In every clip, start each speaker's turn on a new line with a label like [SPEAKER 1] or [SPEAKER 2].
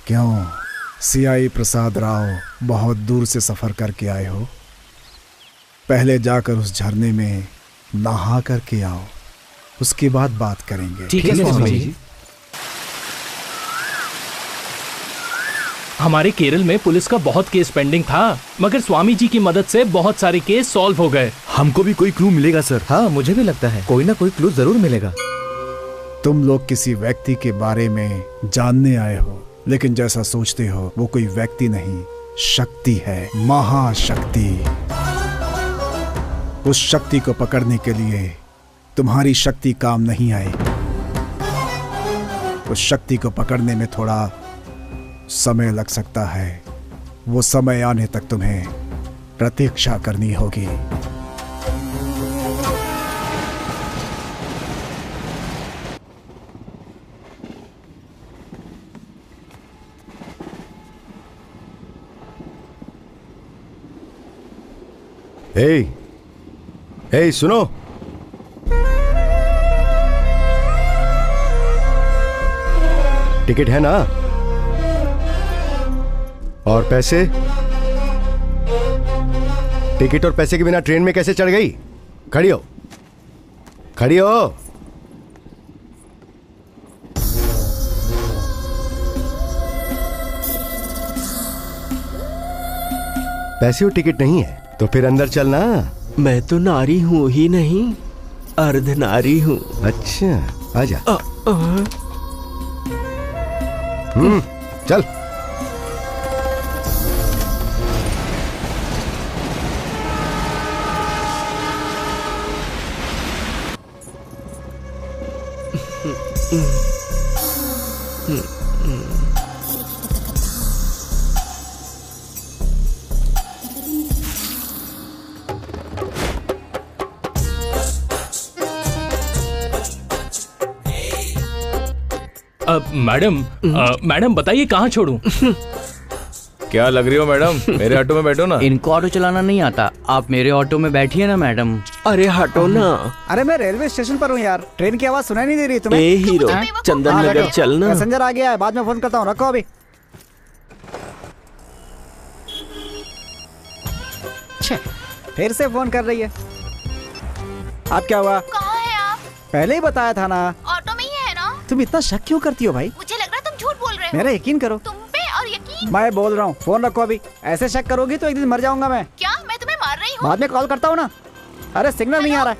[SPEAKER 1] क्यों सीआई प्रसाद राव, बहुत दूर से सफर करके आए हो? पहले जाकर उस झरने में नहा करके आओ, उसके बाद बात करेंगे।
[SPEAKER 2] ठीक है स्वामी जी। हमारे केरल में पुलिस का बहुत केस पेंडिंग था, मगर स्वामी जी की मदद से बहुत सारे केस सॉल्व हो गए।
[SPEAKER 3] हमको भी कोई क्लू मिलेगा सर?
[SPEAKER 4] हाँ, मुझे भी लगता है कोई ना कोई क्लू जरूर मिलेगा।
[SPEAKER 1] तुम लोग किसी व्यक्ति के बारे में जानने आए हो, लेकिन जैसा सोचते हो वो कोई व्यक्ति नहीं, शक्ति है, महाशक्ति। उस शक्ति को पकड़ने के लिए तुम्हारी शक्ति काम नहीं आई। उस शक्ति को पकड़ने में थोड़ा समय लग सकता है। वो समय आने तक तुम्हें प्रतीक्षा करनी होगी।
[SPEAKER 3] ए सुनो, टिकट है ना? और पैसे? टिकट और पैसे के बिना ट्रेन में कैसे चढ़ गई? खड़ी हो, खड़ी हो। पैसे और टिकट नहीं है तो फिर अंदर चलना।
[SPEAKER 5] मैं तो नारी हूँ ही नहीं, अर्ध नारी हूँ।
[SPEAKER 3] अच्छा, आजा। चल।
[SPEAKER 2] मैडम बताइए कहाँ छोड़ूं?
[SPEAKER 6] क्या लग रही हो मैडम? मेरे ऑटो में बैठो ना।
[SPEAKER 4] इनको ऑटो चलाना नहीं आता, आप मेरे ऑटो में बैठिए ना मैडम।
[SPEAKER 5] अरे हटो ना।
[SPEAKER 7] अरे मैं रेलवे स्टेशन पर हूँ यार, ट्रेन की आवाज सुनाई नहीं दे रही तुम्हें?
[SPEAKER 5] ए हीरो, चंदन नगर चलना।
[SPEAKER 7] पैसेंजर आ गया है, बाद में फोन करता हूँ, रखो अभी। फिर से फोन कर रही है। आप क्या हुआ?
[SPEAKER 8] कहाँ है आप?
[SPEAKER 7] पहले ही बताया था ना।
[SPEAKER 8] ऑटो में ही है ना?
[SPEAKER 7] तुम इतना शक क्यों करती हो भाई?
[SPEAKER 8] मुझे लग रहा है तुम झूठ बोल रहे हो।
[SPEAKER 7] मेरा यकीन करो।
[SPEAKER 8] तुम पे और यकीन?
[SPEAKER 7] मैं बोल रहा हूँ, फोन रखो अभी। ऐसे शक करोगी तो एक दिन मर जाऊंगा मैं।
[SPEAKER 8] क्या मैं तुम्हें मार रही हूँ?
[SPEAKER 7] बाद में कॉल करता हूँ ना। अरे सिग्नल नहीं आ रहा है,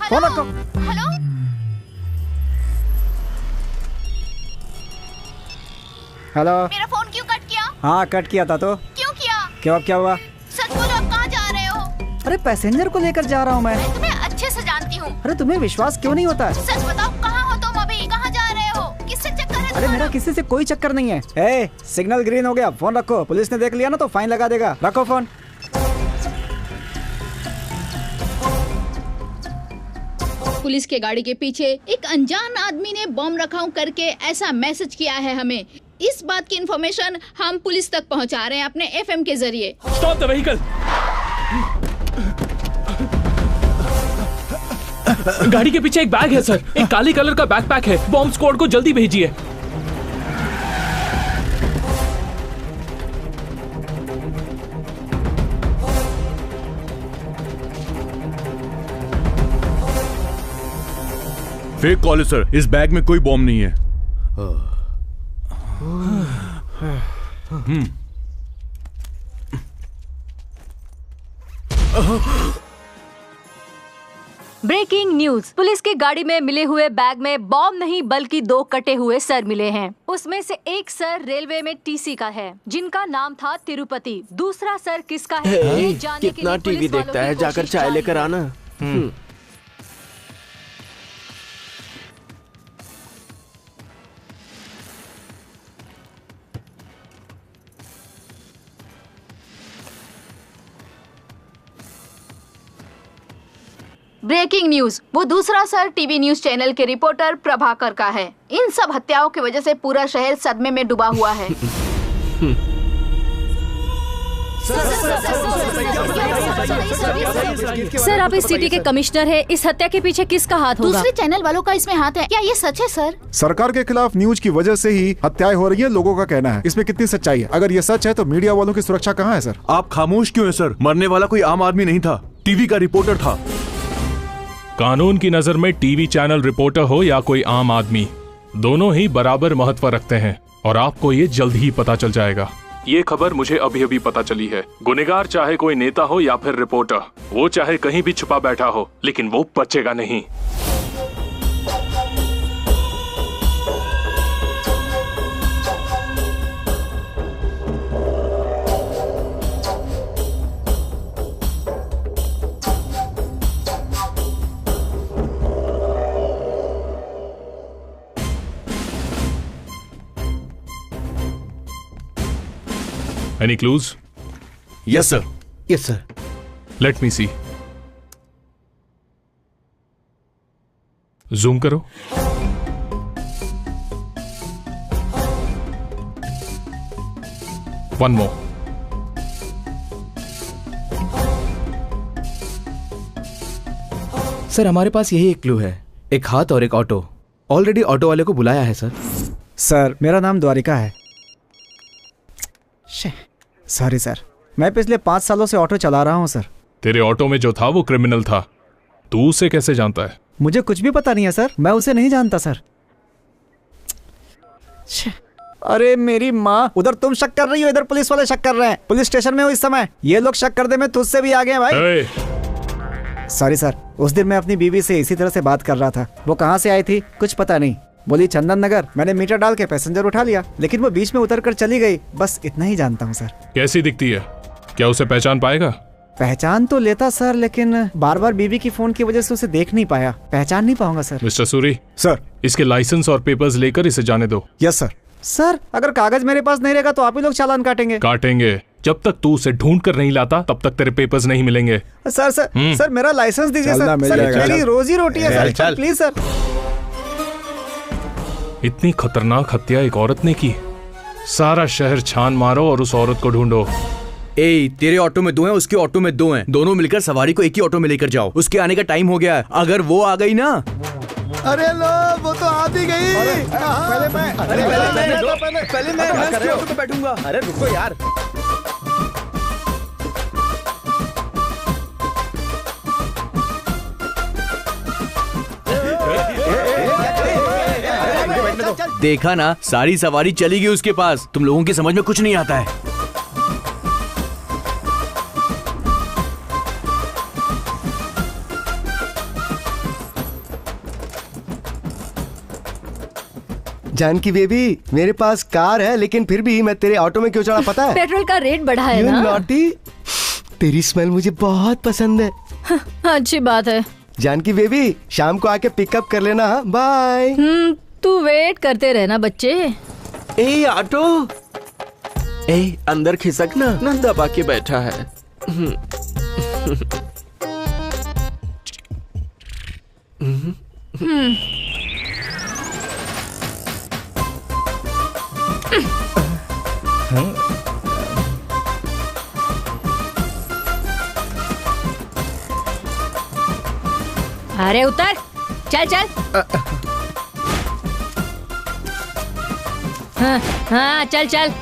[SPEAKER 7] फोन रखो।
[SPEAKER 8] Hello,
[SPEAKER 7] hello.
[SPEAKER 8] मेरा फोन क्यों कट किया?
[SPEAKER 7] हाँ कट किया था तो।
[SPEAKER 8] क्यों किया?
[SPEAKER 7] क्यों, क्या हुआ?
[SPEAKER 8] सच बोलो, आप कहाँ जा रहे हो?
[SPEAKER 7] अरे पैसेंजर को लेकर जा रहा हूँ मैं।
[SPEAKER 8] तुम्हें अच्छे से जानती हूँ।
[SPEAKER 7] अरे तुम्हें विश्वास क्यों नहीं होता है?
[SPEAKER 8] सच बताओ, कहाँ हो तुम अभी? कहाँ जा रहे हो? किससे चक्कर है?
[SPEAKER 7] अरे मेरा किसी से कोई चक्कर नहीं है। ए, सिग्नल ग्रीन हो गया, फोन रखो। पुलिस ने देख लिया ना तो फाइन लगा देगा। रखो फोन।
[SPEAKER 9] पुलिस के गाड़ी के पीछे एक अनजान आदमी ने बम रखाव करके ऐसा मैसेज किया है हमें। इस बात की इंफॉर्मेशन हम पुलिस तक पहुंचा रहे हैं अपने एफएम के जरिए।
[SPEAKER 2] Stop the vehicle. गाड़ी के पीछे एक बैग है सर, एक काली कलर का बैकपैक है। बॉम्ब स्क्वाड को जल्दी भेजिए।
[SPEAKER 3] फेक कॉल है सर, इस बैग में कोई बॉम्ब नहीं है।
[SPEAKER 10] Breaking news. पुलिस की गाड़ी में मिले हुए बैग में बॉम्ब नहीं बल्कि 2 कटे हुए सर मिले हैं। उसमें से एक सर रेलवे में टीसी का है जिनका नाम था तिरुपति। दूसरा सर किसका है ये जानने के लिए
[SPEAKER 5] टीवी देखता है, जाकर चाय लेकर आना।
[SPEAKER 9] Breaking news. वो दूसरा सर टीवी न्यूज चैनल के रिपोर्टर प्रभाकर का है। इन सब हत्याओं की वजह से पूरा शहर सदमे में डूबा हुआ है।
[SPEAKER 10] सर, आप इस सिटी के कमिश्नर हैं। इस हत्या के पीछे किसका हाथ होगा?
[SPEAKER 8] दूसरे चैनल वालों का इसमें हाथ है क्या? ये सच है सर?
[SPEAKER 1] सरकार के खिलाफ न्यूज की वजह से ही हत्याएं हो रही है, लोगों का कहना है। इसमें कितनी सच्चाई है? अगर ये सच है तो मीडिया वालों की सुरक्षा कहाँ है सर?
[SPEAKER 11] आप खामोश क्यों हैं सर? मरने वाला कोई आम आदमी नहीं था, टीवी का रिपोर्टर था।
[SPEAKER 2] कानून की नजर में टीवी चैनल रिपोर्टर हो या कोई आम आदमी, दोनों ही बराबर महत्व रखते हैं और आपको ये जल्द ही पता चल जाएगा। ये खबर मुझे अभी अभी पता चली है। गुनहगार चाहे कोई नेता हो या फिर रिपोर्टर, वो चाहे कहीं भी छुपा बैठा हो, लेकिन वो बचेगा नहीं। Any clues?
[SPEAKER 11] Yes sir.
[SPEAKER 5] Yes sir.
[SPEAKER 2] Let me see. Zoom करो। One more.
[SPEAKER 6] सर हमारे पास यही एक क्लू है, एक हाथ और एक ऑटो। ऑलरेडी ऑटो वाले को बुलाया है सर।
[SPEAKER 7] सर, मेरा नाम द्वारिका है। सॉरी सर, मैं पिछले 5 सालों से ऑटो चला रहा हूँ सर।
[SPEAKER 2] तेरे ऑटो में जो था वो क्रिमिनल था, तू उसे कैसे जानता है?
[SPEAKER 7] मुझे कुछ भी पता नहीं है सर, मैं उसे नहीं जानता सर। अरे मेरी माँ, उधर तुम शक कर रही हो, इधर पुलिस वाले शक कर रहे हैं। पुलिस स्टेशन में हो इस समय, ये लोग शक कर दे मैं तुझसे भी आगे हैं भाई। सॉरी सर, उस दिन मैं अपनी बीवी से इसी तरह से बात कर रहा था। वो कहाँ से आई थी कुछ पता नहीं, बोली चंदन नगर। मैंने मीटर डाल के पैसेंजर उठा लिया, लेकिन वो बीच में उतर कर चली गई। बस इतना ही जानता हूँ सर।
[SPEAKER 2] कैसी दिखती है? क्या उसे पहचान पाएगा?
[SPEAKER 7] पहचान तो लेता सर, लेकिन बार बार बीवी की फोन की वजह से उसे देख नहीं पाया। पहचान नहीं पाऊंगा सर।
[SPEAKER 2] मिस्टर सूरी
[SPEAKER 1] सर,
[SPEAKER 2] इसके लाइसेंस और पेपर्स लेकर इसे जाने दो।
[SPEAKER 1] Yes sir.
[SPEAKER 7] सर, अगर कागज मेरे पास नहीं रहेगा तो आप ही लोग चालान काटेंगे।
[SPEAKER 2] काटेंगे। जब तक तू उसे ढूंढ कर नहीं लाता तब तक तेरे पेपर्स नहीं मिलेंगे।
[SPEAKER 7] सर सर मेरा लाइसेंस दीजिए सर। मेरी रोजी रोटी है सर, प्लीज सर।
[SPEAKER 2] इतनी खतरनाक हत्या एक औरत ने की। सारा शहर छान मारो और उस औरत को ढूंढो।
[SPEAKER 4] ए, तेरे ऑटो में 2 हैं, उसके ऑटो में 2 हैं। दोनों मिलकर सवारी को एक ही ऑटो में लेकर जाओ। उसके आने का टाइम हो गया है। अगर वो आ गई ना।
[SPEAKER 3] अरे लो, वो तो आ भी गई।
[SPEAKER 4] पहले मैं उसके ऑटो पे बैठूंगा।
[SPEAKER 5] अरे रुको यार।
[SPEAKER 4] देखा ना, सारी सवारी चली गई उसके पास। तुम लोगों की समझ में कुछ नहीं आता है।
[SPEAKER 3] जानकी बेबी, मेरे पास कार है, लेकिन फिर भी मैं तेरे ऑटो में क्यों चढ़ा पता है?
[SPEAKER 10] पेट्रोल का रेट बढ़ा है
[SPEAKER 3] You
[SPEAKER 10] ना।
[SPEAKER 3] naughty? तेरी स्मेल मुझे बहुत पसंद है।
[SPEAKER 10] अच्छी बात है।
[SPEAKER 3] जानकी बेबी, शाम को आके पिकअप कर लेना। बाय।
[SPEAKER 10] तू वेट करते रहना बच्चे।
[SPEAKER 5] ए ऑटो, ए अंदर खिसकना ना, दबा के बैठा है।
[SPEAKER 10] अरे उतर, चल चल। हाँ चल चल।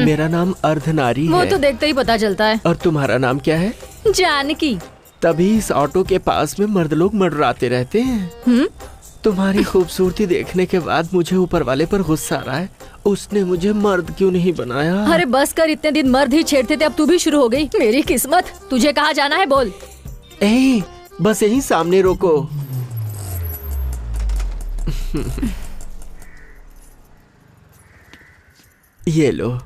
[SPEAKER 5] मेरा नाम अर्धनारी
[SPEAKER 10] वो
[SPEAKER 5] है।
[SPEAKER 10] तो देखते ही पता चलता है।
[SPEAKER 5] और तुम्हारा नाम क्या है?
[SPEAKER 10] जानकी।
[SPEAKER 5] तभी इस ऑटो के पास में मर्द लोग मंडराते रहते हैं। तुम्हारी खूबसूरती देखने के बाद मुझे ऊपर वाले पर गुस्सा आ रहा है। उसने मुझे मर्द क्यों नहीं बनाया?
[SPEAKER 10] अरे बस कर, इतने दिन मर्द ही छेड़ते थे, अब तू भी शुरू हो गई। मेरी किस्मत। तुझे कहाँ जाना है बोल।
[SPEAKER 5] बस यहीं सामने रोको। ये लो।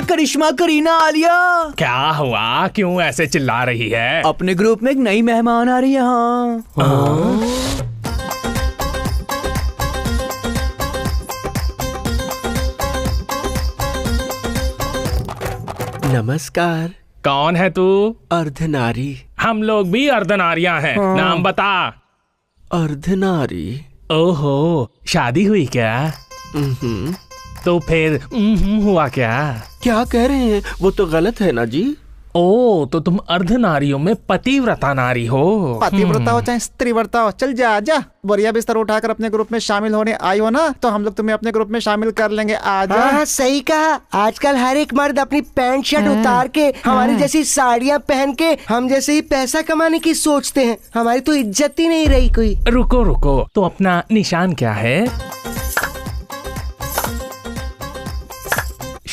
[SPEAKER 4] करिश्मा, करीना, आलिया।
[SPEAKER 2] क्या हुआ? क्यों ऐसे चिल्ला रही है?
[SPEAKER 4] अपने ग्रुप में एक नई मेहमान आ रही है। हाँ।
[SPEAKER 5] नमस्कार।
[SPEAKER 2] कौन है तू?
[SPEAKER 5] अर्धनारी।
[SPEAKER 2] हम लोग भी अर्धनारियां हैं। नाम बता।
[SPEAKER 5] अर्धनारी?
[SPEAKER 2] ओहो, शादी हुई क्या? तो फिर हुआ क्या?
[SPEAKER 5] क्या कह रहे हैं? वो तो गलत है ना जी।
[SPEAKER 2] ओ, तो तुम अर्धनारियों में पतिव्रता नारी हो।
[SPEAKER 7] पतिव्रता हो चाहे स्त्रीव्रता हो, चल जा जा। बोरिया बिस्तर उठाकर अपने ग्रुप में शामिल होने आई हो ना, तो हम लोग तुम्हें अपने ग्रुप में शामिल कर लेंगे। आ जा।
[SPEAKER 12] हाँ, सही कहा। आजकल हर एक मर्द अपनी पैंट शर्ट उतार के हमारी जैसी साड़ियाँ पहन के हम जैसे ही पैसा कमाने की सोचते हैं। हमारी तो इज्जत ही नहीं रही कोई।
[SPEAKER 2] रुको रुको, तो अपना निशान क्या है?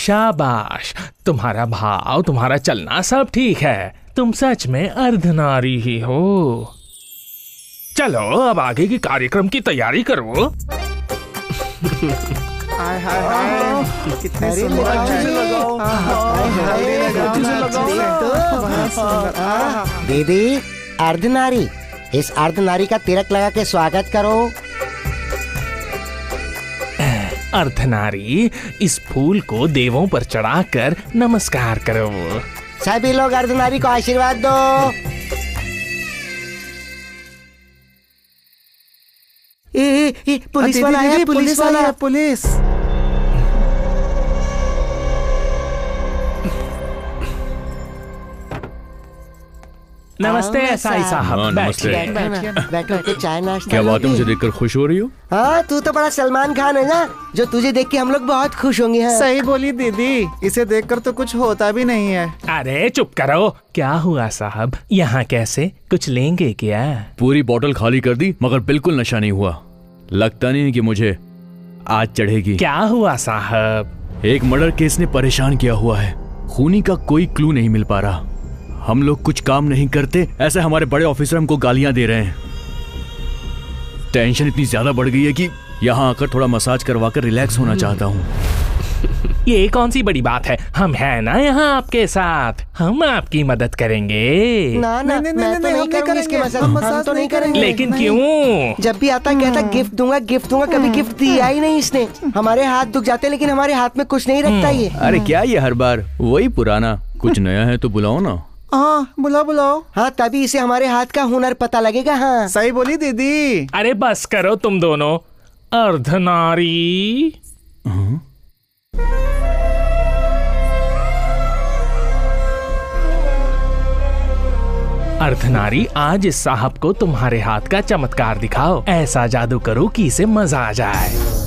[SPEAKER 2] शाबाश, तुम्हारा भाव, तुम्हारा चलना सब ठीक है। तुम सच में अर्धनारी ही हो। चलो अब आगे की कार्यक्रम की तैयारी करो।
[SPEAKER 7] हाय हाय हाय, कितने सुंदर है।
[SPEAKER 12] दीदी अर्धनारी, इस अर्धनारी का तिलक लगा के स्वागत करो।
[SPEAKER 2] अर्धनारी, इस फूल को देवों पर चढ़ाकर नमस्कार करो।
[SPEAKER 12] सभी लोग अर्धनारी को आशीर्वाद दो। पुलिस वाला है, पुलिस वाला है,
[SPEAKER 7] पुलिस।
[SPEAKER 2] नमस्ते एसआई साहब।
[SPEAKER 11] नमस्ते।
[SPEAKER 12] बैठो, चाय नाश्ता।
[SPEAKER 11] क्या बात है, मुझे देखकर खुश हो रही हो?
[SPEAKER 12] हाँ, तू तो बड़ा सलमान खान है ना, जो तुझे देख के हम लोग बहुत खुश होंगे। हाँ।
[SPEAKER 7] सही बोली दीदी, इसे देखकर तो कुछ होता भी नहीं है।
[SPEAKER 2] अरे चुप करो। क्या हुआ साहब, यहाँ कैसे? कुछ लेंगे क्या?
[SPEAKER 11] पूरी बोतल खाली कर दी मगर बिल्कुल नशा नहीं हुआ। लगता नहीं है कि मुझे आज चढ़ेगी।
[SPEAKER 2] क्या हुआ साहब?
[SPEAKER 11] एक मर्डर केस ने परेशान किया हुआ है। खूनी का कोई क्लू नहीं मिल पा रहा। हम लोग कुछ काम नहीं करते, ऐसे हमारे बड़े ऑफिसर हमको गालियां दे रहे हैं। टेंशन इतनी ज्यादा बढ़ गई है कि यहाँ आकर थोड़ा मसाज करवा कर रिलैक्स होना चाहता हूँ।
[SPEAKER 2] ये कौन सी बड़ी बात है, हम हैं ना यहाँ आपके साथ। हम आपकी मदद करेंगे।
[SPEAKER 12] ना ना, मैं तो नहीं करूँगी इसकी मसाज। हम तो नहीं करेंगे।
[SPEAKER 2] लेकिन क्यों?
[SPEAKER 12] जब भी आता कहता गिफ्ट दूंगा गिफ्ट दूंगा, कभी गिफ्ट दिया ही नहीं इसने। हमारे हाथ दुख जाते हैं लेकिन हमारे हाथ में कुछ नहीं रखता ये।
[SPEAKER 11] अरे क्या ये हर बार वही पुराना? कुछ नया है तो बुलाओ ना।
[SPEAKER 7] हाँ बुलाओ बुलाओ।
[SPEAKER 12] हाँ, तभी इसे हमारे हाथ का हुनर पता लगेगा। हाँ
[SPEAKER 7] सही बोली दीदी।
[SPEAKER 2] अरे बस करो तुम दोनों। अर्धनारी, अर्धनारी, आज इस साहब को तुम्हारे हाथ का चमत्कार दिखाओ। ऐसा जादू करो कि इसे मजा आ जाए।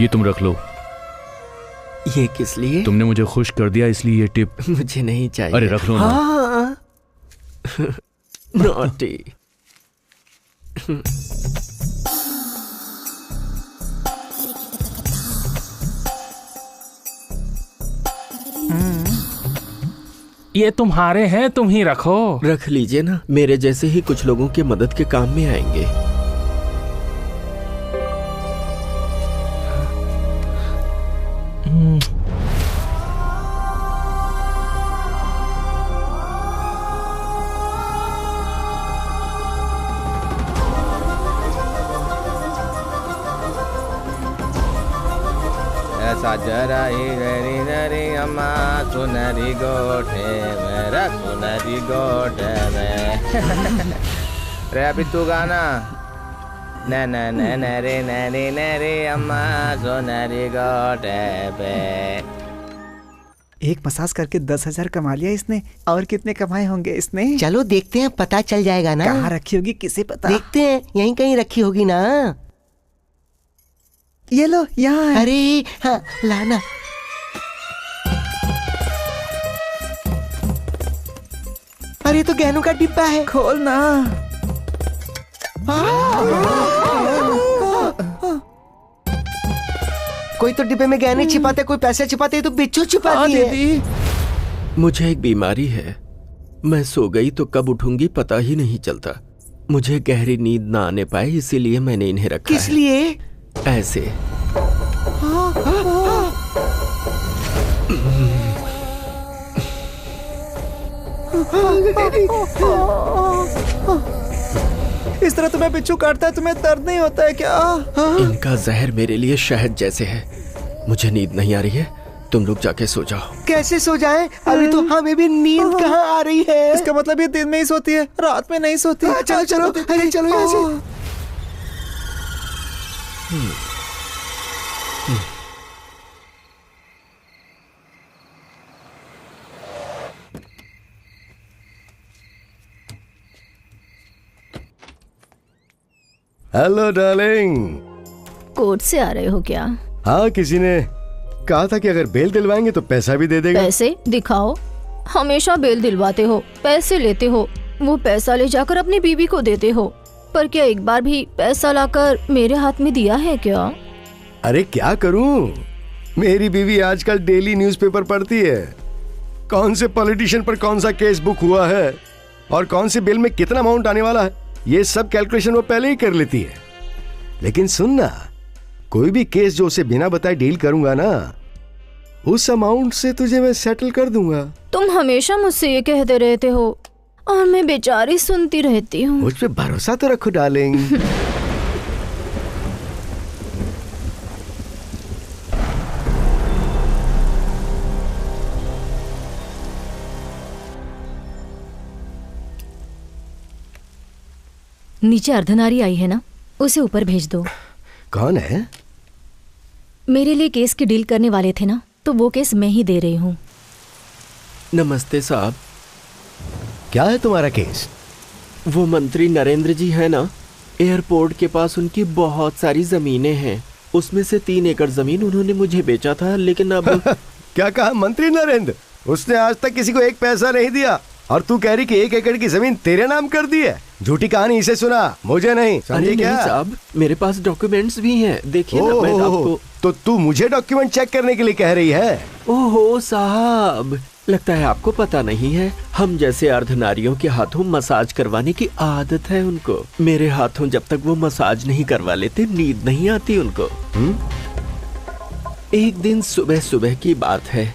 [SPEAKER 11] ये तुम रख लो।
[SPEAKER 5] ये किस लिए?
[SPEAKER 11] तुमने मुझे खुश कर दिया इसलिए ये टिप।
[SPEAKER 5] मुझे नहीं चाहिए।
[SPEAKER 11] अरे रख लो ना।
[SPEAKER 5] हाँ। नॉटी।
[SPEAKER 2] ये तुम्हारे हैं, तुम ही रखो।
[SPEAKER 5] रख लीजिए ना, मेरे जैसे ही कुछ लोगों के मदद के काम में आएंगे।
[SPEAKER 13] सजराई गरी गरी अम्मा सुनरी गोठे मेरा सुनरी गोठे में। रे अभी तू गाना। न न न न रे न रे न रे अम्मा सुनरी गोठे पे।
[SPEAKER 7] एक मसाज करके 10,000 कमा लिया इसने। और कितने कमाए होंगे इसने?
[SPEAKER 12] चलो देखते हैं, पता चल जाएगा ना।
[SPEAKER 7] कहाँ रखी होगी किसे पता।
[SPEAKER 12] देखते हैं, यहीं कहीं रखी होगी ना।
[SPEAKER 7] ये लो, यहाँ है।
[SPEAKER 12] अरे हाँ, लाना। अरे तो गहनों का डिब्बा है।
[SPEAKER 7] खोल ना।
[SPEAKER 12] कोई तो डिब्बे में गहने छिपाते, कोई पैसे छिपाते, तो बिच्छू छिपाती है।
[SPEAKER 5] मुझे एक बीमारी है, मैं सो गई तो कब उठूंगी पता ही नहीं चलता। मुझे गहरी नींद ना आने पाए इसीलिए मैंने इन्हें रखा
[SPEAKER 12] किस लिए?
[SPEAKER 5] ऐसे।
[SPEAKER 7] इस तरह तुम्हें बिच्छू काटता है, तुम्हें दर्द नहीं होता है क्या?
[SPEAKER 5] इनका जहर मेरे लिए शहद जैसे है। मुझे नींद नहीं आ रही है, तुम लोग जाके सो जाओ।
[SPEAKER 12] कैसे सो जाएं? अभी तो हमें भी नींद कहाँ आ रही है।
[SPEAKER 7] इसका मतलब ये दिन में ही सोती है, रात में नहीं सोती।
[SPEAKER 12] चलो चलो, अरे चलो यहाँ से।
[SPEAKER 3] Hello darling.
[SPEAKER 14] कोर्ट से आ रहे हो क्या?
[SPEAKER 3] हाँ, किसी ने कहा था कि अगर बेल दिलवाएंगे तो पैसा भी दे देगा।
[SPEAKER 14] पैसे दिखाओ। हमेशा बेल दिलवाते हो, पैसे लेते हो, वो पैसा ले जाकर अपनी बीवी को देते हो, पर क्या एक बार भी पैसा लाकर मेरे हाथ में दिया है क्या?
[SPEAKER 3] अरे क्या करूं, मेरी बीवी आजकल डेली न्यूज़पेपर पढ़ती है। कौन से पॉलिटिशियन पर कौन सा केस बुक हुआ है और कौन से बिल में कितना अमाउंट आने वाला है, ये सब कैलकुलेशन वो पहले ही कर लेती है। लेकिन सुनना, कोई भी केस जो उसे बिना बताए डील करूंगा ना, उस अमाउंट से तुझे मैं सेटल कर दूंगा।
[SPEAKER 14] तुम हमेशा मुझसे ये कहते रहते हो और मैं बेचारी सुनती रहती हूँ।
[SPEAKER 3] मुझ पे भरोसा तो रखो डार्लिंग।
[SPEAKER 14] नीचे अर्धनारी आई है ना, उसे ऊपर भेज दो।
[SPEAKER 3] कौन है?
[SPEAKER 14] मेरे लिए केस की डील करने वाले थे ना, तो वो केस मैं ही दे रही हूँ।
[SPEAKER 5] नमस्ते साहब।
[SPEAKER 3] क्या है तुम्हारा केस?
[SPEAKER 5] वो मंत्री नरेंद्र जी है ना, एयरपोर्ट के पास उनकी बहुत सारी जमीनें हैं, उसमें से 3 एकड़ जमीन उन्होंने मुझे बेचा था, लेकिन अब
[SPEAKER 3] क्या कहा मंत्री नरेंद्र? उसने आज तक किसी को एक पैसा नहीं दिया और तू कह रही कि 1 एकड़ की जमीन तेरे नाम कर दी है? झूठी कहानी इसे सुना, मुझे नहीं।
[SPEAKER 5] अरे नहीं साहब, मेरे पास डॉक्यूमेंट्स भी हैं, देखिए ना। मैं आपको
[SPEAKER 3] तो तू मुझे डॉक्यूमेंट चेक करने के लिए कह रही है?
[SPEAKER 5] ओहो साहब, लगता है आपको पता नहीं है, हम जैसे अर्धनारियों के हाथों मसाज करवाने की आदत है उनको। मेरे हाथों जब तक वो मसाज नहीं करवा लेते, नींद नहीं आती उनको। एक दिन सुबह सुबह की बात है,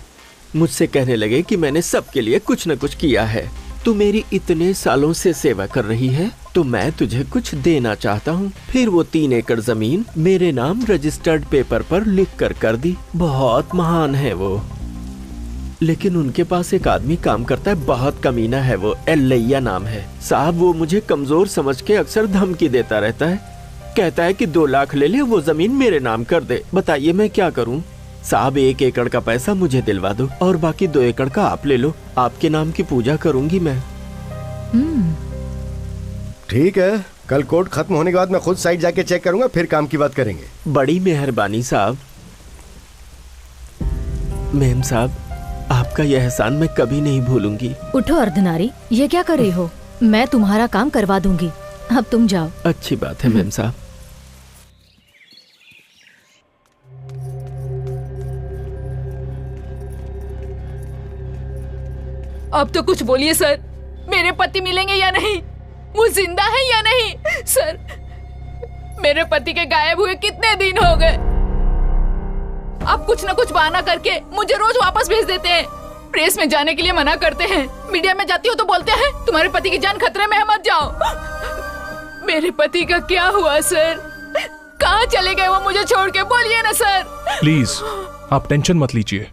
[SPEAKER 5] मुझसे कहने लगे कि मैंने सबके लिए कुछ न कुछ किया है। तू मेरी इतने सालों से सेवा कर रही है, तो मैं तुझे कुछ देना चाहता हूँ। फिर वो 3 एकड़ जमीन मेरे नाम रजिस्टर्ड पेपर पर लिख कर दी। बहुत महान है वो, लेकिन उनके पास एक आदमी काम करता है, बहुत कमीना है वो, एल्लैया नाम है। साहब वो मुझे कमजोर समझ के अक्सर धमकी देता रहता है, कहता है कि 2 लाख ले ले, वो जमीन मेरे नाम कर दे। बताइए मैं क्या करूँ? साहब 1 एकड़ का पैसा मुझे दिलवा दो और बाकी 2 एकड़ का आप ले लो, आपके नाम की पूजा करूंगी मैं।
[SPEAKER 3] ठीक है, कल कोर्ट खत्म होने के बाद मैं खुद साइट जाके चेक करूंगा, फिर काम की बात करेंगे।
[SPEAKER 5] बड़ी मेहरबानी साहब। मेम साहब, आपका यह एहसान मैं कभी नहीं भूलूंगी।
[SPEAKER 14] उठो अर्धनारी, ये क्या कर रही हो? मैं तुम्हारा काम करवा दूंगी, अब तुम जाओ।
[SPEAKER 5] अच्छी बात है मेम साहब।
[SPEAKER 15] अब तो कुछ बोलिए सर, मेरे पति मिलेंगे या नहीं? वो जिंदा है या नहीं? सर, मेरे पति के गायब हुए कितने दिन हो गए। आप कुछ न कुछ बहाना करके मुझे रोज वापस भेज देते हैं, प्रेस में जाने के लिए मना करते हैं, मीडिया में जाती हो तो बोलते हैं तुम्हारे पति की जान खतरे में है, मत जाओ। मेरे पति का क्या हुआ सर? कहाँ चले गए वो मुझे छोड़ के? बोलिए ना सर।
[SPEAKER 2] प्लीज आप टेंशन मत लीजिए,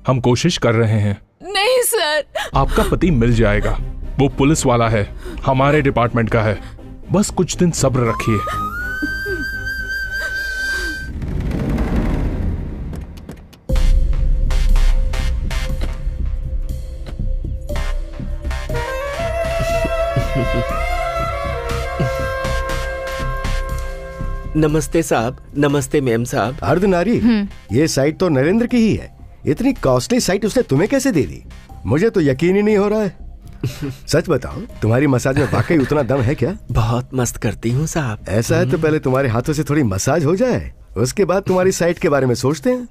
[SPEAKER 2] हम कोशिश कर रहे हैं।
[SPEAKER 15] नहीं सर,
[SPEAKER 2] आपका पति मिल जाएगा, वो पुलिस वाला है, हमारे डिपार्टमेंट का है, बस कुछ दिन सब्र रखिए।
[SPEAKER 5] नमस्ते साहब। नमस्ते मेम साहब।
[SPEAKER 3] अर्धनारी, ये साइट तो नरेंद्र की ही है, इतनी कॉस्टली साइट उसने तुम्हें कैसे दे दी? मुझे तो यकीन ही नहीं हो रहा है। सच बताओ, तुम्हारी मसाज में वाकई उतना दम है क्या?
[SPEAKER 5] बहुत मस्त करती हूँ साहब।
[SPEAKER 3] ऐसा है तो पहले तुम्हारे हाथों से थोड़ी मसाज हो जाए, उसके बाद तुम्हारी साइट के बारे में सोचते हैं।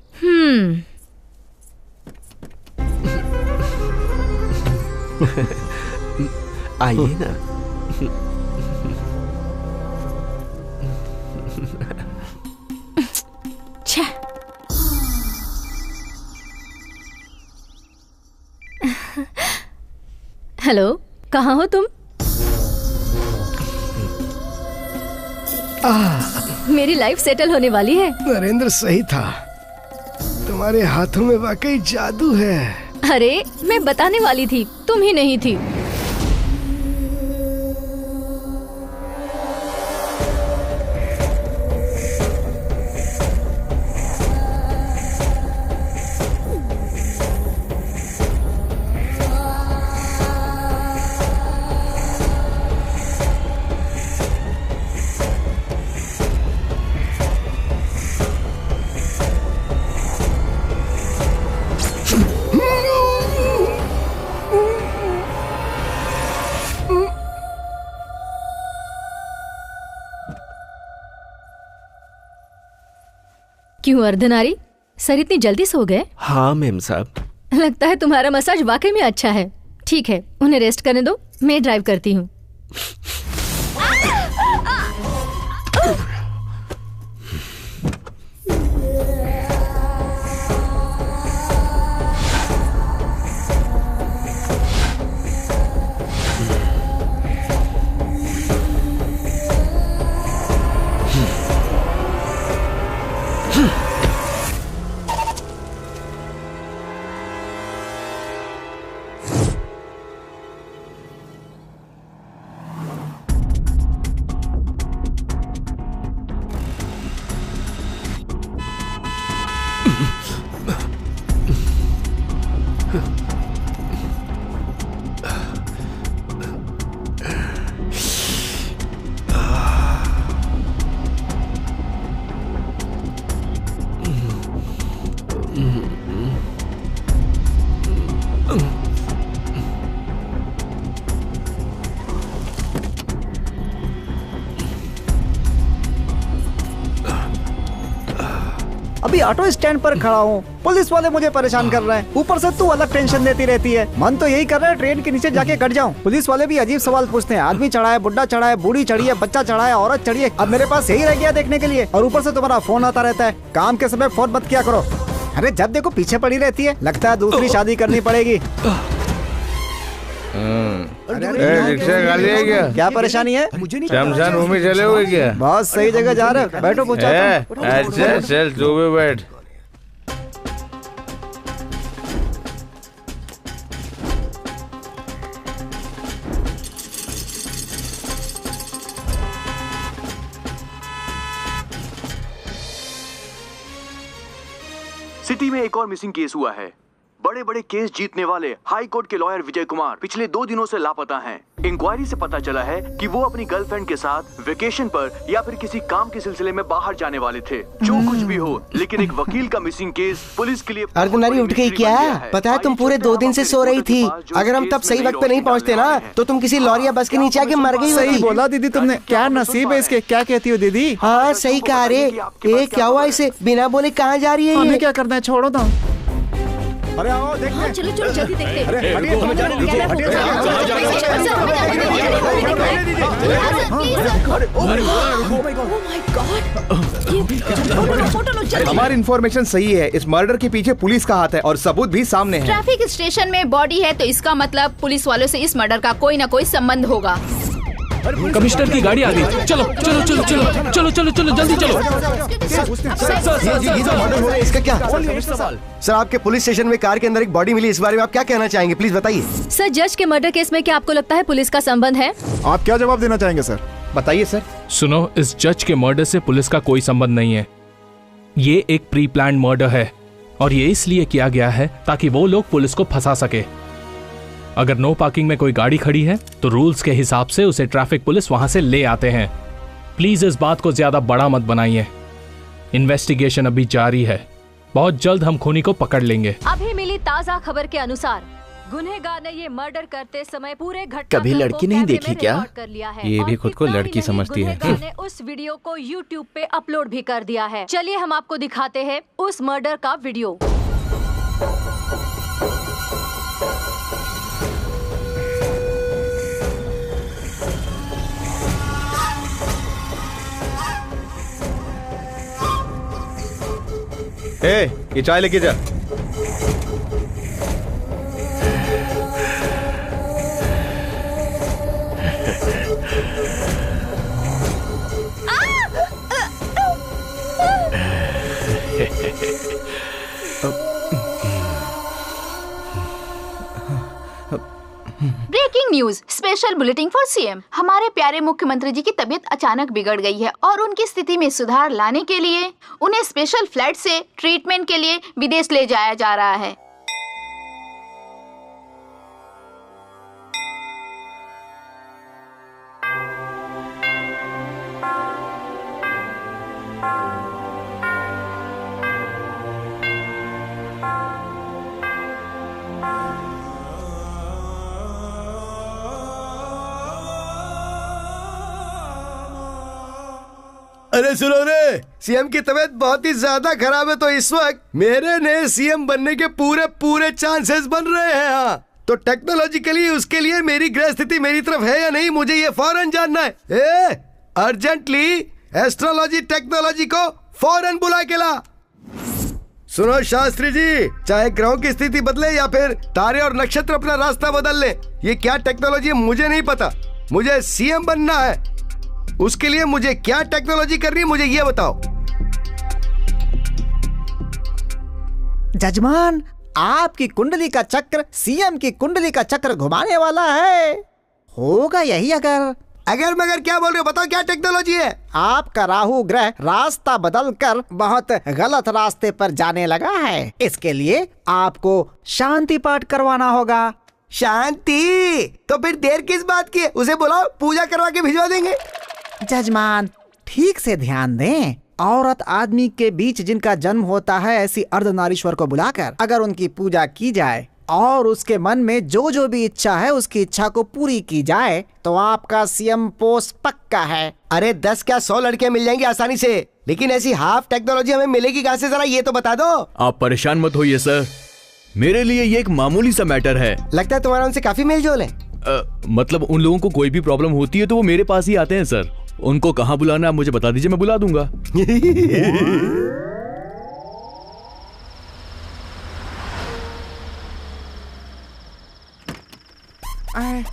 [SPEAKER 5] आइए ना।
[SPEAKER 14] हेलो, कहाँ हो तुम? मेरी लाइफ सेटल होने वाली है।
[SPEAKER 3] नरेंद्र सही था, तुम्हारे हाथों में वाकई जादू है।
[SPEAKER 14] अरे मैं बताने वाली थी, तुम ही नहीं थी। क्यों अर्धनारी, सर इतनी जल्दी सो गए?
[SPEAKER 5] हाँ मेम साहब।
[SPEAKER 14] लगता है तुम्हारा मसाज वाकई में अच्छा है। ठीक है, उन्हें रेस्ट करने दो, मैं ड्राइव करती हूँ।
[SPEAKER 7] अभी ऑटो स्टैंड पर खड़ा हूँ, पुलिस वाले मुझे परेशान कर रहे हैं। ऊपर से तू अलग टेंशन देती रहती है। मन तो यही कर रहा है ट्रेन के नीचे जाके कट जाऊँ। पुलिस वाले भी अजीब सवाल पूछते हैं, आदमी चढ़ा है, बुढ़ा चढ़ा है, बूढ़ी चढ़ी है, बच्चा चढ़ा है, औरत चढ़ी है। अब मेरे पास यही रह गया देखने के लिए। और ऊपर से तुम्हारा फोन आता रहता है। काम के समय फोन मत किया करो। अरे जब देखो पीछे पड़ी रहती है, लगता है दूसरी शादी करनी पड़ेगी।
[SPEAKER 13] रिक्शा खाली है क्या?
[SPEAKER 7] क्या परेशानी है?
[SPEAKER 13] शमशान भूमि चले हुए क्या?
[SPEAKER 7] बहुत सही जगह जा रहे हो, बैठो पूछा।
[SPEAKER 13] अच्छा चल तू भी बैठ।
[SPEAKER 16] सिटी में एक और मिसिंग केस हुआ है। बड़े बड़े केस जीतने वाले हाई कोर्ट के लॉयर विजय कुमार पिछले 2 दिनों से लापता हैं। इंक्वायरी से पता चला है कि वो अपनी गर्लफ्रेंड के साथ वेकेशन पर या फिर किसी काम के सिलसिले में बाहर जाने वाले थे। जो कुछ भी हो, लेकिन एक वकील का मिसिंग केस पुलिस के लिए।
[SPEAKER 12] अर्धनारी उठ गई क्या? पता है तुम पूरे 2 दिन से सो रही थी। अगर हम तब सही वक्त पे नहीं पहुँचते ना, तो तुम किसी लॉरी या बस के नीचे आके मर गई होती।
[SPEAKER 7] सही बोला दीदी तुमने। क्या नसीब है इसके। क्या कहती हो दीदी?
[SPEAKER 12] हाँ सही कहा रे। क्या हुआ इसे? बिना बोले कहाँ जा रही है?
[SPEAKER 7] हमें क्या करना है, छोड़ो तो। अरे आओ देखते हैं।
[SPEAKER 14] चलो चलो जल्दी देखते हैं।
[SPEAKER 7] अरे हटिए, हमें जाने दीजिए।
[SPEAKER 6] हमारी इंफॉर्मेशन सही है। इस मर्डर के पीछे पुलिस का हाथ है और सबूत भी सामने है।
[SPEAKER 9] ट्रैफिक स्टेशन में बॉडी है तो इसका मतलब पुलिस वालों से इस मर्डर का कोई ना कोई संबंध होगा।
[SPEAKER 2] कमिश्नर की गाड़ी आ गई। चलो चलो चलो चलो चलो चलो चलो जल्दी चलो।
[SPEAKER 3] इसका क्या? सर आपके पुलिस स्टेशन में कार के अंदर एक बॉडी मिली, इस बारे में आप क्या कहना चाहेंगे? प्लीज बताइए।
[SPEAKER 14] सर जज के मर्डर केस में क्या आपको लगता है पुलिस का संबंध है?
[SPEAKER 1] आप क्या जवाब देना चाहेंगे सर?
[SPEAKER 6] बताइए सर।
[SPEAKER 2] सुनो, इस जज के मर्डर से पुलिस का कोई संबंध नहीं है। ये एक प्री प्लान्ड मर्डर है और ये इसलिए किया गया है ताकि वो लोग पुलिस को फंसा सके। अगर नो पार्किंग में कोई गाड़ी खड़ी है तो रूल्स के हिसाब से उसे ट्रैफिक पुलिस वहां से ले आते हैं। प्लीज इस बात को ज्यादा बड़ा मत बनाइए। इन्वेस्टिगेशन अभी जारी है, बहुत जल्द हम खूनी को पकड़ लेंगे।
[SPEAKER 10] अभी मिली ताजा खबर के अनुसार गुनहगार ने ये मर्डर करते समय पूरे घटना
[SPEAKER 5] कभी लड़की नहीं देखी क्या?
[SPEAKER 10] कर लिया है।
[SPEAKER 6] ये भी खुद को लड़की समझती है।
[SPEAKER 10] गुनहगार ने उस वीडियो को YouTube पे अपलोड भी कर दिया है। चलिए हम आपको दिखाते हैं उस मर्डर का वीडियो।
[SPEAKER 6] ये चाय लेके जा।
[SPEAKER 9] News special bulletin for CM. हमारे प्यारे मुख्यमंत्री जी की तबीयत अचानक बिगड़ गई है और उनकी स्थिति में सुधार लाने के लिए उन्हें स्पेशल फ्लाइट से ट्रीटमेंट के लिए विदेश ले जाया जा रहा है।
[SPEAKER 3] अरे सुनो रे, सीएम की तबीयत बहुत ही ज्यादा खराब है, तो इस वक्त मेरे नए सीएम बनने के पूरे चांसेस बन रहे हैं। हाँ, तो टेक्नोलॉजिकली उसके लिए मेरी ग्रह स्थिति मेरी तरफ है या नहीं, मुझे ये फौरन जानना है। अर्जेंटली एस्ट्रोलॉजी टेक्नोलॉजी को फौरन बुला के ला। सुनो शास्त्री जी, चाहे ग्रहों की स्थिति बदले या फिर तारे और नक्षत्र अपना रास्ता बदल ले, ये क्या टेक्नोलॉजी है मुझे नहीं पता। मुझे सीएम बनना है, उसके लिए मुझे क्या टेक्नोलॉजी करनी है मुझे ये बताओ।
[SPEAKER 7] जजमान, आपकी कुंडली का चक्र सीएम की कुंडली का चक्र घुमाने वाला है। होगा यही अगर मगर क्या बोल रहे हो, बताओ क्या टेक्नोलॉजी है। आपका राहु ग्रह रास्ता बदलकर बहुत गलत रास्ते पर जाने लगा है। इसके लिए आपको शांति पाठ करवाना होगा।
[SPEAKER 3] शांति? तो फिर देर किस बात की है, उसे बुलाओ, पूजा करवा के भिजवा देंगे।
[SPEAKER 7] जजमान, ठीक से ध्यान दें। औरत आदमी के बीच जिनका जन्म होता है, ऐसी अर्धनारीश्वर को बुलाकर अगर उनकी पूजा की जाए और उसके मन में जो भी इच्छा है उसकी इच्छा को पूरी की जाए तो आपका सीएम पोस्ट पक्का है।
[SPEAKER 3] अरे 10 क्या 100 लड़कियां मिल जाएंगी आसानी से, लेकिन ऐसी हाफ टेक्नोलॉजी हमें मिलेगी कहाँ से, जरा ये तो बता दो।
[SPEAKER 11] आप परेशान मत होइए सर, मेरे लिए ये एक मामूली सा मैटर है।
[SPEAKER 3] लगता है तुम्हारा उनसे काफी मेलजोल है।
[SPEAKER 11] मतलब उन लोगों को कोई भी प्रॉब्लम होती है तो वो मेरे पास ही आते हैं सर। उनको कहाँ बुलाना है आप मुझे बता दीजिए, मैं बुला दूंगा।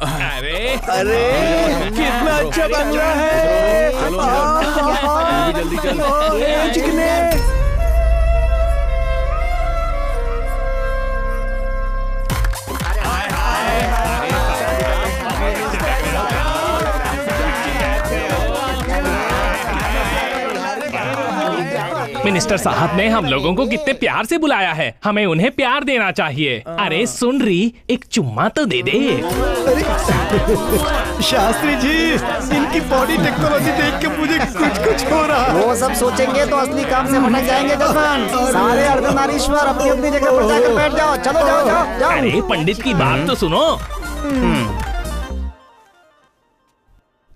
[SPEAKER 13] अरे कितना अच्छा बंगला है।
[SPEAKER 11] जल्दी चल।
[SPEAKER 17] मिनिस्टर साहब ने हम लोगों को कितने प्यार से बुलाया है, हमें उन्हें प्यार देना चाहिए। अरे सुन रही, एक चुम्मा तो दे दे।
[SPEAKER 3] शास्त्री जी, इनकी बॉडी टेक्नोलॉजी देख के मुझे कुछ हो रहा है।
[SPEAKER 7] वो सब सोचेंगे तो असली काम से भटक जाएंगे जजमान। सारे अर्धनारीश्वर अपनी अपनी जगह पर जाकर बैठ जाओ। चलो जाओ।
[SPEAKER 17] अरे पंडित की बात तो सुनो।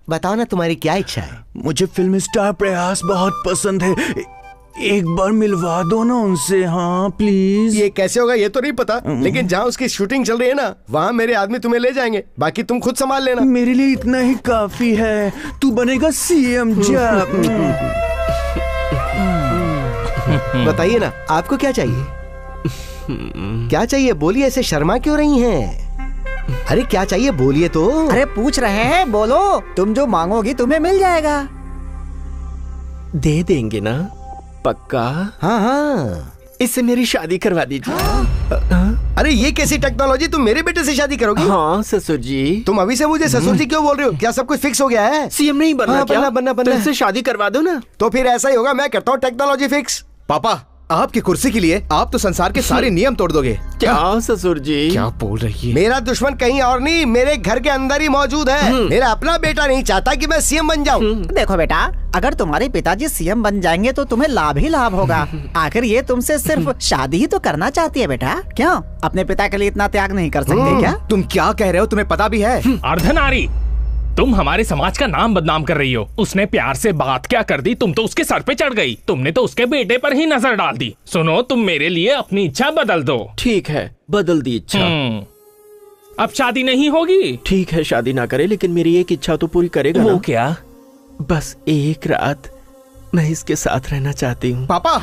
[SPEAKER 3] बताओ ना, तुम्हारी क्या इच्छा है?
[SPEAKER 4] मुझे फिल्म स्टार प्रयास बहुत पसंद है, एक बार मिलवा दो ना उनसे। हाँ प्लीज।
[SPEAKER 3] ये कैसे होगा ये तो नहीं पता, लेकिन जहाँ उसकी शूटिंग चल रही है ना, वहाँ मेरे आदमी तुम्हें ले जाएंगे, बाकी तुम खुद संभाल लेना।
[SPEAKER 4] मेरे लिए इतना ही काफी है, तू बनेगा सीएम।
[SPEAKER 3] बताइए ना, आपको क्या चाहिए? क्या चाहिए बोलिए, ऐसे शर्मा क्यों रही हैं? अरे क्या चाहिए बोलिए तो।
[SPEAKER 7] अरे पूछ रहे हैं, बोलो। तुम जो मांगोगी तुम्हें मिल जाएगा।
[SPEAKER 5] दे देंगे ना? पक्का?
[SPEAKER 3] हाँ,
[SPEAKER 5] इससे मेरी शादी करवा दीजिए।
[SPEAKER 3] अरे ये कैसी टेक्नोलॉजी, तुम मेरे बेटे से शादी करोगी?
[SPEAKER 5] हाँ ससुर जी।
[SPEAKER 3] तुम अभी से मुझे ससुर जी क्यों बोल रहे हो? क्या सब कुछ फिक्स हो गया है?
[SPEAKER 5] सीएम नहीं बनना क्या? बनना
[SPEAKER 3] तो
[SPEAKER 5] इससे शादी करवा दो ना।
[SPEAKER 3] तो फिर ऐसा ही होगा, मैं करता हूँ टेक्नोलॉजी फिक्स।
[SPEAKER 6] पापा, आपकी कुर्सी के लिए आप तो संसार के सारे नियम तोड़ दोगे।
[SPEAKER 5] क्या ससुर जी?
[SPEAKER 6] क्या बोल रही है?
[SPEAKER 3] मेरा दुश्मन कहीं और नहीं, मेरे घर के अंदर ही मौजूद है। मेरा अपना बेटा नहीं चाहता कि मैं सीएम बन जाऊं।
[SPEAKER 7] देखो बेटा, अगर तुम्हारे पिताजी सीएम बन जाएंगे तो तुम्हें लाभ ही लाभ होगा। आखिर ये तुमसे सिर्फ शादी ही तो करना चाहती है बेटा। क्यों अपने पिता के लिए इतना त्याग नहीं कर सकते क्या?
[SPEAKER 6] तुम क्या कह रहे हो, तुम्हें पता भी है?
[SPEAKER 17] अर्धनारी, तुम हमारे समाज का नाम बदनाम कर रही हो। उसने प्यार से बात क्या कर दी, तुम तो उसके सर पे चढ़ गई। तुमने तो उसके बेटे पर ही नजर डाल दी। सुनो, तुम मेरे लिए अपनी इच्छा बदल दो।
[SPEAKER 5] ठीक है, बदल दी इच्छा।
[SPEAKER 17] अब शादी नहीं होगी?
[SPEAKER 5] ठीक है, शादी ना करे, लेकिन मेरी एक इच्छा तो पूरी करेगा।
[SPEAKER 17] वो क्या?
[SPEAKER 5] बस एक रात मैं इसके साथ रहना चाहती हूँ।
[SPEAKER 6] पापा।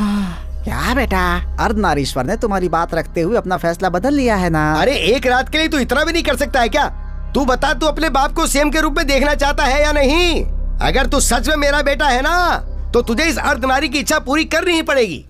[SPEAKER 7] क्या बेटा, अर्धनारीश्वर ने तुम्हारी बात रखते हुए अपना फैसला बदल लिया है ना?
[SPEAKER 3] अरे एक रात के लिए तू इतना भी नहीं कर सकता है क्या? तू बता, तू अपने बाप को सीएम के रूप में देखना चाहता है या नहीं? अगर तू सच में मेरा बेटा है ना, तो तुझे इस अर्धनारी की इच्छा पूरी करनी ही पड़ेगी।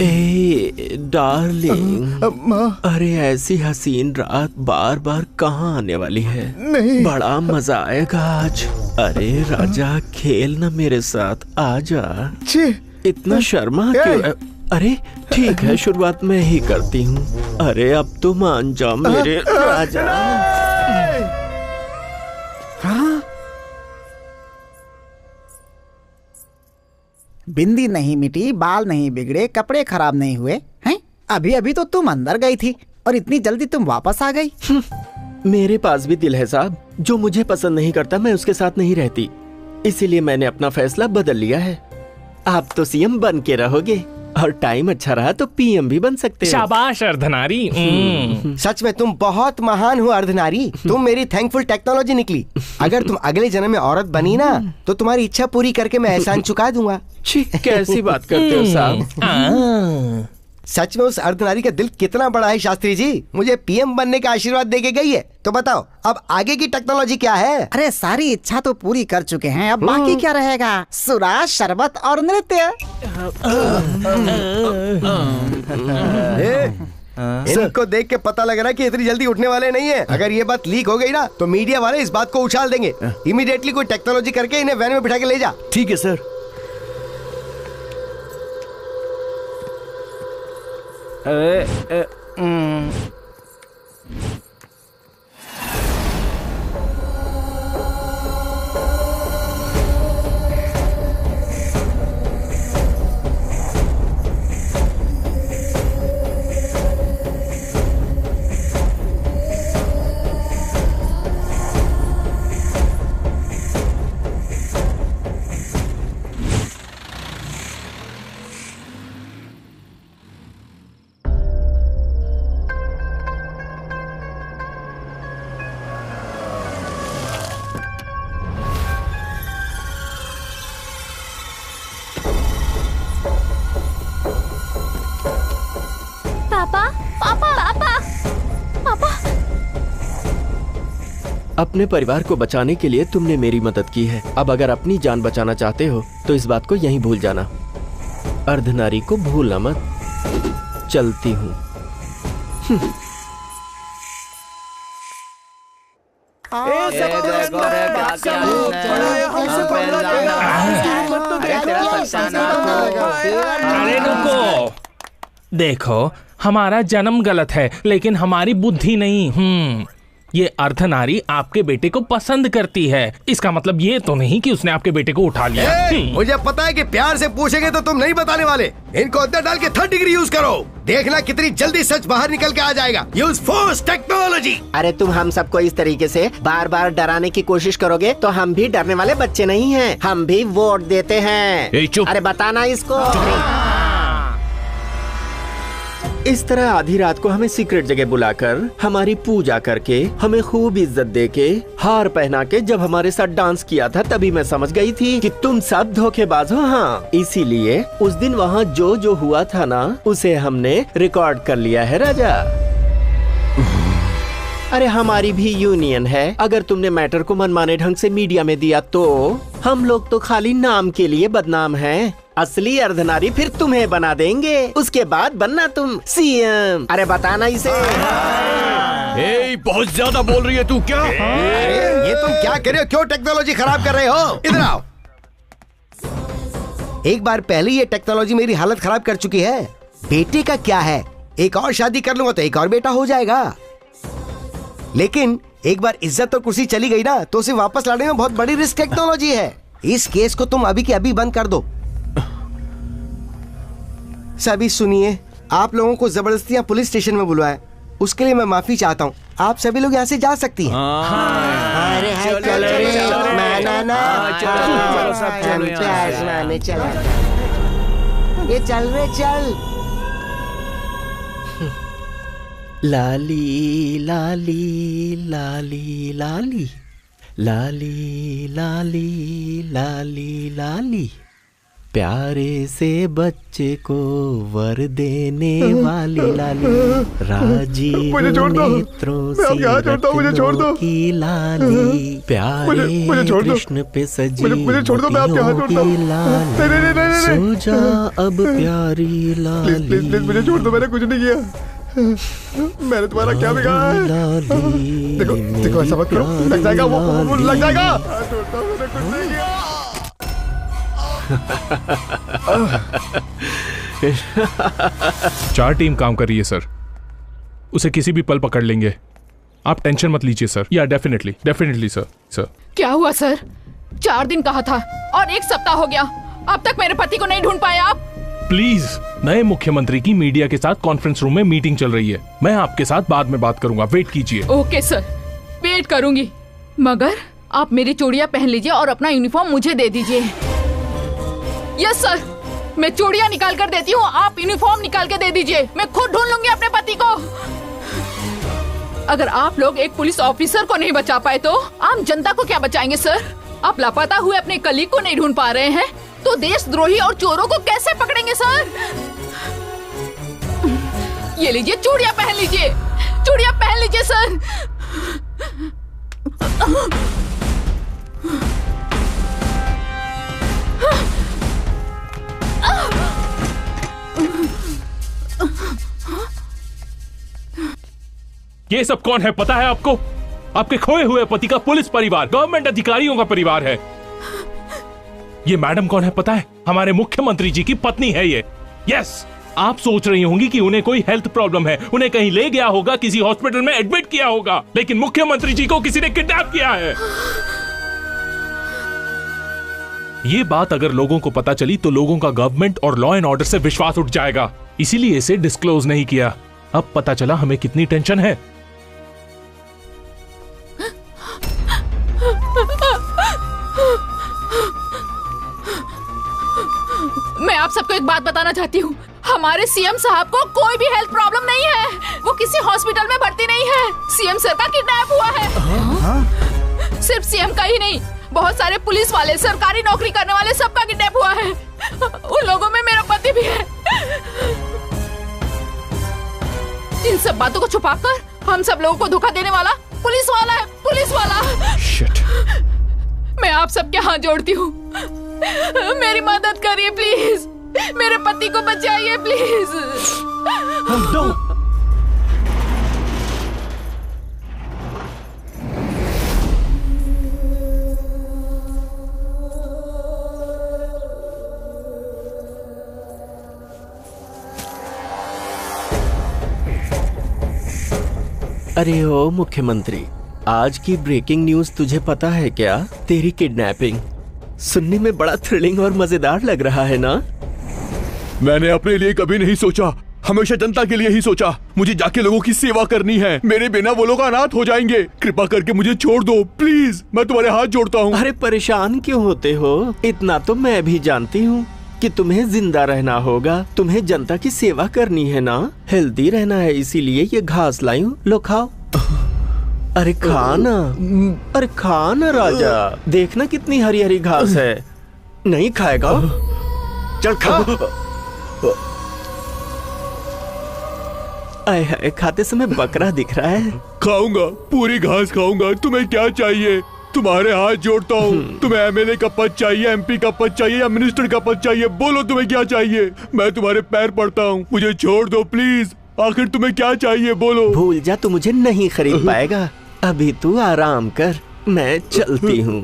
[SPEAKER 5] ए डार्लिंग, अरे ऐसी हसीन रात बार बार कहाँ आने वाली है?
[SPEAKER 1] नहीं।
[SPEAKER 5] बड़ा मजा आएगा आज। अरे राजा, खेल ना मेरे साथ, आजा। इतना शर्मा क्यों? अरे ठीक है, शुरुआत मैं ही करती हूँ। अरे अब तो मान जाओ मेरे राजा।
[SPEAKER 7] बिंदी नहीं मिटी, बाल नहीं बिगड़े, कपड़े खराब नहीं हुए हैं। अभी अभी तो तुम अंदर गई थी और इतनी जल्दी तुम वापस आ गई।
[SPEAKER 5] मेरे पास भी दिल है साहब। जो मुझे पसंद नहीं करता मैं उसके साथ नहीं रहती, इसीलिए मैंने अपना फैसला बदल लिया है। आप तो सीएम बन के रहोगे और टाइम अच्छा रहा तो पीएम भी बन सकते हो।
[SPEAKER 17] शाबाश अर्धनारी।
[SPEAKER 12] सच में तुम बहुत महान हो अर्धनारी। तुम मेरी थैंकफुल टेक्नोलॉजी निकली। अगर तुम अगले जन्म में औरत बनी ना तो तुम्हारी इच्छा पूरी करके मैं एहसान चुका दूंगा।
[SPEAKER 5] कैसी बात करते हो साहब?
[SPEAKER 12] सच में उस अर्धनारी का दिल कितना बड़ा है शास्त्री जी। मुझे पीएम बनने का आशीर्वाद देके गई है। तो बताओ अब आगे की टेक्नोलॉजी क्या है?
[SPEAKER 7] अरे सारी इच्छा तो पूरी कर चुके हैं, अब बाकी क्या रहेगा? सुराज, शरबत और नृत्य।
[SPEAKER 3] इनको देख के पता लग रहा है कि इतनी जल्दी उठने वाले नहीं है। अगर ये बात लीक हो गई ना तो मीडिया वाले इस बात को उछाल देंगे। इमीडिएटली कोई टेक्नोलॉजी करके इन्हें वैन में बिठा के ले जा।
[SPEAKER 4] ठीक है सर।
[SPEAKER 5] अपने परिवार को बचाने के लिए तुमने मेरी मदद की है। अब अगर अपनी जान बचाना चाहते हो तो इस बात को यहीं भूल जाना। अर्धनारी को भूलना मत। चलती हूँ।
[SPEAKER 17] अरे रुको, देखो हमारा जन्म गलत है लेकिन हमारी बुद्धि नहीं। ये अर्धनारी आपके बेटे को पसंद करती है। इसका मतलब ये तो नहीं कि उसने आपके बेटे को उठा लिया।
[SPEAKER 3] मुझे पता है कि प्यार से पूछेंगे तो तुम नहीं बताने वाले। इनको अंदर डाल के 3rd डिग्री यूज करो। देखना कितनी जल्दी सच बाहर निकल के आ जाएगा। Use force technology.
[SPEAKER 12] अरे तुम हम सबको इस तरीके से बार बार डराने की कोशिश करोगे तो हम भी डरने वाले बच्चे नहीं हैं। हम भी वोट देते हैं। अरे बताना इसको।
[SPEAKER 5] इस तरह आधी रात को हमें सीक्रेट जगह बुलाकर हमारी पूजा करके हमें खूब इज्जत देके हार पहना के जब हमारे साथ डांस किया था तभी मैं समझ गई थी कि तुम सब धोखेबाज हो। हाँ, इसीलिए उस दिन वहाँ जो जो हुआ था ना उसे हमने रिकॉर्ड कर लिया है राजा। अरे हमारी भी यूनियन है। अगर तुमने मैटर को मनमाने ढंग से मीडिया में दिया तो हम लोग तो खाली नाम के लिए बदनाम हैं। असली अर्धनारी फिर तुम्हें बना देंगे। उसके बाद बनना तुम सीएम। अरे बताना इसे।
[SPEAKER 4] बहुत ज्यादा बोल रही है तू क्या?
[SPEAKER 3] अरे ये तुम क्या कर रहे हो? क्यों टेक्नोलॉजी खराब कर रहे हो? इधर आओ। एक बार पहले ये टेक्नोलॉजी मेरी हालत खराब कर चुकी है। बेटे का क्या है, एक और शादी कर लूंगा तो एक और बेटा हो जाएगा। लेकिन एक बार इज्जत और कुर्सी चली गई ना तो उसे वापस लाने में बहुत बड़ी रिस्क टेक्नोलॉजी है। इस केस को तुम अभी के अभी बंद कर दो। सभी सुनिए, आप लोगों को जबरदस्ती यहाँ पुलिस स्टेशन में बुलवाया, उसके लिए मैं माफी चाहता हूँ। आप सभी लोग यहाँ से जा सकती हैं।
[SPEAKER 12] अरे ये चल रे चल।
[SPEAKER 5] लाली लाली लाली लाली लाली लाली लाली लाली प्यारे से बच्चे को वर देने वाली लाली, राजीव नेत्रों से रत्नों की लाली, प्यारे कृष्ण पे सजी मोतियों की लाली, सो जा अब प्यारी लाली।
[SPEAKER 3] मुझे छोड़ दो, मैंने कुछ नहीं किया। मैंने तुम्हारा क्या बिगाड़ा है? देखो देखो, ऐसा मत करो, लग जाएगा, वो लग जाएगा। मैंने कुछ नहीं किया।
[SPEAKER 2] चार टीम काम कर रही है सर, उसे किसी भी पल पकड़ लेंगे, आप टेंशन मत लीजिए सर। या डेफिनेटली सर।
[SPEAKER 15] क्या हुआ सर? 4 दिन कहा था और 1 सप्ताह हो गया, अब तक मेरे पति को नहीं ढूंढ पाए आप?
[SPEAKER 2] प्लीज, नए मुख्यमंत्री की मीडिया के साथ कॉन्फ्रेंस रूम में मीटिंग चल रही है, मैं आपके साथ बाद में बात करूंगा, वेट कीजिए।
[SPEAKER 15] ओके सर, वेट करूंगी, मगर आप मेरी चूड़ियां पहन लीजिए और अपना यूनिफॉर्म मुझे दे दीजिए। यस सर, मैं चूड़ियां निकाल कर देती हूँ, आप यूनिफॉर्म निकाल के दे दीजिए, मैं खुद ढूंढ लूंगी अपने पति को। अगर आप लोग एक पुलिस ऑफिसर को नहीं बचा पाए तो आम जनता को क्या बचाएंगे सर? आप लापता हुए अपने कलीग को नहीं ढूंढ पा रहे हैं तो देशद्रोही और चोरों को कैसे पकड़ेंगे सर? ये लीजिए, चूड़ियां पहन लीजिए, चूड़ियां पहन लीजिए सर।
[SPEAKER 2] ये सब कौन है पता है आपको? आपके खोए हुए पति का पुलिस परिवार, गवर्नमेंट अधिकारियों का परिवार है। ये मैडम कौन है पता है? हमारे मुख्यमंत्री जी की पत्नी है ये। यस, आप सोच रही होंगी कि उन्हें कोई हेल्थ प्रॉब्लम है, उन्हें कहीं ले गया होगा, किसी हॉस्पिटल में एडमिट किया होगा, लेकिन मुख्यमंत्री जी को किसी ने किडनैप किया है। ये बात अगर लोगों को पता चली तो लोगों का गवर्नमेंट और लॉ एंड ऑर्डर से विश्वास उठ जाएगा, इसीलिए इसे डिस्क्लोज नहीं किया। अब पता चला हमें कितनी टेंशन है।
[SPEAKER 15] मैं आप सबको एक बात बताना चाहती हूँ, हमारे सीएम साहब को कोई भी हेल्थ प्रॉब्लम नहीं है, वो किसी हॉस्पिटल में भर्ती नहीं है। सीएम सर का किडनैप हुआ है। सिर्फ सीएम का ही नहीं, बहुत सारे पुलिस वाले, सरकारी नौकरी करने वाले, सबका किडनैप हुआ है। उन लोगों में मेरा पति भी है। इन सब बातों को छुपाकर हम सब लोगों को धोखा देने वाला पुलिस वाला है, पुलिस वाला। Shit. मैं आप सबके हाथ जोड़ती हूँ, मेरी मदद करिए प्लीज, मेरे पति को बचाइए प्लीज।
[SPEAKER 5] अरे ओ मुख्यमंत्री, आज की ब्रेकिंग न्यूज तुझे पता है क्या? तेरी किडनैपिंग सुनने में बड़ा थ्रिलिंग और मजेदार लग रहा है ना?
[SPEAKER 11] मैंने अपने लिए कभी नहीं सोचा, हमेशा जनता के लिए ही सोचा। मुझे जाके लोगों की सेवा करनी है, मेरे बिना वो लोग अनाथ हो जाएंगे। कृपा करके मुझे छोड़ दो प्लीज, मैं तुम्हारे हाथ जोड़ता हूँ।
[SPEAKER 5] अरे परेशान क्यों होते हो? इतना तो मैं भी जानती हूँ कि तुम्हें जिंदा रहना होगा, तुम्हें जनता की सेवा करनी है ना, हेल्दी रहना है, इसीलिए ये घास लाई हूँ, लो खाओ। अरे खाना, अरे खाना राजा, देखना कितनी हरी हरी घास है। नहीं खाएगा? चल खा। आए हाय, खाते समय बकरा दिख रहा है।
[SPEAKER 11] खाऊंगा, पूरी घास खाऊंगा। तुम्हें क्या चाहिए? तुम्हारे हाथ जोड़ता हूँ। तुम्हें एमएलए का पद चाहिए, एमपी का पद चाहिए या मिनिस्टर का पद चाहिए? बोलो तुम्हें क्या चाहिए, मैं तुम्हारे पैर पड़ता हूँ। मुझे छोड़ दो प्लीज, आखिर तुम्हें क्या चाहिए बोलो।
[SPEAKER 5] भूल जा, तू मुझे नहीं खरीद पाएगा, अभी तू आराम कर, मैं चलती हूँ।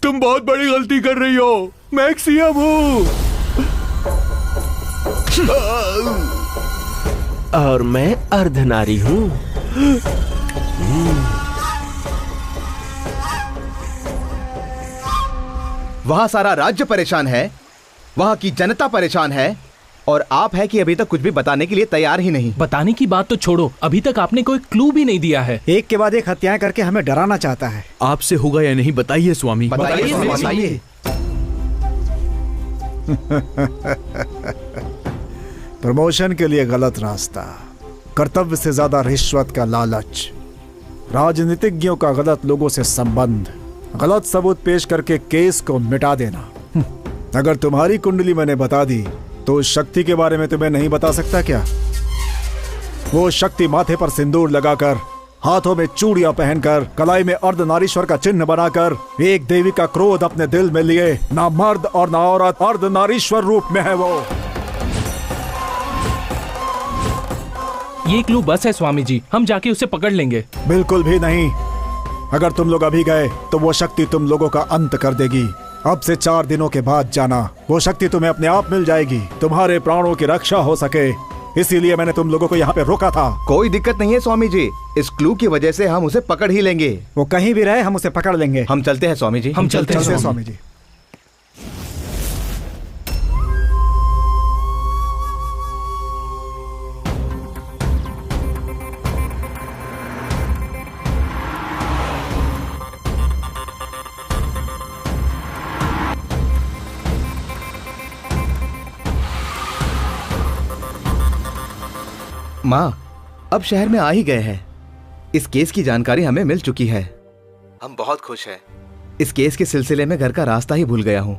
[SPEAKER 11] तुम बहुत बड़ी गलती कर रही हो, मैं एक सीएम हूँ।
[SPEAKER 5] और मैं अर्धनारी हूँ।
[SPEAKER 6] वहाँ सारा राज्य परेशान है, वहाँ की जनता परेशान है, और आप है कि अभी तक कुछ भी बताने के लिए तैयार ही नहीं।
[SPEAKER 17] बताने की बात तो छोड़ो, अभी तक आपने कोई क्लू भी नहीं दिया है।
[SPEAKER 7] एक के बाद एक हत्याएं करके हमें डराना चाहता है।
[SPEAKER 4] आपसे होगा या नहीं बताइए स्वामी,
[SPEAKER 6] बताइए।
[SPEAKER 1] प्रमोशन के लिए गलत रास्ता, कर्तव्य से ज्यादा रिश्वत का लालच, राजनीतिज्ञों का गलत लोगों से संबंध, गलत सबूत पेश करके केस को मिटा देना। अगर तुम्हारी कुंडली मैंने बता दी तो उस शक्ति के बारे में तुम्हें नहीं बता सकता क्या? वो शक्ति माथे पर सिंदूर लगाकर, हाथों में चूड़ियां पहनकर, कलाई में अर्धनारीश्वर का चिन्ह बनाकर, एक देवी का क्रोध अपने दिल में लिए, ना मर्द और ना औरत, अर्धनारीश्वर रूप में है वो।
[SPEAKER 17] ये क्लू बस है स्वामी जी, हम जाके उसे पकड़ लेंगे।
[SPEAKER 1] बिल्कुल भी नहीं। अगर तुम लोग अभी गए तो वो शक्ति तुम लोगों का अंत कर देगी। अब से 4 दिनों के बाद जाना, वो शक्ति तुम्हें अपने आप मिल जाएगी, तुम्हारे प्राणों की रक्षा हो सके। इसीलिए मैंने तुम लोगों को यहाँ पे रोका था।
[SPEAKER 6] कोई दिक्कत नहीं है स्वामी जी, इस क्लू की वजह से हम उसे पकड़ ही लेंगे।
[SPEAKER 7] वो कहीं भी रहे हम उसे पकड़ लेंगे।
[SPEAKER 6] हम चलते हैं स्वामी जी।
[SPEAKER 17] हम चलते हैं
[SPEAKER 1] स्वामी जी।
[SPEAKER 6] माँ, अब शहर में आ ही गए हैं। इस केस की जानकारी हमें मिल चुकी है। हम बहुत खुश हैं। इस केस के सिलसिले में घर का रास्ता ही भूल गया हूँ।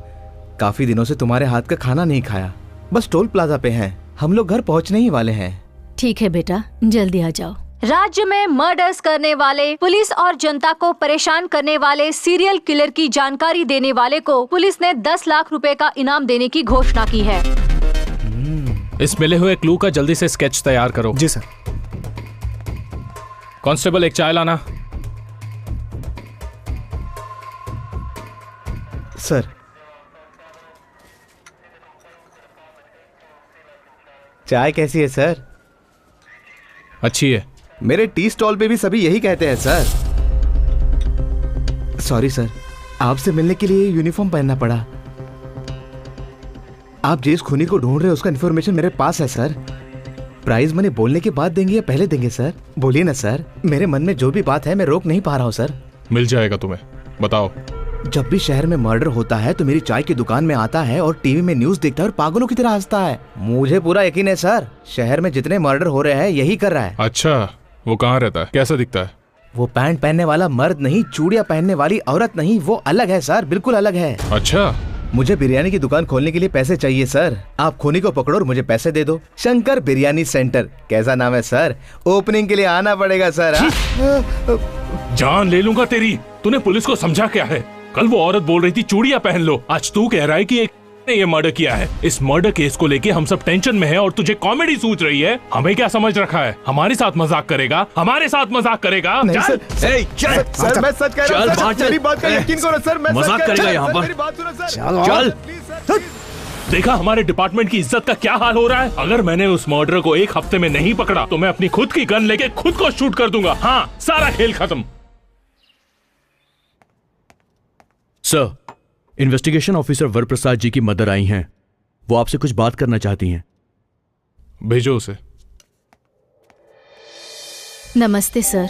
[SPEAKER 6] काफी दिनों से तुम्हारे हाथ का खाना नहीं खाया। बस टोल प्लाजा पे हैं। हम लोग घर पहुँचने ही वाले हैं।
[SPEAKER 14] ठीक है बेटा, जल्दी आ जाओ।
[SPEAKER 10] राज्य में मर्डर्स करने वाले, पुलिस और जनता को परेशान करने वाले सीरियल किलर की जानकारी देने वाले को पुलिस ने 10 लाख रुपए का इनाम देने की घोषणा की है।
[SPEAKER 2] इस मिले हुए क्लू का जल्दी से स्केच तैयार करो।
[SPEAKER 1] जी सर।
[SPEAKER 2] कांस्टेबल, एक चाय लाना।
[SPEAKER 6] सर, चाय कैसी है सर?
[SPEAKER 2] अच्छी है।
[SPEAKER 6] मेरे टी स्टॉल पे भी सभी यही कहते हैं सर। सॉरी सर, आपसे मिलने के लिए यूनिफॉर्म पहनना पड़ा। आप जिस खूनी को ढूंढ रहे हैं उसका इन्फॉर्मेशन मेरे पास है सर। प्राइज मनी बोलने के बाद देंगे या पहले देंगे सर? बोलिए ना सर, मेरे मन में जो भी बात है मैं रोक नहीं पा रहा हूँ सर।
[SPEAKER 2] मिल जाएगा तुम्हें, बताओ।
[SPEAKER 6] जब भी शहर में मर्डर होता है तो मेरी चाय की दुकान में आता है और टीवी में न्यूज देखता है और पागलों की तरह हंसता है। मुझे पूरा यकीन है सर, शहर में जितने मर्डर हो रहे हैं यही कर रहा है।
[SPEAKER 2] अच्छा, वो कहाँ रहता है, कैसा दिखता है?
[SPEAKER 6] वो पैंट पहनने वाला मर्द नहीं, चूड़ियां पहनने वाली औरत नहीं, वो अलग है सर, बिल्कुल अलग है।
[SPEAKER 2] अच्छा,
[SPEAKER 6] मुझे बिरयानी की दुकान खोलने के लिए पैसे चाहिए सर। आप खूनी को पकड़ो और मुझे पैसे दे दो। शंकर बिरयानी सेंटर, कैसा नाम है सर? ओपनिंग के लिए आना पड़ेगा सर।
[SPEAKER 2] जान ले लूंगा तेरी। तूने पुलिस को समझा क्या है? कल वो औरत बोल रही थी चूड़ियां पहन लो, आज तू कह रहा है कि एक ने ये मर्डर किया है। इस मर्डर केस को लेके हम सब टेंशन में हैं और तुझे कॉमेडी सूझ रही है। हमें क्या समझ रखा है? हमारे साथ मजाक करेगा? हमारे साथ मजाक करेगा?
[SPEAKER 6] नहीं सर, सर मैं सच कह रहा हूं सर, मेरी बात का यकीन करो सर, मैं
[SPEAKER 2] मजाक करेगा यहाँ पर।
[SPEAKER 6] मेरी बात सुनो सर।
[SPEAKER 2] चल, देखा हमारे डिपार्टमेंट की इज्जत का क्या हाल हो रहा है। अगर मैंने उस मर्डर को 1 हफ्ते में नहीं पकड़ा तो मैं अपनी खुद की गन लेके खुद को शूट कर दूंगा। हाँ, सारा खेल खत्म।
[SPEAKER 4] सर, इन्वेस्टिगेशन ऑफिसर वरप्रसाद जी की मदर आई हैं। वो आपसे कुछ बात करना चाहती हैं।
[SPEAKER 2] भेजो उसे।
[SPEAKER 14] नमस्ते सर।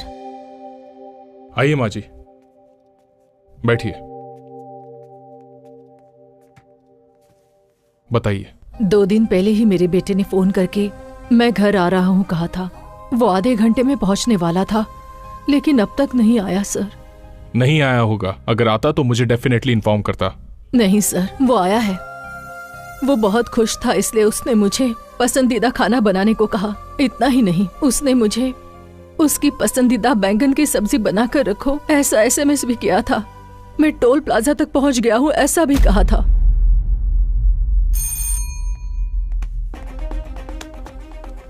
[SPEAKER 2] आइए माँ जी, बैठिए। बताइए।
[SPEAKER 15] 2 दिन पहले ही मेरे बेटे ने फोन करके मैं घर आ रहा हूँ कहा था। वो आधे घंटे में पहुंचने वाला था, लेकिन अब तक नहीं आया सर।
[SPEAKER 2] नहीं आया होगा, अगर आता तो मुझे डेफिनेटली इन्फॉर्म करता।
[SPEAKER 15] नहीं सर, वो आया है। वो बहुत खुश था, इसलिए उसने मुझे पसंदीदा खाना बनाने को कहा। इतना ही नहीं, उसने मुझे उसकी पसंदीदा बैंगन की सब्जी बनाकर रखो ऐसा SMS भी किया था। मैं टोल प्लाजा तक पहुंच गया हूँ ऐसा भी कहा था।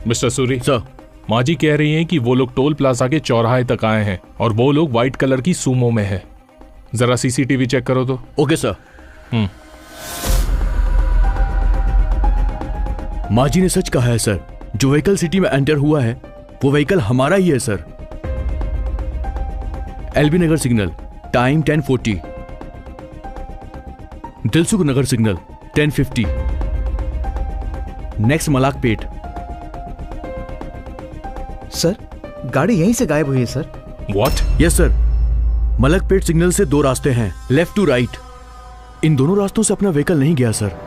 [SPEAKER 2] मिस्टर सूरी
[SPEAKER 4] सर,
[SPEAKER 2] माँ जी कह रही हैं कि वो लोग टोल प्लाजा के चौराहे तक आए हैं और वो लोग व्हाइट कलर की सूमो में है। जरा CCTV चेक करो तो।
[SPEAKER 4] Okay sir. माँ जी ने सच कहा है सर, जो व्हीकल सिटी में एंटर हुआ है वो व्हीकल हमारा ही है सर। LB नगर सिग्नल, टाइम 10:40। दिलसुख नगर सिग्नल 10:50। नेक्स्ट मलाकपेट।
[SPEAKER 6] सर, गाड़ी यहीं से गायब हुई है sir.
[SPEAKER 2] What?
[SPEAKER 4] Yes sir, Malakpet signal से 2 रास्ते हैं, लेफ्ट टू राइट। इन दोनों रास्तों से अपना व्हीकल नहीं गया सर।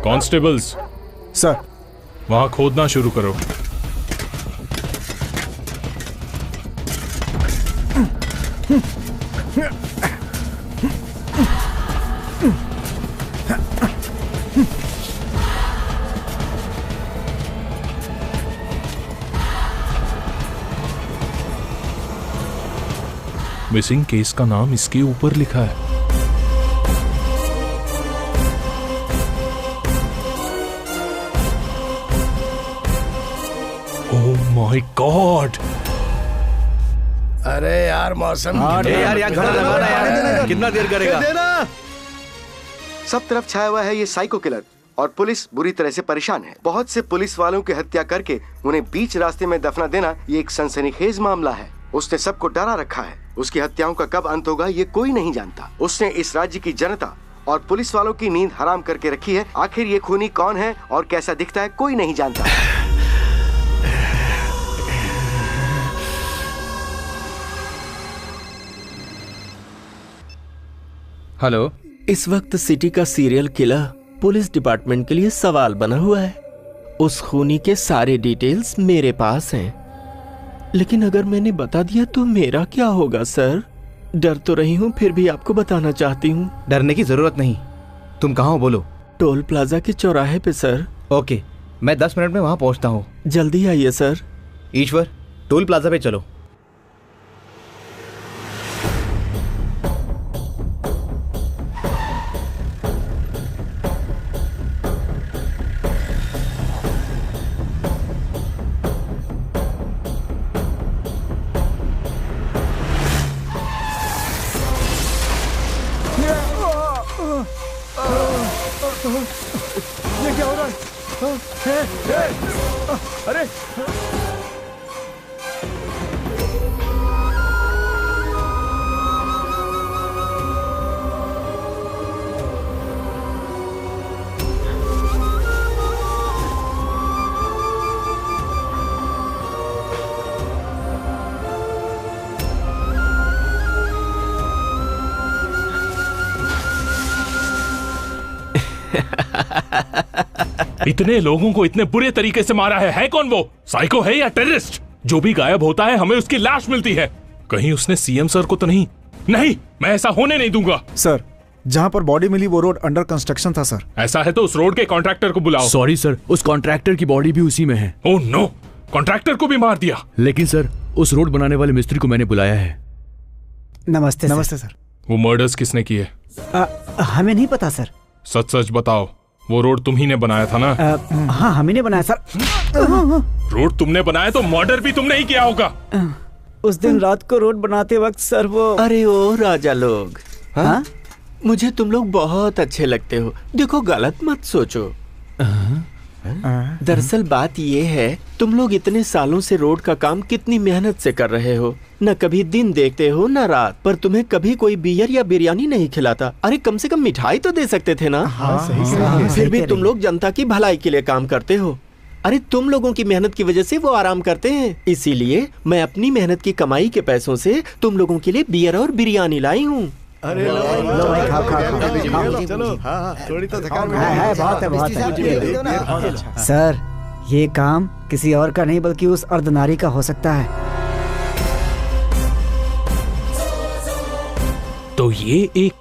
[SPEAKER 2] कांस्टेबल्स
[SPEAKER 1] सर,
[SPEAKER 2] वहां खोदना शुरू करो। मिसिंग केस का नाम इसके ऊपर लिखा है। Oh my God!
[SPEAKER 3] अरे यार मौसम
[SPEAKER 4] यार खाना लगाना यार, कितना देर करेगा?
[SPEAKER 3] सब तरफ छाया हुआ है ये साइको किलर और पुलिस बुरी तरह से परेशान है। बहुत से पुलिस वालों की हत्या करके उन्हें बीच रास्ते में दफना देना ये एक सनसनीखेज मामला है। उसने सबको डरा रखा है। उसकी हत्याओं का कब अंत होगा ये कोई नहीं जानता। उसने इस राज्य की जनता और पुलिस वालों की नींद हराम करके रखी है। आखिर ये खूनी कौन है और कैसा दिखता है कोई नहीं जानता।
[SPEAKER 5] हेलो। इस वक्त सिटी का सीरियल किलर पुलिस डिपार्टमेंट के लिए सवाल बना हुआ है। उस खूनी के सारे डिटेल्स मेरे पास हैं, लेकिन अगर मैंने बता दिया तो मेरा क्या होगा सर? डर तो रही हूँ, फिर भी आपको बताना चाहती हूँ।
[SPEAKER 6] डरने की जरूरत नहीं। तुम कहाँ हो बोलो?
[SPEAKER 5] टोल प्लाजा के चौराहे पे सर।
[SPEAKER 6] ओके, मैं 10 मिनट में वहाँ पहुँचता हूँ।
[SPEAKER 5] जल्दी आइए सर।
[SPEAKER 6] ईश्वर, टोल प्लाजा पे चलो।
[SPEAKER 3] ये क्या हो रहा है? अरे
[SPEAKER 2] इतने लोगों को इतने बुरे तरीके से मारा है कौन वो? साइको है या टेररिस्ट? जो भी गायब होता है हमें उसकी लाश मिलती है। कहीं उसने सीएम सर को तो नहीं? नहीं, मैं ऐसा होने नहीं दूंगा।
[SPEAKER 1] सर, जहाँ पर बॉडी मिली वो रोड अंडर कंस्ट्रक्शन था सर।
[SPEAKER 2] ऐसा है तो उस रोड के कॉन्ट्रैक्टर को बुलाओ।
[SPEAKER 4] सॉरी सर, उस कॉन्ट्रैक्टर की बॉडी भी उसी में है।
[SPEAKER 2] ओह नो, कॉन्ट्रैक्टर को भी मार दिया।
[SPEAKER 4] लेकिन सर, उस रोड बनाने वाले मिस्त्री को मैंने बुलाया है।
[SPEAKER 7] नमस्ते।
[SPEAKER 1] नमस्ते सर।
[SPEAKER 2] वो मर्डर्स किसने किए?
[SPEAKER 7] हमें नहीं पता सर।
[SPEAKER 2] सच सच बताओ, वो रोड तुम ही ने बनाया था ना?
[SPEAKER 7] हाँ, हम ही ने बनाया सर।
[SPEAKER 2] रोड तुमने बनाया तो मर्डर भी तुमने ही किया होगा।
[SPEAKER 7] उस दिन रात को रोड बनाते वक्त सर वो।
[SPEAKER 5] अरे ओ राजा लोग, हाँ? मुझे तुम लोग बहुत अच्छे लगते हो। देखो, गलत मत सोचो। दरअसल बात ये है, तुम लोग इतने सालों से रोड का काम कितनी मेहनत से कर रहे हो। न कभी दिन देखते हो न रात, पर तुम्हें कभी कोई बियर या बिरयानी नहीं खिलाता। अरे कम से कम मिठाई तो दे सकते थे ना। फिर भी तुम लोग जनता की भलाई के लिए काम करते हो। अरे तुम लोगों की मेहनत की वजह से वो आराम करते हैं। इसीलिए मैं अपनी मेहनत की कमाई के पैसों से तुम लोगों के लिए बियर और बिरयानी लाई हूँ।
[SPEAKER 3] अरे चलो, थोड़ी तो थकान
[SPEAKER 7] है, बहुत है। सर, ये काम किसी और का नहीं बल्कि उस अर्धनारी का हो सकता है।
[SPEAKER 17] तो ये एक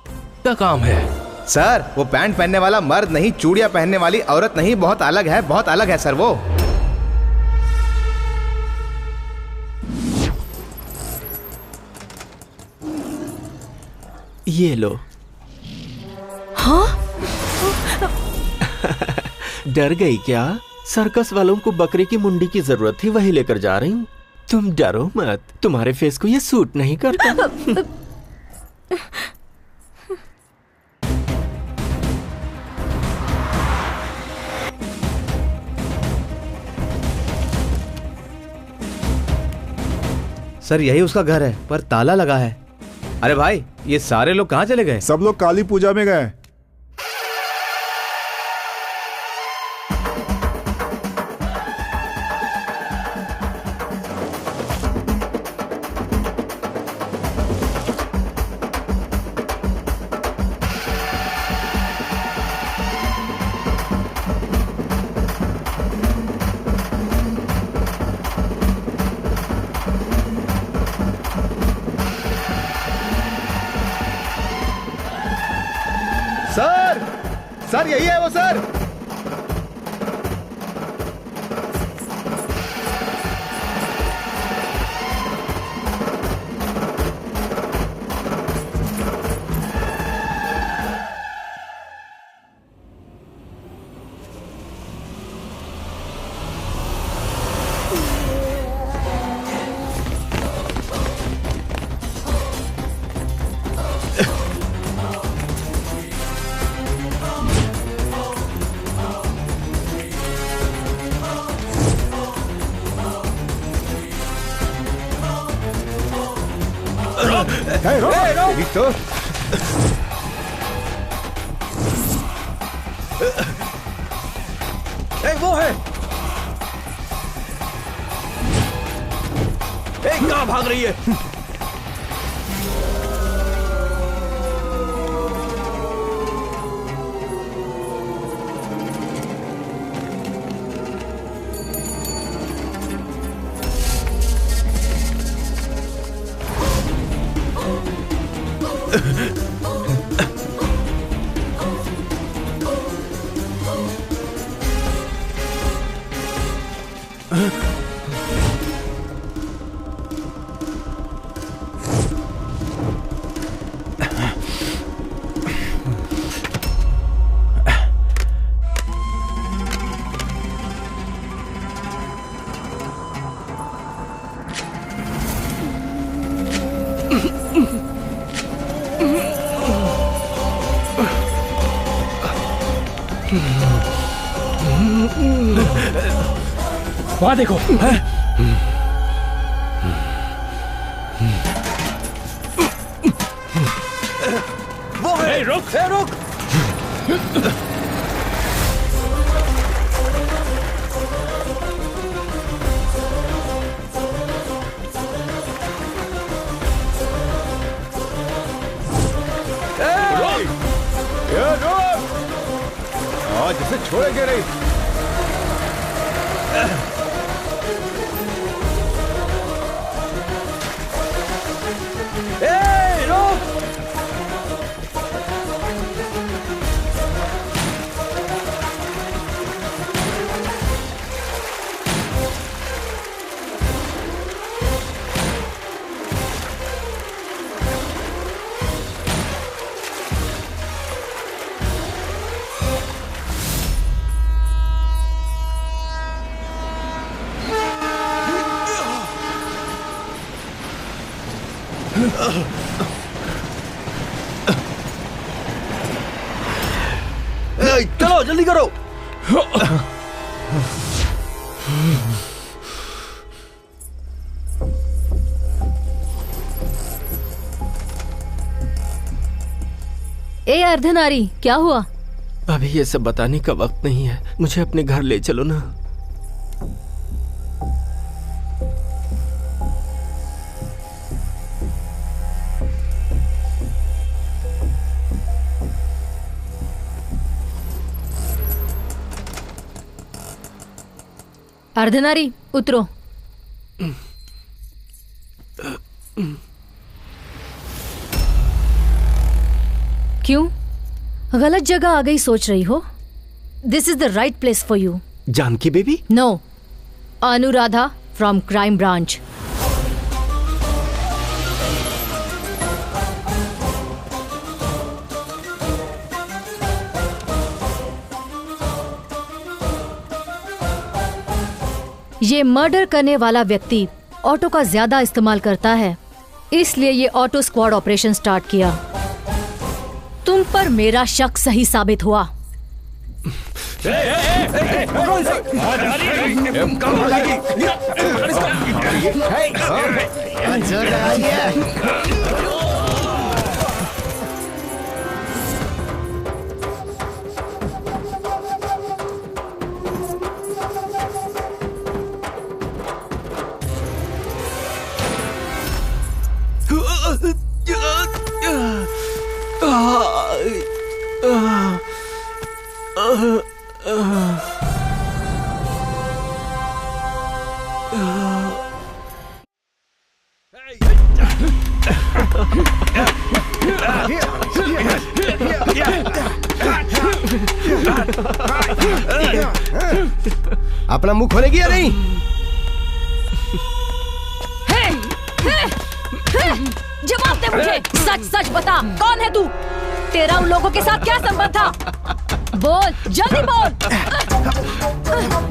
[SPEAKER 17] का काम है।
[SPEAKER 6] सर, वो पैंट पहनने वाला मर्द नहीं, चूड़ियां पहनने वाली औरत नहीं, बहुत अलग है, बहुत अलग है सर वो।
[SPEAKER 5] ये लो।
[SPEAKER 14] हाँ?
[SPEAKER 5] डर गई क्या? सर्कस वालों को बकरे की मुंडी की जरूरत थी, वही लेकर जा रही हूँ। तुम डरो मत, तुम्हारे फेस को ये सूट नहीं करता।
[SPEAKER 6] सर, यही उसका घर है, पर ताला लगा है। अरे भाई, ये सारे लोग कहाँ चले गए?
[SPEAKER 1] सब लोग काली पूजा में गए।
[SPEAKER 6] सर यही है वो सर। तो
[SPEAKER 4] वो है। कहाँ भाग रही है?
[SPEAKER 17] वहां देखो।
[SPEAKER 4] वो है।
[SPEAKER 17] रुक
[SPEAKER 4] रुक।
[SPEAKER 6] आज इसे छोड़ेंगे नहीं।
[SPEAKER 4] चलो जल्दी करो।
[SPEAKER 14] ए अर्धनारी, क्या हुआ?
[SPEAKER 5] अभी ये सब बताने का वक्त नहीं है, मुझे अपने घर ले चलो ना।
[SPEAKER 14] अर्धनारी उतरो। क्यों? गलत जगह आ गई सोच रही हो? This is the right place for you.
[SPEAKER 5] Janaki baby?
[SPEAKER 14] No, Anuradha from crime branch. ये मर्डर करने वाला व्यक्ति ऑटो का ज्यादा इस्तेमाल करता है, इसलिए ये ऑटो स्क्वाड ऑपरेशन स्टार्ट किया। तुम पर मेरा शक सही साबित हुआ।
[SPEAKER 3] अपना मुंह खोलेगी या नहीं?
[SPEAKER 14] जवाब दे मुझे, सच सच बता, कौन है तू? तेरा उन लोगों के साथ क्या संबंध था? बोल, जल्दी बोल।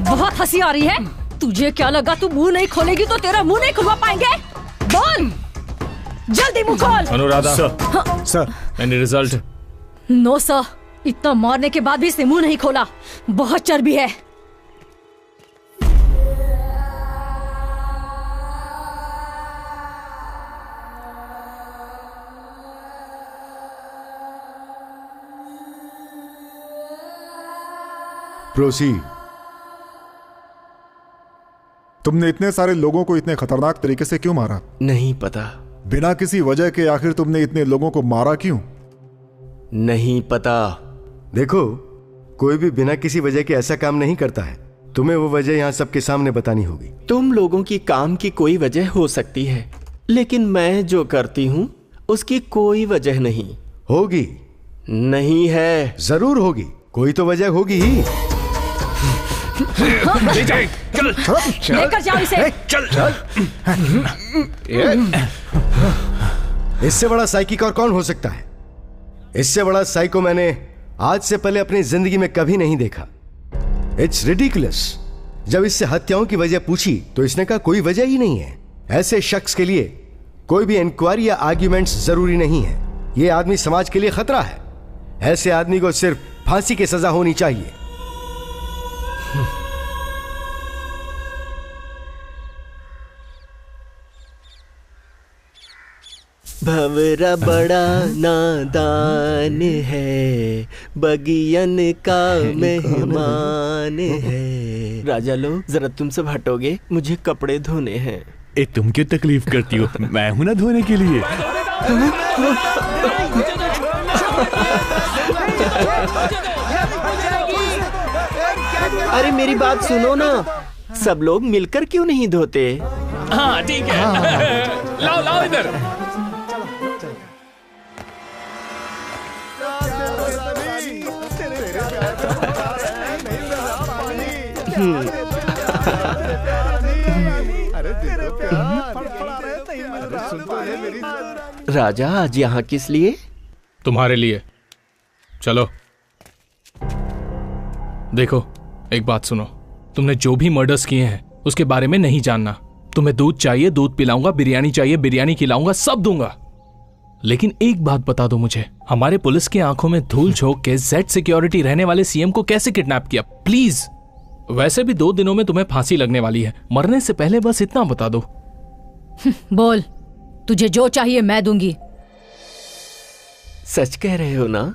[SPEAKER 14] बहुत हंसी आ रही है। तुझे क्या लगा तू मुंह नहीं खोलेगी तो तेरा मुंह नहीं खुलवा पाएंगे? बोल, जल्दी मुंह खोल।
[SPEAKER 2] Anuradha sir, any result?
[SPEAKER 14] No sir, इतना मारने के बाद भी इसने मुंह नहीं खोला। बहुत चर्बी है।
[SPEAKER 3] प्रोसीड।
[SPEAKER 1] तुमने इतने सारे लोगों को इतने खतरनाक तरीके से क्यों मारा?
[SPEAKER 5] नहीं पता।
[SPEAKER 1] बिना किसी वजह के आखिर तुमने इतने लोगों को मारा क्यों?
[SPEAKER 5] नहीं पता।
[SPEAKER 3] देखो, कोई भी बिना किसी वजह के ऐसा काम नहीं करता है। तुम्हें वो वजह यहाँ सबके सामने बतानी होगी।
[SPEAKER 5] तुम लोगों की काम की कोई वजह हो सकती है, लेकिन मैं जो करती हूँ उसकी कोई वजह नहीं।
[SPEAKER 3] होगी।
[SPEAKER 5] नहीं है।
[SPEAKER 3] जरूर होगी, कोई तो वजह होगी ही।
[SPEAKER 14] लेकर जाओ इसे।
[SPEAKER 3] चल। इससे बड़ा साइकिक और कौन हो सकता है? इससे बड़ा साइको मैंने आज से पहले अपनी जिंदगी में कभी नहीं देखा। It's ridiculous. जब इससे हत्याओं की वजह पूछी तो इसने कहा कोई वजह ही नहीं है। ऐसे शख्स के लिए कोई भी इंक्वायरी या आर्ग्यूमेंट्स जरूरी नहीं है। यह आदमी समाज के लिए खतरा है। ऐसे आदमी को सिर्फ फांसी की सजा होनी चाहिए।
[SPEAKER 5] भंवरा बड़ा नादान है, बगियन का मेहमान है। राजा लोग, जरा तुम सब हटोगे, मुझे कपड़े धोने हैं।
[SPEAKER 11] तुम क्यों तकलीफ करती हो? मैं हूं ना धोने के लिए।
[SPEAKER 5] अरे मेरी बात सुनो ना, सब लोग मिलकर क्यों नहीं धोते?
[SPEAKER 17] हाँ ठीक है। लाओ लाओ इधर।
[SPEAKER 5] राजा, आज यहाँ किस लिए?
[SPEAKER 2] तुम्हारे लिए। चलो। देखो, एक बात सुनो, तुमने जो भी मर्डर्स किए हैं उसके बारे में नहीं जानना। तुम्हें दूध चाहिए, दूध पिलाऊंगा, बिरयानी चाहिए, बिरयानी खिलाऊंगा, सब दूंगा। लेकिन एक बात बता दो मुझे, हमारे पुलिस की आंखों में धूल झोंक के जेड सिक्योरिटी रहने वाले सीएम को कैसे किडनैप किया? प्लीज। वैसे भी 2 दिनों में तुम्हें फांसी लगने वाली है, मरने से पहले बस इतना बता दो।
[SPEAKER 14] बोल, तुझे जो चाहिए मैं दूंगी।
[SPEAKER 5] सच कह रहे हो ना?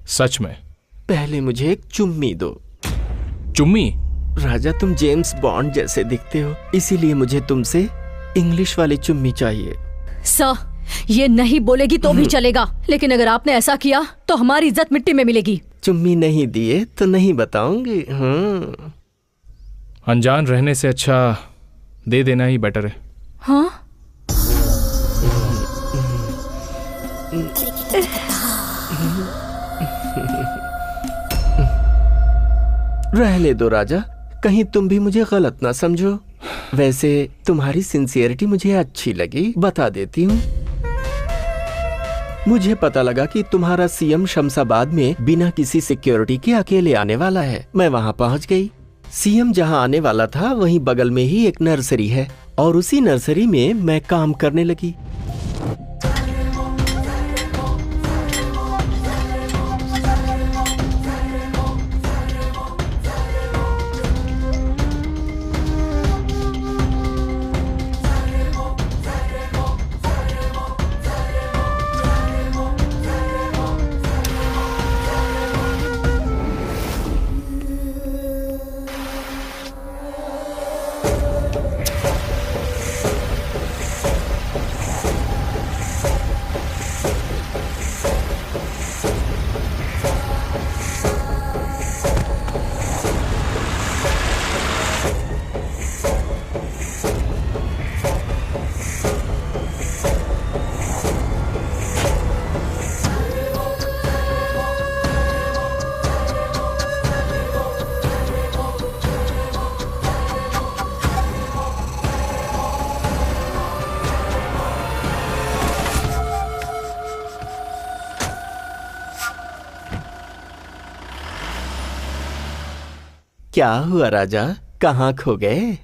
[SPEAKER 2] सच में।
[SPEAKER 5] पहले मुझे एक चुम्मी दो।
[SPEAKER 2] चुम्मी?
[SPEAKER 5] राजा, तुम जेम्स बॉन्ड जैसे दिखते हो, इसीलिए मुझे तुमसे इंग्लिश वाली चुम्मी चाहिए।
[SPEAKER 14] सर, ये नहीं बोलेगी तो भी चलेगा, लेकिन अगर आपने ऐसा किया तो हमारी इज्जत मिट्टी में मिलेगी।
[SPEAKER 5] चुम्मी नहीं दिए तो नहीं बताऊंगी।
[SPEAKER 2] अनजान रहने से अच्छा दे देना ही बेटर है।
[SPEAKER 14] हाँ?
[SPEAKER 5] रहने दो राजा, कहीं तुम भी मुझे गलत ना समझो। वैसे तुम्हारी सिंसियरिटी मुझे अच्छी लगी, बता देती हूँ। मुझे पता लगा कि तुम्हारा सीएम शमशाबाद में बिना किसी सिक्योरिटी के अकेले आने वाला है। मैं वहाँ पहुँच गई। सीएम जहाँ आने वाला था वहीं बगल में ही एक नर्सरी है, और उसी नर्सरी में मैं काम करने लगी। क्या हुआ राजा, कहाँ खो गए?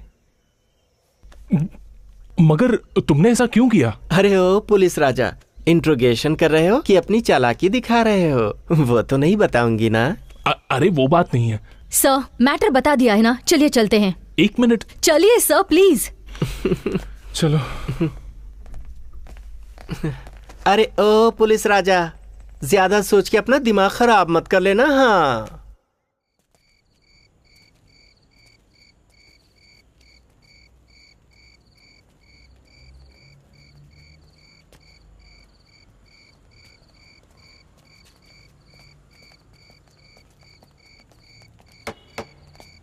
[SPEAKER 2] मगर तुमने ऐसा क्यों किया?
[SPEAKER 5] अरे ओ पुलिस राजा, इंट्रोगेशन कर रहे हो कि अपनी चालाकी दिखा रहे हो? वो तो नहीं बताऊंगी ना।
[SPEAKER 2] अरे वो बात नहीं है
[SPEAKER 14] सर, मैटर बता दिया है ना, चलिए चलते हैं।
[SPEAKER 2] 1 मिनट।
[SPEAKER 14] चलिए सर प्लीज।
[SPEAKER 2] चलो।
[SPEAKER 5] अरे ओ पुलिस राजा, ज्यादा सोच के अपना दिमाग खराब मत कर लेना। हाँ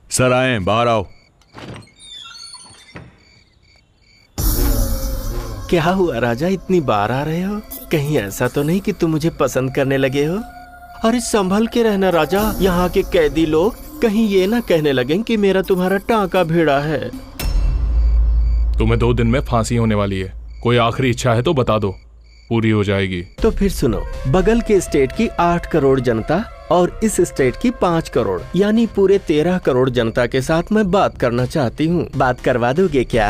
[SPEAKER 11] सर आए, बाहर आओ।
[SPEAKER 5] क्या हुआ राजा, इतनी बार आ रहे हो? कहीं ऐसा तो नहीं कि तुम मुझे पसंद करने लगे हो? अरे संभल के रहना राजा, यहाँ के कैदी लोग कहीं ये ना कहने लगे कि मेरा तुम्हारा टांका भिड़ा है।
[SPEAKER 2] तुम्हें 2 दिन में फांसी होने वाली है। कोई आखिरी इच्छा है तो बता दो, पूरी हो जाएगी।
[SPEAKER 5] तो फिर सुनो, बगल के स्टेट की 8 करोड़ जनता और इस स्टेट की 5 करोड़ यानी पूरे 13 करोड़ जनता के साथ मैं बात करना चाहती हूँ। बात करवा दोगे क्या?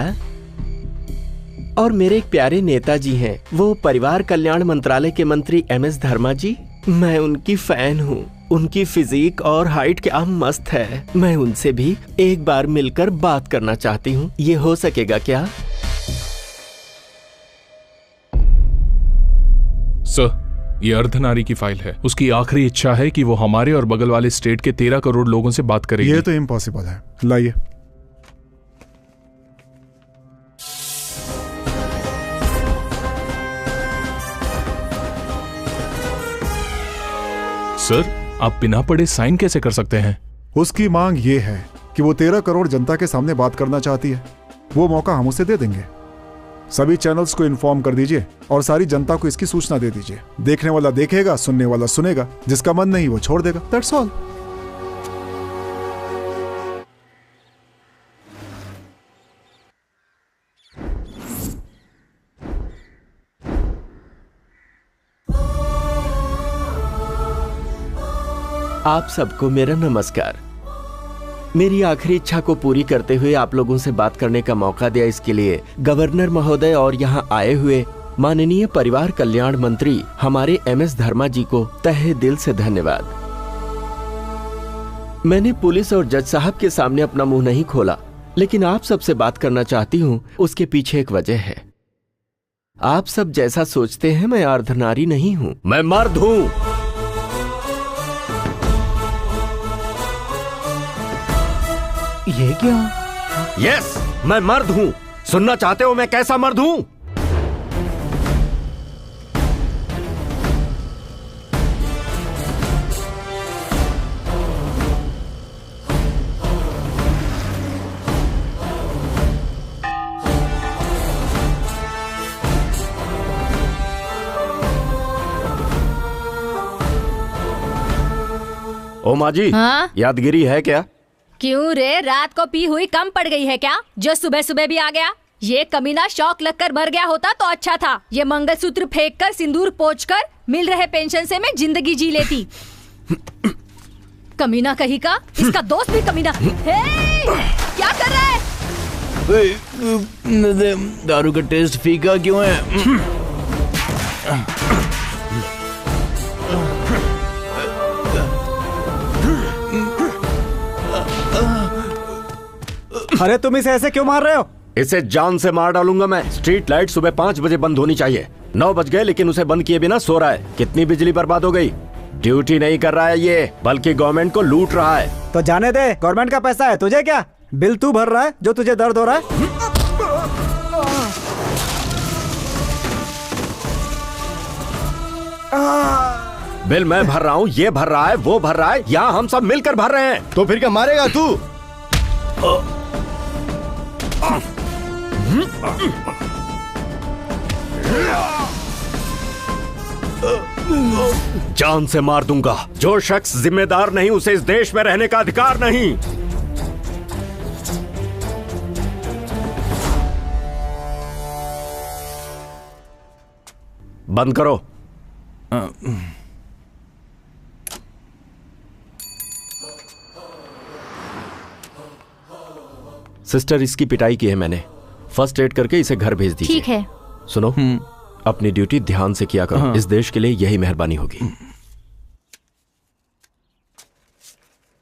[SPEAKER 5] और मेरे एक प्यारे नेताजी हैं, वो परिवार कल्याण मंत्रालय के मंत्री MS धर्मा जी। मैं उनकी फैन हूँ। उनकी फिजिक और हाइट क्या मस्त है। मैं उनसे भी एक बार मिलकर बात करना चाहती हूँ। ये हो सकेगा क्या?
[SPEAKER 2] सर, ये अर्धनारी की फाइल है। उसकी आखिरी इच्छा है कि वो हमारे और बगल वाले स्टेट के 13 करोड़ लोगों से बात करेगी।
[SPEAKER 1] ये तो इम्पॉसिबल है। लाइए।
[SPEAKER 2] सर, आप बिना पढ़े साइन कैसे कर सकते हैं?
[SPEAKER 1] उसकी मांग ये है कि वो 13 करोड़ जनता के सामने बात करना चाहती है। वो मौका हम उसे दे देंगे। सभी चैनल्स को इन्फॉर्म कर दीजिए और सारी जनता को इसकी सूचना दे दीजिए। देखने वाला देखेगा, सुनने वाला सुनेगा, जिसका मन नहीं वो छोड़ देगा। That's all.
[SPEAKER 5] आप सबको मेरा नमस्कार। मेरी आखिरी इच्छा को पूरी करते हुए आप लोगों से बात करने का मौका दिया, इसके लिए गवर्नर महोदय और यहाँ आए हुए माननीय परिवार कल्याण मंत्री हमारे MS धर्मा जी को तहे दिल से धन्यवाद। मैंने पुलिस और जज साहब के सामने अपना मुंह नहीं खोला, लेकिन आप सबसे बात करना चाहती हूँ। उसके पीछे एक वजह है। आप सब जैसा सोचते हैं मैं अर्धनारी नहीं हूँ, मैं मर्द हूँ।
[SPEAKER 7] ये क्या?
[SPEAKER 5] यस, मैं मर्द हूँ। सुनना चाहते हो मैं कैसा मर्द हूँ? ओ माँ जी,
[SPEAKER 14] हाँ?
[SPEAKER 5] यादगिरी है क्या?
[SPEAKER 14] क्यों रे, रात को पी हुई कम पड़ गई है क्या, जो सुबह सुबह भी आ गया? ये कमीना शौक लगकर मर गया होता तो अच्छा था। ये मंगलसूत्र फेंक कर, सिंदूर पोंछ कर मिल रहे पेंशन से मैं जिंदगी जी लेती। कमीना कहीं का, इसका दोस्त भी कमीना। हे, क्या कर रहा है?
[SPEAKER 4] दारू का टेस्ट फीका क्यों है?
[SPEAKER 7] अरे तुम इसे ऐसे क्यों मार रहे हो?
[SPEAKER 5] इसे जान से मार डालूंगा मैं। स्ट्रीट लाइट सुबह 5 बजे बंद होनी चाहिए। 9 बज गए लेकिन उसे बंद किए बिना सो रहा है। कितनी बिजली बर्बाद हो गई। ड्यूटी नहीं कर रहा है ये, बल्कि गवर्नमेंट को लूट रहा है।
[SPEAKER 7] तो जाने दे, गवर्नमेंट का पैसा है, तुझे क्या? बिल तू भर रहा है जो तुझे दर्द हो रहा है।
[SPEAKER 5] बिल मैं भर रहा हूँ, ये भर रहा है, वो भर रहा है, यहाँ हम सब मिलकर भर रहे हैं।
[SPEAKER 3] तो फिर क्या मारेगा तू?
[SPEAKER 5] जान से मार दूंगा। जो शख्स जिम्मेदार नहीं उसे इस देश में रहने का अधिकार नहीं। बंद करो।
[SPEAKER 18] सिस्टर, इसकी पिटाई की है मैंने। फर्स्ट एड करके इसे घर भेज दीजिए।
[SPEAKER 14] ठीक है।
[SPEAKER 18] सुनो, अपनी ड्यूटी ध्यान से किया करो। इस देश के लिए यही मेहरबानी होगी।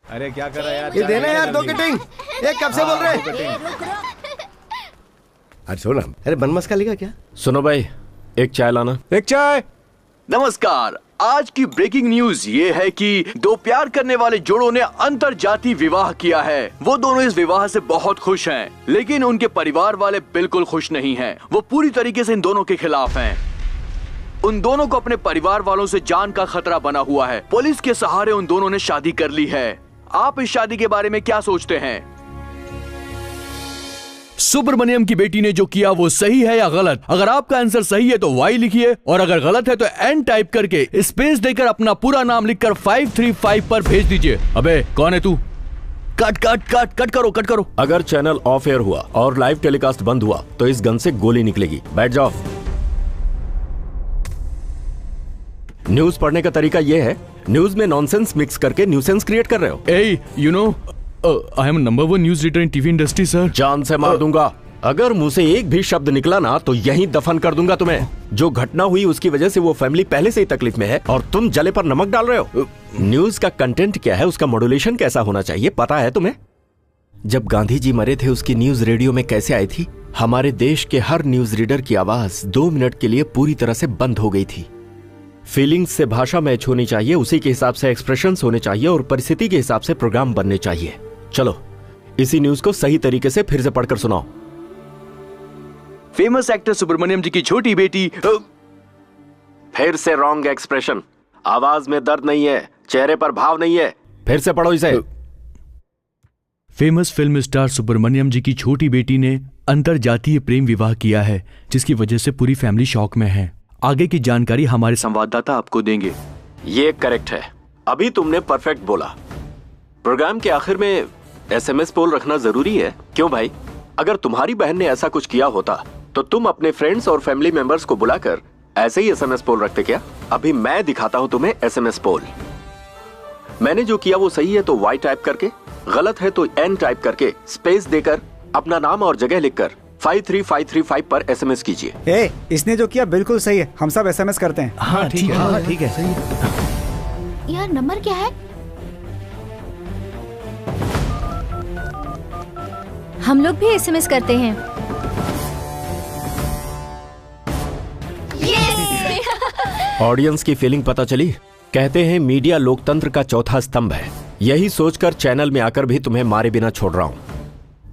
[SPEAKER 6] अरे क्या कर रहा है यार?
[SPEAKER 3] ये देना यार 2 कटिंग। ये कब से बोल रहे हैं? अरे सुनो, अरे बनमस का लिखा क्या?
[SPEAKER 18] सुनो भाई, एक चाय लाना।
[SPEAKER 3] एक चाय।
[SPEAKER 16] नमस्कार। आज की ब्रेकिंग न्यूज ये है कि 2 प्यार करने वाले जोड़ों ने अंतरजातीय विवाह किया है। वो दोनों इस विवाह से बहुत खुश हैं, लेकिन उनके परिवार वाले बिल्कुल खुश नहीं हैं। वो पूरी तरीके से इन दोनों के खिलाफ हैं। उन दोनों को अपने परिवार वालों से जान का खतरा बना हुआ है। पुलिस के सहारे उन दोनों ने शादी कर ली है। आप इस शादी के बारे में क्या सोचते हैं?
[SPEAKER 4] सुब्रमण्यम की बेटी ने जो किया वो सही है या गलत? अगर आपका आंसर सही है तो वाई लिखिए, और अगर गलत है तो एन टाइप करके स्पेस देकर अपना पूरा नाम लिखकर 535 पर भेज दीजिए। अबे कौन है तू? कट कट कट कट करो, कट करो।
[SPEAKER 18] अगर चैनल ऑफ एयर हुआ और लाइव टेलीकास्ट बंद हुआ तो इस गन से गोली निकलेगी। बैठ जाओ। न्यूज पढ़ने का तरीका यह है, न्यूज में नॉनसेंस मिक्स करके न्यूसेंस क्रिएट कर रहे हो।
[SPEAKER 4] Uh, you know, I am number 1 news reader in TV industry sir.
[SPEAKER 18] जान से मार दूंगा। अगर मुंह से एक भी शब्द निकला ना तो यहीं दफन कर दूंगा तुम्हें। जो घटना हुई उसकी वजह से वो फैमिली पहले से ही तकलीफ में है और तुम जले पर नमक डाल रहे हो। न्यूज का कंटेंट क्या है, उसका मॉड्यूलेशन कैसा होना चाहिए, पता है तुम्हें? जब गांधी जी मरे थे उसकी न्यूज रेडियो में कैसे आई थी? हमारे देश के हर न्यूज रीडर की आवाज 2 मिनट के लिए पूरी तरह से बंद हो गई थी। फीलिंग्स से भाषा मैच होनी चाहिए, उसी के हिसाब से एक्सप्रेशंस होने चाहिए और परिस्थिति के हिसाब से प्रोग्राम बनने चाहिए। चलो इसी न्यूज को सही तरीके से फिर से पढ़कर सुनाओ।
[SPEAKER 16] फेमस एक्टर सुब्रमण्यम जी की छोटी बेटी।
[SPEAKER 18] फिर से रॉन्ग एक्सप्रेशन। आवाज में दर्द नहीं है, चेहरे पर भाव नहीं है। फिर से पढ़ो इसे।
[SPEAKER 4] फेमस फिल्म स्टार सुब्रमण्यम जी की छोटी बेटी ने अंतरजातीय प्रेम विवाह किया है, जिसकी वजह से पूरी फैमिली शॉक में है। आगे की जानकारी हमारे
[SPEAKER 16] संवाददाता आपको देंगे।
[SPEAKER 18] ये करेक्ट है, अभी तुमने परफेक्ट बोला। प्रोग्राम के आखिर में SMS पोल रखना जरूरी है। क्यों भाई? अगर तुम्हारी बहन ने ऐसा कुछ किया होता तो तुम अपने फ्रेंड्स और फैमिली मेंबर्स को बुलाकर ऐसे ही SMS पोल रखते क्या? अभी मैं दिखाता हूं तुम्हें SMS पोल। मैंने जो किया वो सही है तो Y टाइप करके, गलत है तो N टाइप करके स्पेस देकर अपना नाम और जगह लिखकर 53535 पर SMS कीजिए।
[SPEAKER 7] इसने जो किया बिल्कुल सही है, हम सब SMS करते हैं।
[SPEAKER 4] हाँ ठीक है, हाँ ठीक है।
[SPEAKER 8] यार नंबर क्या है?
[SPEAKER 14] हम लोग भी SMS करते हैं।
[SPEAKER 18] ऑडियंस की फीलिंग पता चली? कहते हैं मीडिया लोकतंत्र का चौथा स्तंभ है। यही सोचकर चैनल में आकर भी तुम्हें मारे बिना छोड़ रहा हूं।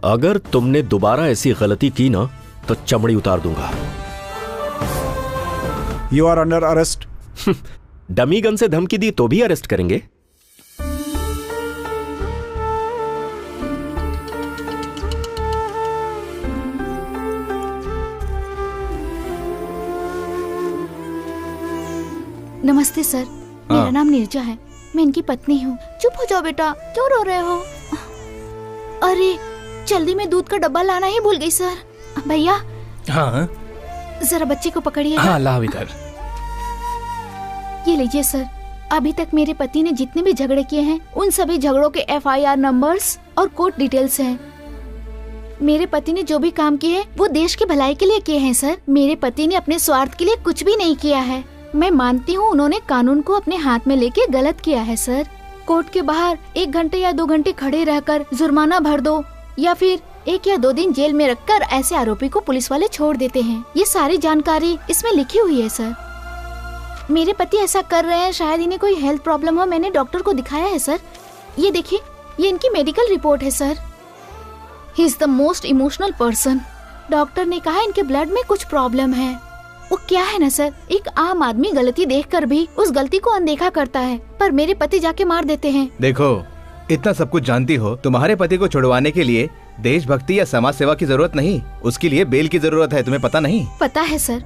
[SPEAKER 18] अगर तुमने दोबारा ऐसी गलती की ना तो चमड़ी उतार दूंगा।
[SPEAKER 1] You are under arrest.
[SPEAKER 18] Dummy gun से धमकी दी तो भी अरेस्ट करेंगे?
[SPEAKER 8] नमस्ते सर, मेरा नाम नीरजा है, मैं इनकी पत्नी हूँ। चुप हो जाओ बेटा, क्यों रो रहे हो? अरे जल्दी में दूध का डब्बा लाना ही भूल गई सर। भैया
[SPEAKER 17] हाँ
[SPEAKER 8] जरा बच्चे को पकड़िए।
[SPEAKER 17] हाँ लाओ इधर।
[SPEAKER 8] ये लीजिए सर, अभी तक मेरे पति ने जितने भी झगड़े किए हैं उन सभी झगड़ों के FIR नंबर्स और कोर्ट डिटेल्स हैं। मेरे पति ने जो भी काम किए हैं वो देश की भलाई के लिए किए हैं सर। मेरे पति ने अपने स्वार्थ के लिए कुछ भी नहीं किया है। मैं मानती हूँ उन्होंने कानून को अपने हाथ में लेके गलत किया है सर। कोर्ट के बाहर 1 घंटे या 2 घंटे खड़े रहकर जुर्माना भर दो या फिर 1 या 2 दिन जेल में रखकर ऐसे आरोपी को पुलिस वाले छोड़ देते हैं। ये सारी जानकारी इसमें लिखी हुई है सर। मेरे पति ऐसा कर रहे हैं, शायद इन्हें कोई हेल्थ प्रॉब्लम हो। मैंने डॉक्टर को दिखाया है सर। ये देखिए, ये इनकी मेडिकल रिपोर्ट है sir. He is the most emotional person. Doctor ने कहा इनके ब्लड में कुछ प्रॉब्लम है। वो क्या है ना सर, एक आम आदमी गलती देखकर भी उस गलती को अनदेखा करता है, पर मेरे पति जाके मार देते हैं।
[SPEAKER 6] देखो, इतना सब कुछ जानती हो, तुम्हारे पति को छुड़वाने के लिए देशभक्ति या समाज सेवा की जरूरत नहीं, उसके लिए बेल की जरूरत है। तुम्हें पता नहीं?
[SPEAKER 8] पता है सर,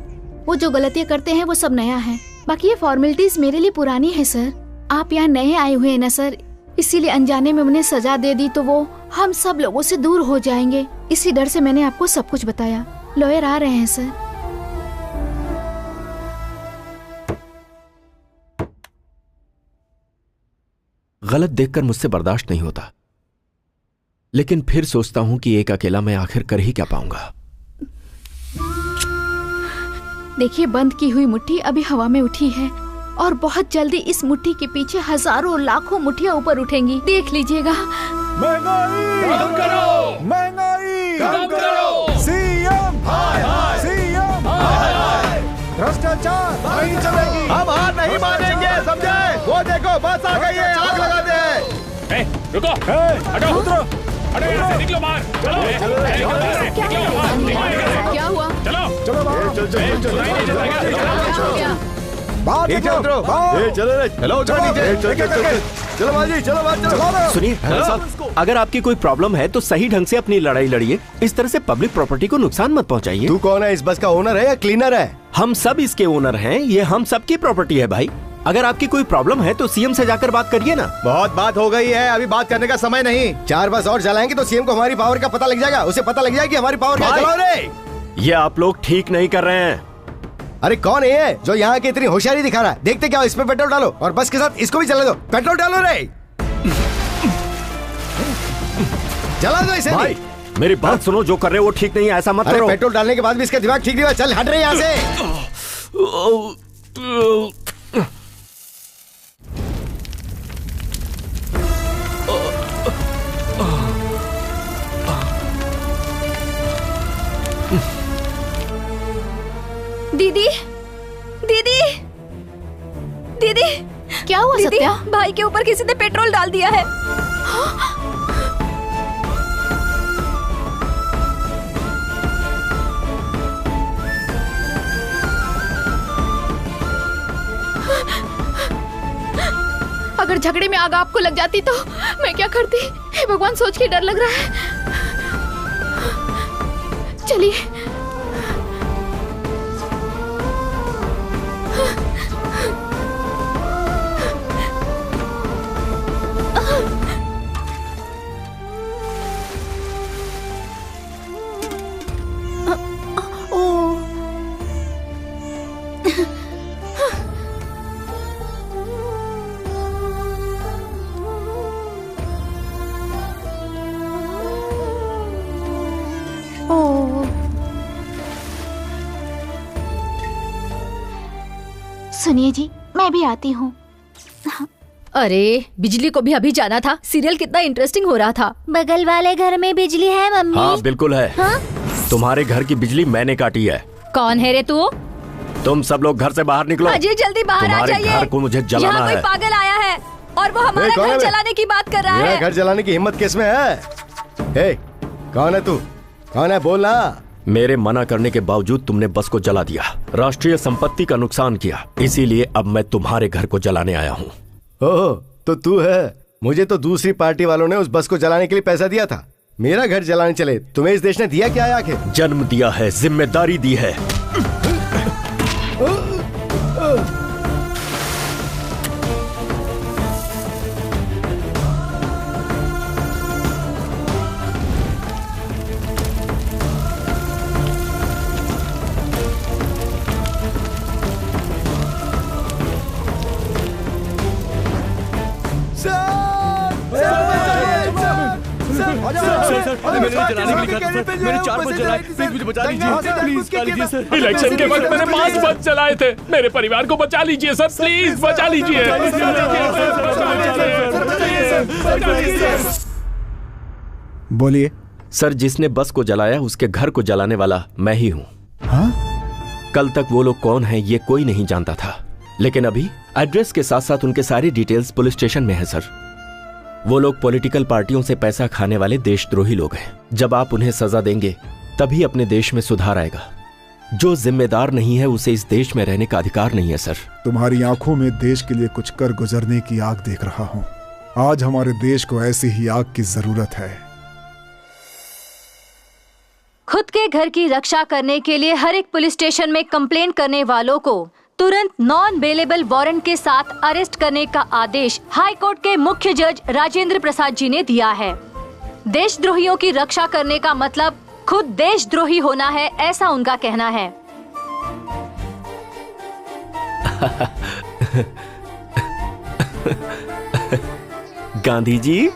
[SPEAKER 8] वो जो गलतियाँ करते हैं वो सब नया है, बाकी ये फॉर्मेलिटीज मेरे लिए पुरानी है सर। आप यहाँ नए आए हुए हैं ना सर, इसीलिए अनजाने में उन्हें सजा दे दी तो वो हम सब लोगों से दूर हो जाएंगे। इसी डर से मैंने आपको सब कुछ बताया। लॉयर आ रहे हैं सर।
[SPEAKER 18] गलत देखकर मुझसे बर्दाश्त नहीं होता, लेकिन फिर सोचता हूं कि एक अकेला मैं आखिर कर ही क्या पाऊंगा।
[SPEAKER 8] देखिए, बंद की हुई मुट्ठी अभी हवा में उठी है और बहुत जल्दी इस मुट्ठी के पीछे हजारों लाखों मुट्ठियां ऊपर उठेंगी। देख लीजिएगा।
[SPEAKER 1] महंगाई कम करो, महंगाई कम करो, सीएम हाय हाय, सीएम हाय हाय, भ्रष्टाचार नहीं चलेगी,
[SPEAKER 6] हम हार नहीं मानेंगे, समझे? वो देखो बस आ गई है, आग लगा दे।
[SPEAKER 2] रुको, हटो, उतरो, हटो यहाँ से, निकलो बाहर, चलो,
[SPEAKER 9] क्या हुआ?
[SPEAKER 2] चलो,
[SPEAKER 1] चलो बाहर,
[SPEAKER 18] सुनिए साहब, अगर आपकी कोई प्रॉब्लम है तो सही ढंग से अपनी लड़ाई लड़िए। इस तरह से पब्लिक प्रॉपर्टी को नुकसान मत पहुंचाइए।
[SPEAKER 3] तू कौन है? इस बस का ओनर है या क्लीनर है?
[SPEAKER 18] हम सब इसके ओनर हैं, ये हम सबकी प्रॉपर्टी है भाई। अगर आपकी कोई प्रॉब्लम है तो सीएम से जाकर बात करिए ना।
[SPEAKER 6] बहुत बात हो गई है, अभी बात करने का समय नहीं।
[SPEAKER 3] 4 बस और चलाएंगे तो सीएम को हमारी पावर का पता लग जाएगा, उसे पता लग जाएगा कि हमारी पावर क्या। चलाओ रे।
[SPEAKER 18] ये आप लोग ठीक नहीं कर रहे हैं।
[SPEAKER 3] अरे कौन है ये जो यहाँ की इतनी होशियारी दिखा रहा है? देखते क्या, इसमें पेट्रोल डालो और बस के साथ इसको भी चला दो। पेट्रोल डालो रे, चला दो इसे।
[SPEAKER 18] भाई मेरी बात सुनो, जो कर रहे हो वो ठीक नहीं है, ऐसा मत करो।
[SPEAKER 3] पेट्रोल डालने के बाद भी इसका दिमाग ठीक नहीं हुआ। चल हट रहे यहाँ से।
[SPEAKER 10] दीदी, दीदी, दीदी,
[SPEAKER 8] क्या हुआ सत्या?
[SPEAKER 10] भाई के ऊपर किसी ने पेट्रोल डाल दिया है।
[SPEAKER 8] अगर झगड़े में आग आपको लग जाती तो मैं क्या करती? हे भगवान, सोच के डर लग रहा है। चलिए। सुनिए जी, मैं भी आती हूँ।
[SPEAKER 14] अरे बिजली को भी अभी जाना था। सीरियल कितना इंटरेस्टिंग हो रहा था।
[SPEAKER 10] बगल वाले घर में बिजली है मम्मी?
[SPEAKER 18] हाँ बिल्कुल है।
[SPEAKER 10] हाँ?
[SPEAKER 18] तुम्हारे घर की बिजली मैंने काटी है।
[SPEAKER 14] कौन है रे तू?
[SPEAKER 18] तुम सब लोग घर से बाहर निकलो।
[SPEAKER 14] अजय जल्दी बाहर आ जाइए।
[SPEAKER 18] घर को मुझे जलाना
[SPEAKER 14] यहाँ
[SPEAKER 18] है।
[SPEAKER 14] कोई पागल आया है और वो हमारा घर जलाने की बात कर रहा है।
[SPEAKER 3] घर जलाने की हिम्मत किसमें है? कौन है तू? कौन है? बोलना।
[SPEAKER 18] मेरे मना करने के बावजूद तुमने बस को जला दिया, राष्ट्रीय संपत्ति का नुकसान किया, इसीलिए अब मैं तुम्हारे घर को जलाने आया हूँ।
[SPEAKER 3] ओह, तो तू है। मुझे तो दूसरी पार्टी वालों ने उस बस को जलाने के लिए पैसा दिया था। मेरा घर जलाने चले। तुम्हें इस देश ने दिया क्या है आखिर?
[SPEAKER 18] जन्म दिया है, जिम्मेदारी दी है।
[SPEAKER 4] मैंने 4 बस जलाए, प्लीज मुझे बचा लीजिए, प्लीज बचा लीजिए सर।
[SPEAKER 2] इलेक्शन के वक्त मैंने 5 बस चलाए थे। मेरे परिवार को बचा लीजिए सर, प्लीज बचा लीजिए।
[SPEAKER 1] बोलिए
[SPEAKER 18] सर। जिसने बस को जलाया उसके घर को जलाने वाला मैं ही हूँ।
[SPEAKER 1] हाँ?
[SPEAKER 18] कल तक वो लोग कौन हैं ये कोई नहीं जानता था, लेकिन अभी एड्रेस के साथ साथ उनके सारी डिटेल्स पुलिस स्टेशन में है सर। वो लोग पॉलिटिकल पार्टियों से पैसा खाने वाले देशद्रोही लोग हैं। जब आप उन्हें सजा देंगे तभी अपने देश में सुधार आएगा। जो जिम्मेदार नहीं है उसे इस देश में रहने का अधिकार नहीं है सर।
[SPEAKER 1] तुम्हारी आंखों में देश के लिए कुछ कर गुजरने की आग देख रहा हूँ। आज हमारे देश को ऐसी ही आग की जरूरत है।
[SPEAKER 10] खुद के घर की रक्षा करने के लिए हर एक पुलिस स्टेशन में कंप्लेंट करने वालों को तुरंत नॉन बेलेबल वारंट के साथ अरेस्ट करने का आदेश हाई कोर्ट के मुख्य जज राजेंद्र प्रसाद जी ने दिया है। देशद्रोहियों की रक्षा करने का मतलब खुद देशद्रोही होना है, ऐसा उनका कहना है।
[SPEAKER 18] गांधी जी,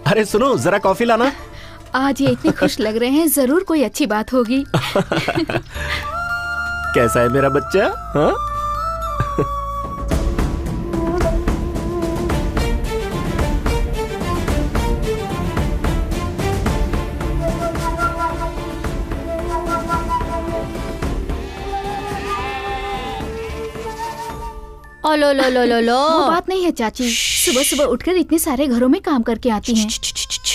[SPEAKER 18] अरे सुनो, जरा कॉफी लाना।
[SPEAKER 9] आज ये इतने खुश लग रहे हैं, जरूर कोई अच्छी बात होगी।
[SPEAKER 18] कैसा है मेरा बच्चा? हाँ?
[SPEAKER 14] ओ लो लो लो लो लो।
[SPEAKER 9] वो बात नहीं है चाची, सुबह सुबह उठकर इतने सारे घरों में काम करके आती हैं।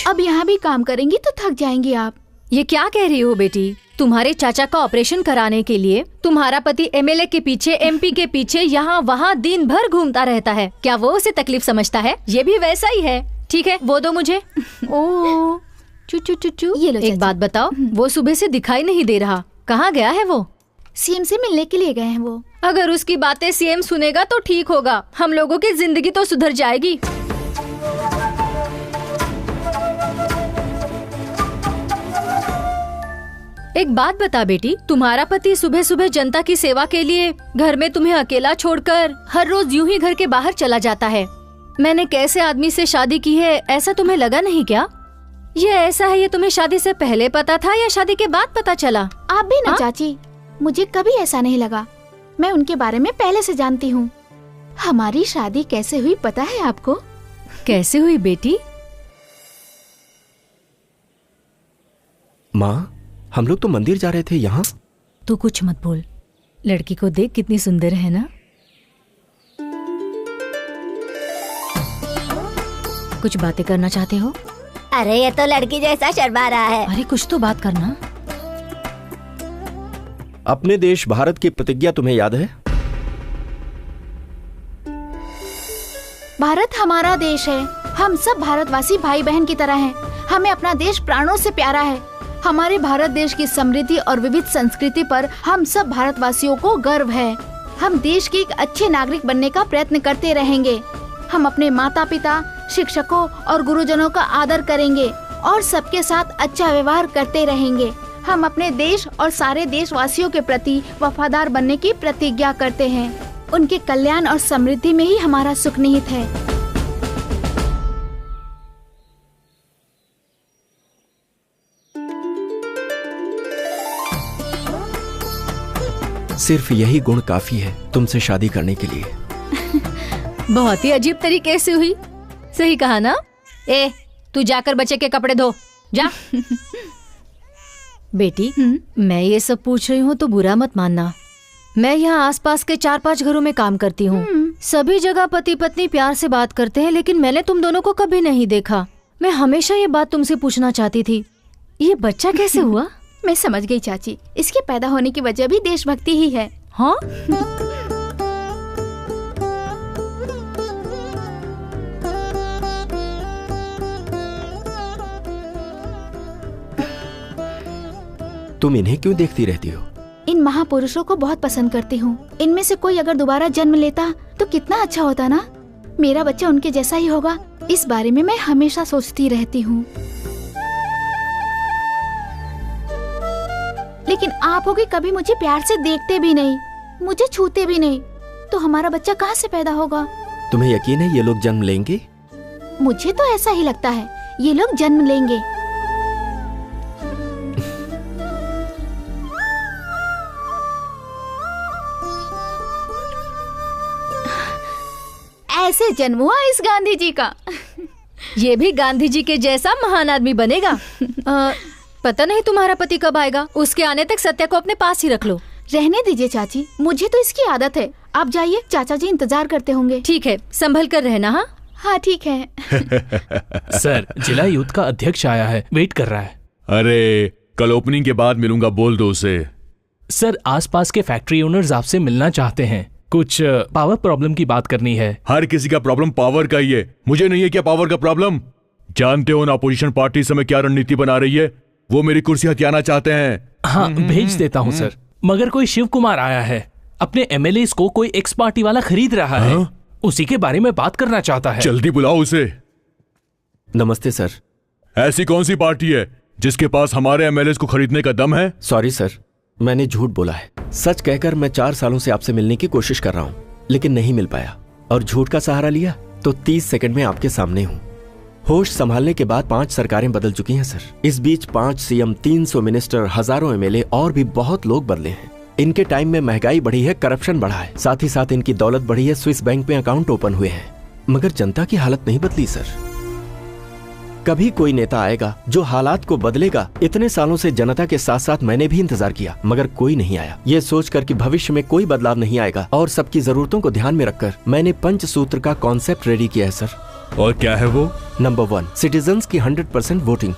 [SPEAKER 9] अब यहाँ भी काम करेंगी तो थक जाएंगी आप।
[SPEAKER 14] ये क्या कह रही हो बेटी? तुम्हारे चाचा का ऑपरेशन कराने के लिए तुम्हारा पति एमएलए के पीछे, एमपी के पीछे, यहाँ वहाँ दिन भर घूमता रहता है। क्या वो उसे तकलीफ समझता है? ये भी वैसा ही है। ठीक है, वो दो मुझे।
[SPEAKER 9] ओ चू चू चू चू। ये लो।
[SPEAKER 14] एक बात बताओ, वो सुबह से दिखाई नहीं दे रहा, कहाँ गया है वो?
[SPEAKER 9] सीएम से मिलने के लिए गए हैं वो।
[SPEAKER 14] अगर उसकी बातें सीएम सुनेगा तो ठीक होगा, हम लोगों की जिंदगी तो सुधर जाएगी। एक बात बता बेटी, तुम्हारा पति सुबह सुबह जनता की सेवा के लिए घर में तुम्हें अकेला छोड़कर हर रोज यूं ही घर के बाहर चला जाता है। मैंने कैसे आदमी से शादी की है, ऐसा तुम्हें लगा नहीं क्या? ये ऐसा है, ये तुम्हें शादी से पहले पता था या शादी के बाद पता चला?
[SPEAKER 9] आप भी ना चाची, मुझे कभी ऐसा नहीं लगा। मैं उनके बारे में पहले से जानती हूँ। हमारी शादी कैसे हुई पता है आपको?
[SPEAKER 14] कैसे हुई बेटी?
[SPEAKER 18] माँ, हम लोग तो मंदिर जा रहे थे, यहाँ।
[SPEAKER 14] तू कुछ मत बोल, लड़की को देख कितनी सुंदर है ना। कुछ बातें करना चाहते हो?
[SPEAKER 19] अरे ये तो लड़की जैसा शर्मा रहा है।
[SPEAKER 14] अरे कुछ तो बात करना।
[SPEAKER 18] अपने देश भारत की प्रतिज्ञा तुम्हें याद है?
[SPEAKER 9] भारत हमारा देश है। हम सब भारतवासी भाई बहन की तरह हैं। हमें अपना देश प्राणों से प्यारा है। हमारे भारत देश की समृद्धि और विविध संस्कृति पर हम सब भारतवासियों को गर्व है। हम देश के एक अच्छे नागरिक बनने का प्रयत्न करते रहेंगे। हम अपने माता पिता, शिक्षकों और गुरुजनों का आदर करेंगे और सबके साथ अच्छा व्यवहार करते रहेंगे। हम अपने देश और सारे देशवासियों के प्रति वफादार बनने की प्रतिज्ञा करते हैं। उनके कल्याण और समृद्धि में ही हमारा सुख निहित है।
[SPEAKER 18] सिर्फ यही गुण काफी है तुमसे शादी करने के लिए।
[SPEAKER 14] बहुत ही अजीब तरीके से हुई। सही कहा ना? ए, तू जाकर बच्चे के कपड़े धो, जा। बेटी, मैं ये सब पूछ रही हूँ तो बुरा मत मानना। मैं यहाँ आसपास के 4-5 घरों में काम करती हूँ। सभी जगह पति पत्नी प्यार से बात करते हैं, लेकिन मैंने तुम दोनों को कभी नहीं देखा। मैं हमेशा ये बात तुमसे पूछना चाहती थी, ये बच्चा कैसे हुआ?
[SPEAKER 9] मैं समझ गई चाची, इसके पैदा होने की वजह भी देशभक्ति ही है।
[SPEAKER 14] हाँ?
[SPEAKER 18] तुम इन्हें क्यों देखती रहती हो?
[SPEAKER 9] इन महापुरुषों को बहुत पसंद करती हूँ। इनमें से कोई अगर दोबारा जन्म लेता तो कितना अच्छा होता ना। मेरा बच्चा उनके जैसा ही होगा, इस बारे में मैं हमेशा सोचती रहती हूँ। लेकिन आप होगे कभी मुझे प्यार से देखते भी नहीं, मुझे छूते भी नहीं, तो हमारा बच्चा कहाँ से पैदा होगा?
[SPEAKER 18] तुम्हें यकीन है ये लोग जन्म लेंगे?
[SPEAKER 9] मुझे तो ऐसा ही लगता है, ये लोग जन्म लेंगे। ऐसे जन्म हुआ इस गांधी जी का।
[SPEAKER 14] ये भी गांधी जी के जैसा महान आदमी बनेगा। पता नहीं तुम्हारा पति कब आएगा। उसके आने तक सत्या को अपने पास ही रख लो।
[SPEAKER 9] रहने दीजिए चाची, मुझे तो इसकी आदत है। आप जाइए, चाचा जी इंतजार करते होंगे।
[SPEAKER 14] ठीक है, संभल कर रहना। हाँ
[SPEAKER 9] हाँ ठीक है।
[SPEAKER 17] सर, जिला यूथ का अध्यक्ष आया है, वेट कर रहा है।
[SPEAKER 11] अरे कल ओपनिंग के बाद मिलूंगा, बोल दो उसे।
[SPEAKER 17] सर, आसपास के फैक्ट्री ओनर्स आपसे मिलना चाहते हैं। कुछ पावर प्रॉब्लम की बात करनी है।
[SPEAKER 11] हर किसी का प्रॉब्लम पावर का ही है, मुझे नहीं है क्या पावर का प्रॉब्लम? जानते हो ना अपोजिशन पार्टी इस समय क्या रणनीति बना रही है? वो मेरी कुर्सी हथियाना चाहते हैं।
[SPEAKER 17] हाँ, भेज देता हूँ सर। मगर कोई शिव कुमार आया है, अपने एमएलए को कोई एक्स पार्टी वाला खरीद रहा है। उसी के बारे में बात करना चाहता है।
[SPEAKER 11] जल्दी बुलाओ उसे।
[SPEAKER 18] नमस्ते सर।
[SPEAKER 11] ऐसी कौन सी पार्टी है जिसके पास हमारे एमएलए को खरीदने का दम है?
[SPEAKER 18] सॉरी सर, मैंने झूठ बोला है। सच कहकर मैं 4 सालों से आपसे मिलने की कोशिश कर रहा हूँ, लेकिन नहीं मिल पाया, और झूठ का सहारा लिया तो 30 सेकंड में आपके सामने हूँ। होश संभालने के बाद 5 सरकारें बदल चुकी हैं सर। इस बीच 5 सीएम, 300 मिनिस्टर, हजारों एमएलए और भी बहुत लोग बदले हैं। इनके टाइम में महंगाई बढ़ी है, करप्शन बढ़ा है, साथ ही साथ इनकी दौलत बढ़ी है, स्विस बैंक में अकाउंट ओपन हुए हैं, मगर जनता की हालत नहीं बदली सर। कभी कोई नेता आएगा जो हालात को बदलेगा। इतने सालों से जनता के साथ साथ मैंने भी इंतजार किया, मगर कोई नहीं आया। ये सोचकर कि भविष्य में कोई बदलाव नहीं आएगा और सबकी जरूरतों को ध्यान में रखकर मैंने पंचसूत्र का कॉन्सेप्ट रेडी किया है सर।
[SPEAKER 11] और क्या है वो?
[SPEAKER 18] नंबर 1, सिटीजन्स की 100% वोटिंग।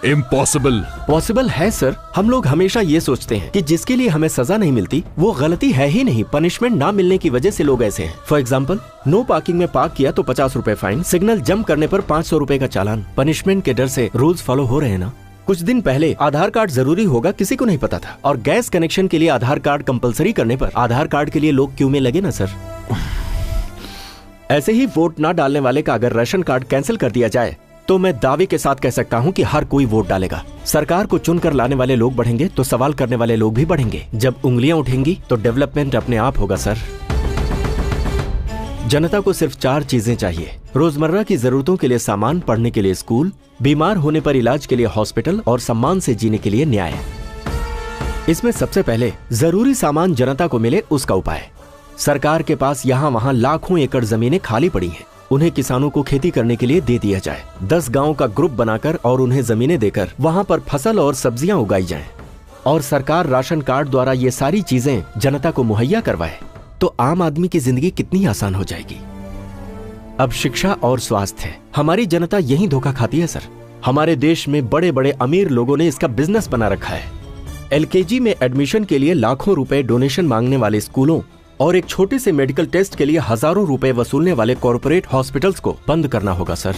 [SPEAKER 11] इम्पॉसिबल।
[SPEAKER 18] पॉसिबल है सर। हम लोग हमेशा ये सोचते हैं कि जिसके लिए हमें सजा नहीं मिलती वो गलती है ही नहीं, पनिशमेंट ना मिलने की वजह से लोग ऐसे हैं। फॉर एग्जाम्पल, नो पार्किंग में पार्क किया तो 50 रुपए फाइन, सिग्नल जंप करने पर 500 रुपए का चालान। पनिशमेंट के डर से रूल्स फॉलो हो रहे हैं ना। कुछ दिन पहले आधार कार्ड जरूरी होगा किसी को नहीं पता था, और गैस कनेक्शन के लिए आधार कार्ड कंपलसरी करने पर आधार कार्ड के लिए लोग क्यू में लगे ना सर। ऐसे ही वोट ना डालने वाले का अगर राशन कार्ड कैंसिल कर दिया जाए तो मैं दावे के साथ कह सकता हूं कि हर कोई वोट डालेगा। सरकार को चुनकर लाने वाले लोग बढ़ेंगे तो सवाल करने वाले लोग भी बढ़ेंगे। जब उंगलियां उठेंगी तो डेवलपमेंट अपने आप होगा सर। जनता को सिर्फ 4 चीजें चाहिए: रोजमर्रा की जरूरतों के लिए सामान, पढ़ने के लिए स्कूल, बीमार होने पर इलाज के लिए हॉस्पिटल और सम्मान से जीने के लिए न्याय। इसमें सबसे पहले जरूरी सामान जनता को मिले, उसका उपाय। सरकार के पास यहाँ वहाँ लाखों एकड़ जमीनें खाली पड़ी हैं, उन्हें किसानों को खेती करने के लिए दे दिया जाए। 10 गांव का ग्रुप बनाकर और उन्हें जमीनें देकर वहां पर फसल और सब्जियां उगाई जाएं, और सरकार राशन कार्ड द्वारा ये सारी चीजें जनता को मुहैया करवाए तो आम आदमी की जिंदगी कितनी आसान हो जाएगी। अब शिक्षा और स्वास्थ्य, हमारी जनता यही धोखा खाती है सर। हमारे देश में बड़े बड़े अमीर लोगों ने इसका बिजनेस बना रखा है। LKG में एडमिशन के लिए लाखों रुपए डोनेशन मांगने वाले स्कूलों और एक छोटे से मेडिकल टेस्ट के लिए हजारों रुपए वसूलने वाले कॉर्पोरेट हॉस्पिटल्स को बंद करना होगा सर।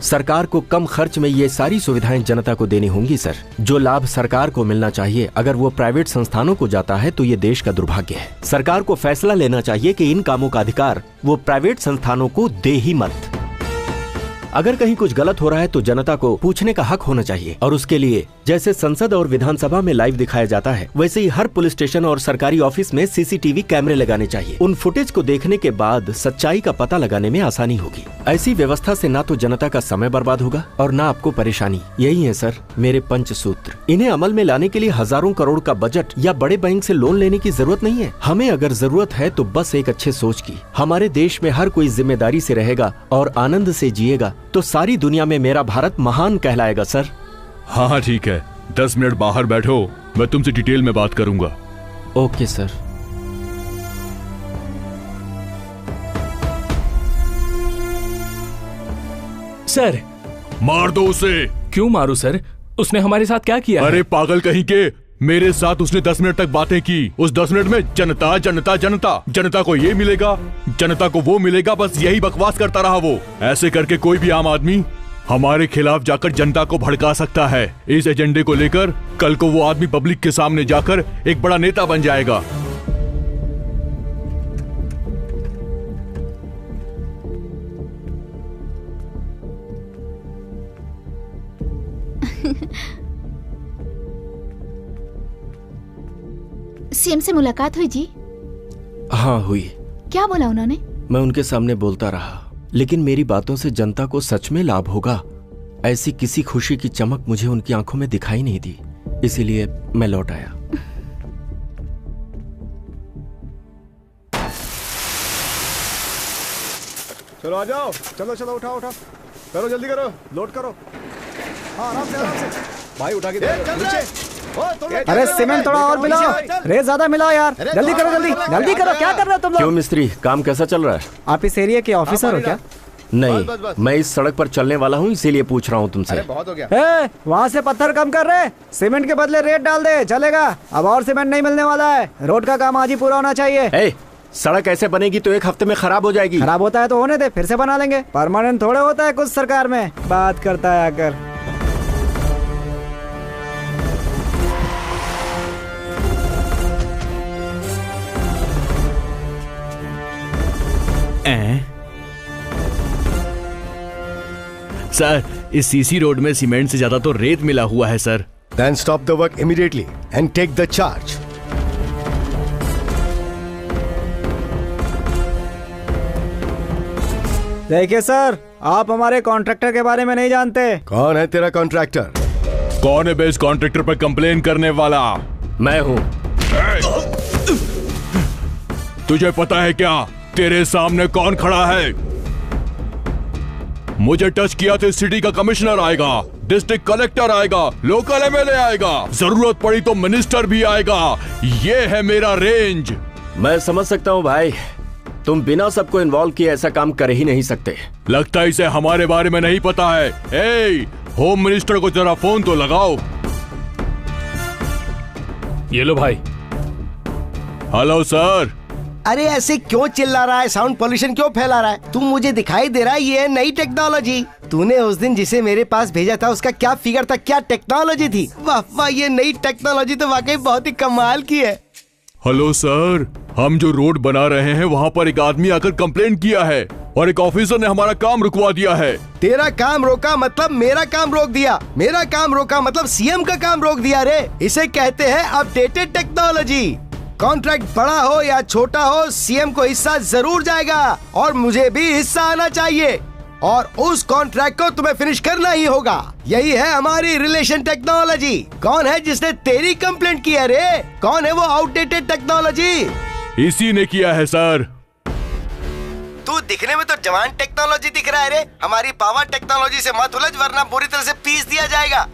[SPEAKER 18] सरकार को कम खर्च में ये सारी सुविधाएं जनता को देनी होंगी सर। जो लाभ सरकार को मिलना चाहिए अगर वो प्राइवेट संस्थानों को जाता है तो ये देश का दुर्भाग्य है। सरकार को फैसला लेना चाहिए कि इन कामों का अधिकार वो प्राइवेट संस्थानों को दे ही मत। अगर कहीं कुछ गलत हो रहा है तो जनता को पूछने का हक होना चाहिए, और उसके लिए जैसे संसद और विधानसभा में लाइव दिखाया जाता है वैसे ही हर पुलिस स्टेशन और सरकारी ऑफिस में CCTV कैमरे लगाने चाहिए। उन फुटेज को देखने के बाद सच्चाई का पता लगाने में आसानी होगी। ऐसी व्यवस्था से ना तो जनता का समय बर्बाद होगा और ना आपको परेशानी। यही है सर मेरे पंचसूत्र। इन्हें अमल में लाने के लिए हजारों करोड़ का बजट या बड़े बैंक से लोन लेने की जरूरत नहीं है। हमें अगर जरूरत है तो बस एक अच्छे सोच की। हमारे देश में हर कोई जिम्मेदारी से रहेगा और आनंद से जिएगा तो सारी दुनिया में मेरा भारत महान कहलाएगा सर।
[SPEAKER 11] हाँ ठीक है, 10 मिनट बाहर बैठो, मैं तुमसे डिटेल में बात करूंगा।
[SPEAKER 18] Okay sir.
[SPEAKER 2] सर
[SPEAKER 11] मार दो उसे।
[SPEAKER 2] क्यों मारू सर? उसने हमारे साथ क्या किया?
[SPEAKER 11] अरे पागल कहीं के, मेरे साथ उसने 10 मिनट तक बातें की। उस 10 मिनट में जनता जनता जनता, जनता को ये मिलेगा, जनता को वो मिलेगा, बस यही बकवास करता रहा वो। ऐसे करके कोई भी आम आदमी हमारे खिलाफ जाकर जनता को भड़का सकता है। इस एजेंडे को लेकर कल को वो आदमी पब्लिक के सामने जाकर एक बड़ा नेता बन जाएगा।
[SPEAKER 8] सीएम से मुलाकात हुई जी?
[SPEAKER 18] हाँ हुई।
[SPEAKER 8] क्या बोला उन्होंने?
[SPEAKER 18] मैं उनके सामने बोलता रहा, लेकिन मेरी बातों से जनता को सच में लाभ होगा ऐसी किसी खुशी की चमक मुझे उनकी आंखों में दिखाई नहीं दी, इसीलिए मैं लौट आया।
[SPEAKER 1] चलो आ जाओ, चलो चलो उठाओ उठाओ, करो जल्दी करो, लोड करो। हाँ आराम से भाई उठा के नीचे।
[SPEAKER 7] अरे सीमेंट थोड़ा और मिलाओ, रेत ज्यादा मिलाओ यार, जल्दी करो जल्दी जल्दी करो। क्या कर रहे हो तुम लोग?
[SPEAKER 18] क्यों मिस्त्री, काम कैसा चल रहा है?
[SPEAKER 7] आप इस एरिया के ऑफिसर हो क्या?
[SPEAKER 18] नहीं, मैं इस सड़क पर चलने वाला हूँ, इसीलिए पूछ रहा हूँ तुमसे।
[SPEAKER 7] बहुत हो गया। वहाँ से पत्थर कम कर रहे, सीमेंट के बदले रेत डाल दे, चलेगा। अब और सीमेंट नहीं मिलने वाला है, रोड का काम आज ही पूरा होना चाहिए।
[SPEAKER 18] सड़क ऐसे बनेगी तो 1 हफ्ते में खराब हो जाएगी।
[SPEAKER 7] खराब होता है तो होने दे, फिर से बना लेंगे। परमानेंट थोड़े होता है कुछ सरकार में, बात करता है आकर।
[SPEAKER 4] सर इस सीसी रोड में सीमेंट से ज्यादा तो रेत मिला हुआ है sir.
[SPEAKER 3] Then stop the work immediately and take the charge.
[SPEAKER 7] देखिए सर, आप हमारे कॉन्ट्रैक्टर के बारे में नहीं जानते।
[SPEAKER 3] कौन है तेरा कॉन्ट्रैक्टर?
[SPEAKER 11] कौन है बेस कॉन्ट्रैक्टर पर कंप्लेन करने वाला?
[SPEAKER 18] मैं हूँ।
[SPEAKER 11] तुझे पता है क्या तेरे सामने कौन खड़ा है? मुझे टच किया तो सिटी का कमिश्नर आएगा, डिस्ट्रिक्ट कलेक्टर आएगा, लोकल एमएलए आएगा, जरूरत पड़ी तो मिनिस्टर भी आएगा। ये है मेरा रेंज।
[SPEAKER 18] मैं समझ सकता हूँ भाई, तुम बिना सबको इन्वॉल्व किए ऐसा काम कर ही नहीं सकते।
[SPEAKER 11] लगता है इसे हमारे बारे में नहीं पता है। ए, होम मिनिस्टर को जरा फोन तो लगाओ।
[SPEAKER 2] ये लो भाई।
[SPEAKER 11] Hello sir.
[SPEAKER 12] अरे ऐसे क्यों चिल्ला रहा है? साउंड पोल्यूशन क्यों फैला रहा है? तुम मुझे दिखाई दे रहा है ये है नई टेक्नोलॉजी। तूने उस दिन जिसे मेरे पास भेजा था उसका क्या फिगर था, क्या टेक्नोलॉजी थी? वाह वाह, ये नई टेक्नोलॉजी तो वाकई बहुत ही कमाल की है।
[SPEAKER 11] हेलो सर, हम जो रोड बना रहे हैं वहाँ पर एक आदमी आकर कंप्लेन किया है और एक ऑफिसर ने हमारा काम रुकवा दिया है।
[SPEAKER 3] तेरा काम रोका मतलब मेरा काम रोक दिया, मेरा काम रोका मतलब सीएम का काम रोक दिया रे। इसे कहते हैं अपडेटेड टेक्नोलॉजी। कॉन्ट्रैक्ट बड़ा हो या छोटा हो, सीएम को हिस्सा जरूर जाएगा और मुझे भी हिस्सा आना चाहिए और उस कॉन्ट्रैक्ट को तुम्हें फिनिश करना ही होगा। यही है हमारी रिलेशन टेक्नोलॉजी। कौन है जिसने तेरी कंप्लेंट की है रे? कौन है वो आउटडेटेड टेक्नोलॉजी?
[SPEAKER 11] इसी ने किया है सर।
[SPEAKER 3] तू दिखने में तो जवान टेक्नोलॉजी दिख रहा है रे। हमारी पावर टेक्नोलॉजी से मत उलझ वरना पूरी तरह से पीस दिया जाएगा।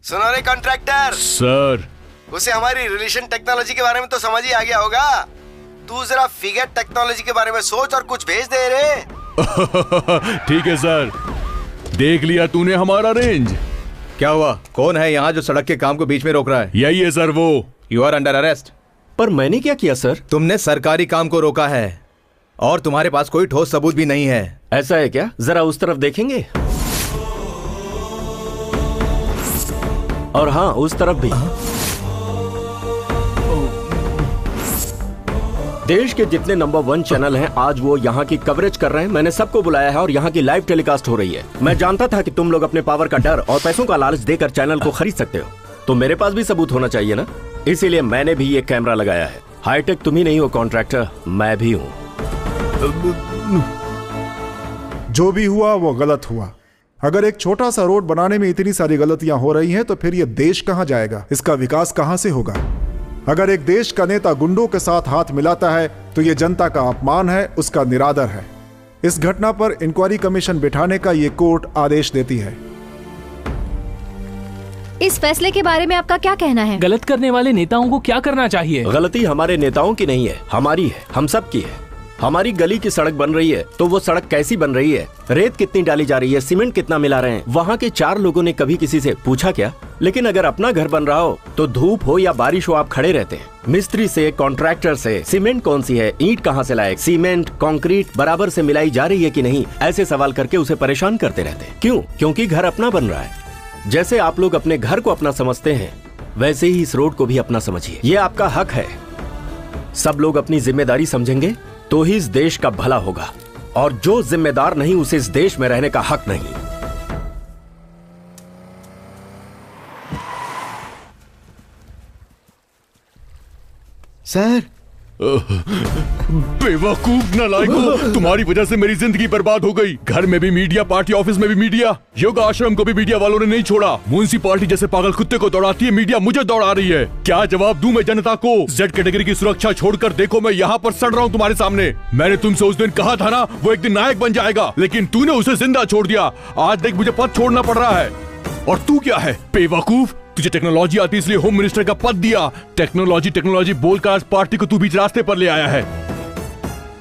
[SPEAKER 3] सुनो रे कॉन्ट्रैक्टर।
[SPEAKER 11] सर,
[SPEAKER 3] उसे हमारी रिलेशन टेक्नोलॉजी के बारे में तो समझ ही आ गया होगा। तू जरा फिगर टेक्नोलॉजी के बारे में सोच और कुछ भेज दे रे।
[SPEAKER 11] ठीक है सर, देख लिया तूने हमारा रेंज।
[SPEAKER 6] क्या हुआ? कौन है यहाँ जो सड़क के काम को बीच में रोक रहा है?
[SPEAKER 11] यही है सर वो।
[SPEAKER 6] You are under arrest.
[SPEAKER 18] पर मैंने क्या किया सर?
[SPEAKER 6] तुमने सरकारी काम को रोका है और तुम्हारे पास कोई ठोस सबूत भी नहीं है।
[SPEAKER 18] ऐसा है क्या? जरा उस तरफ देखेंगे। और हाँ, उस तरफ भी। देश के जितने नंबर 1 चैनल हैं आज वो यहाँ की कवरेज कर रहे हैं। मैंने सबको बुलाया है और यहाँ की लाइव टेलीकास्ट हो रही है। मैं जानता था कि तुम लोग अपने पावर का डर और पैसों का लालच देकर चैनल को खरीद सकते हो, तो मेरे पास भी सबूत होना चाहिए ना। इसीलिए मैंने भी ये कैमरा लगाया है। हाईटेक तुम ही नहीं हो कॉन्ट्रैक्टर, मैं भी हूँ।
[SPEAKER 1] जो भी हुआ वो गलत हुआ। अगर एक छोटा सा रोड बनाने में इतनी सारी गलतियां हो रही हैं तो फिर ये देश कहां जाएगा? इसका विकास कहां से होगा? अगर एक देश का नेता गुंडों के साथ हाथ मिलाता है तो ये जनता का अपमान है, उसका निरादर है। इस घटना पर इंक्वायरी कमीशन बिठाने का ये कोर्ट आदेश देती है।
[SPEAKER 14] इस फैसले के बारे में आपका क्या कहना है?
[SPEAKER 17] गलत करने वाले नेताओं को क्या करना चाहिए?
[SPEAKER 18] गलती हमारे नेताओं की नहीं है, हमारी है, हम सब की है। हमारी गली की सड़क बन रही है तो वो सड़क कैसी बन रही है, रेत कितनी डाली जा रही है, सीमेंट कितना मिला रहे हैं, वहाँ के 4 लोगों ने कभी किसी से पूछा क्या? लेकिन अगर अपना घर बन रहा हो तो धूप हो या बारिश हो आप खड़े रहते हैं। मिस्त्री से, कॉन्ट्रैक्टर से, सीमेंट कौन सी है, ईंट कहाँ से लाए, सीमेंट कंक्रीट बराबर से मिलाई जा रही है कि नहीं, ऐसे सवाल करके उसे परेशान करते रहते हैं। क्यों? क्योंकि घर अपना बन रहा है। जैसे आप लोग अपने घर को अपना समझते हैं वैसे ही इस रोड को भी अपना समझिए। ये आपका हक है। सब लोग अपनी जिम्मेदारी समझेंगे तो ही इस देश का भला होगा और जो जिम्मेदार नहीं उसे इस देश में रहने का हक नहीं।
[SPEAKER 3] सर।
[SPEAKER 11] बेवकूफ नालायकों, तुम्हारी वजह से मेरी जिंदगी बर्बाद हो गई। घर में भी मीडिया, पार्टी ऑफिस में भी मीडिया, योगा आश्रम को भी मीडिया वालों ने नहीं छोड़ा। म्युनिसिपैलिटी जैसे पागल कुत्ते को दौड़ाती है मीडिया, मुझे दौड़ा रही है। क्या जवाब दूं मैं जनता को? जेड कैटेगरी की सुरक्षा छोड़कर देखो मैं यहाँ पर सड़ रहा हूँ तुम्हारे सामने। मैंने तुमसे उस दिन कहा था ना वो एक दिन नायक बन जाएगा, लेकिन तूने उसे जिंदा छोड़ दिया। आज देख मुझे पद छोड़ना पड़ रहा है। और तू क्या है बेवकूफ? तुझे टेक्नोलॉजी आती इसलिए होम मिनिस्टर का पद दिया। टेक्नोलॉजी बोलकर आज पार्टी को तू बीच रास्ते पर ले आया है।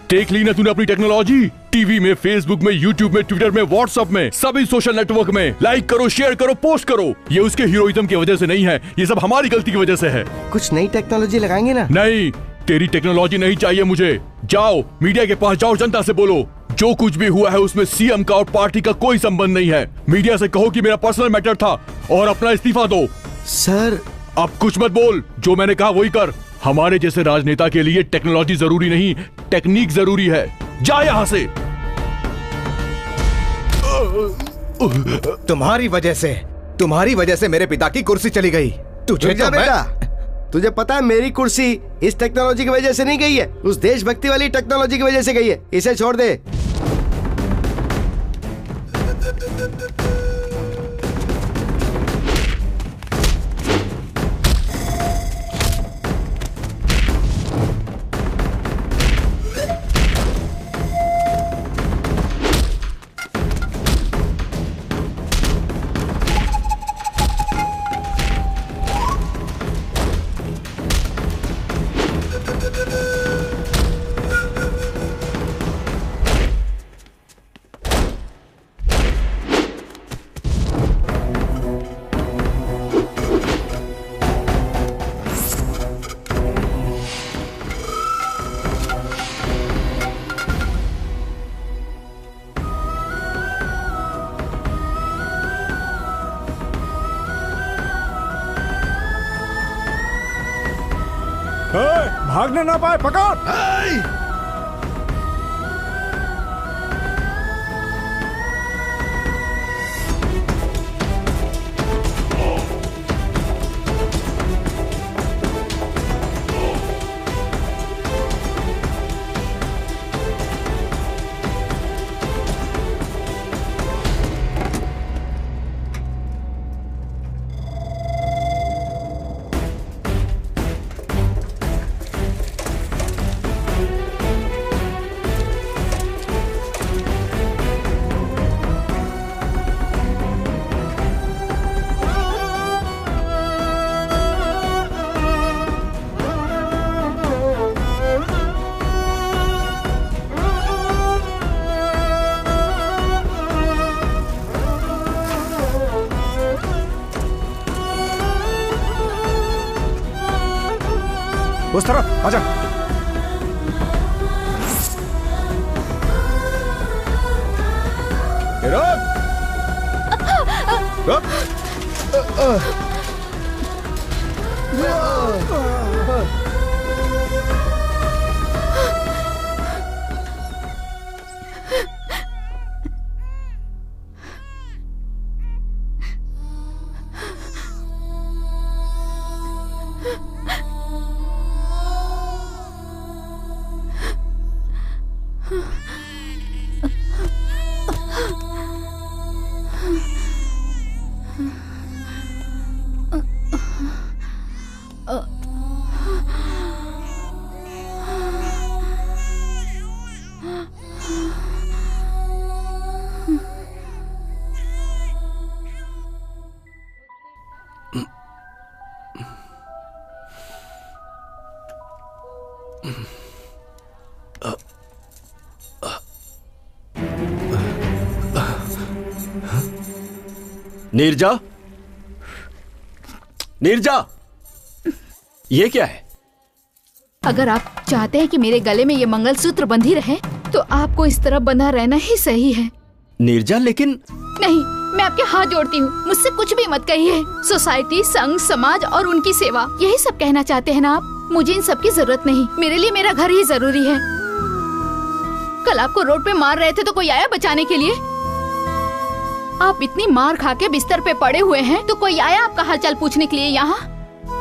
[SPEAKER 11] देख ली ना तूने अपनी टेक्नोलॉजी? टीवी में, फेसबुक में, यूट्यूब में, ट्विटर में, व्हाट्सएप में, सभी सोशल नेटवर्क में लाइक करो, शेयर करो, पोस्ट करो। ये उसके हीरोइज्म की वजह से नहीं है, ये सब हमारी गलती की वजह से है।
[SPEAKER 12] कुछ नई टेक्नोलॉजी लगाएंगे ना?
[SPEAKER 11] नहीं, तेरी टेक्नोलॉजी नहीं चाहिए मुझे। जाओ मीडिया के पास जाओ, जनता से बोलो जो कुछ भी हुआ है उसमें सीएम का और पार्टी का कोई संबंध नहीं है। मीडिया से कहो कि मेरा पर्सनल मैटर था और अपना इस्तीफा दो।
[SPEAKER 12] सर
[SPEAKER 11] अब कुछ मत बोल, जो मैंने कहा वही कर। हमारे जैसे राजनेता के लिए टेक्नोलॉजी जरूरी नहीं, टेक्निक जरूरी है। जा यहाँ से।
[SPEAKER 6] तुम्हारी वजह से मेरे पिता की कुर्सी चली गई। तुझे
[SPEAKER 3] जा बेटा, तुझे पता है मेरी कुर्सी इस टेक्नोलॉजी की वजह से नहीं गई है, उस देशभक्ति वाली टेक्नोलॉजी की वजह से गई है। इसे छोड़ दे।
[SPEAKER 1] भागने ना पाए, पकड़। उस तरफ आजा।
[SPEAKER 18] नीरजा, नीरजा, ये क्या है?
[SPEAKER 9] अगर आप चाहते हैं कि मेरे गले में ये मंगलसूत्र बंधी रहे, तो आपको इस तरह बंधा रहना ही सही है।
[SPEAKER 18] नीरजा, लेकिन
[SPEAKER 9] नहीं, मैं आपके हाथ जोड़ती हूँ, मुझसे कुछ भी मत कहिए। सोसाइटी, संघ, समाज और उनकी सेवा, यही सब कहना चाहते हैं ना आप? मुझे इन सब की जरूरत नहीं, मेरे लिए मेरा घर ही जरूरी है। कल आपको रोड पे मार रहे थे तो कोई आया बचाने के लिए? आप इतनी मार खा के बिस्तर पे पड़े हुए हैं तो कोई आया आपका हालचाल पूछने के लिए यहाँ?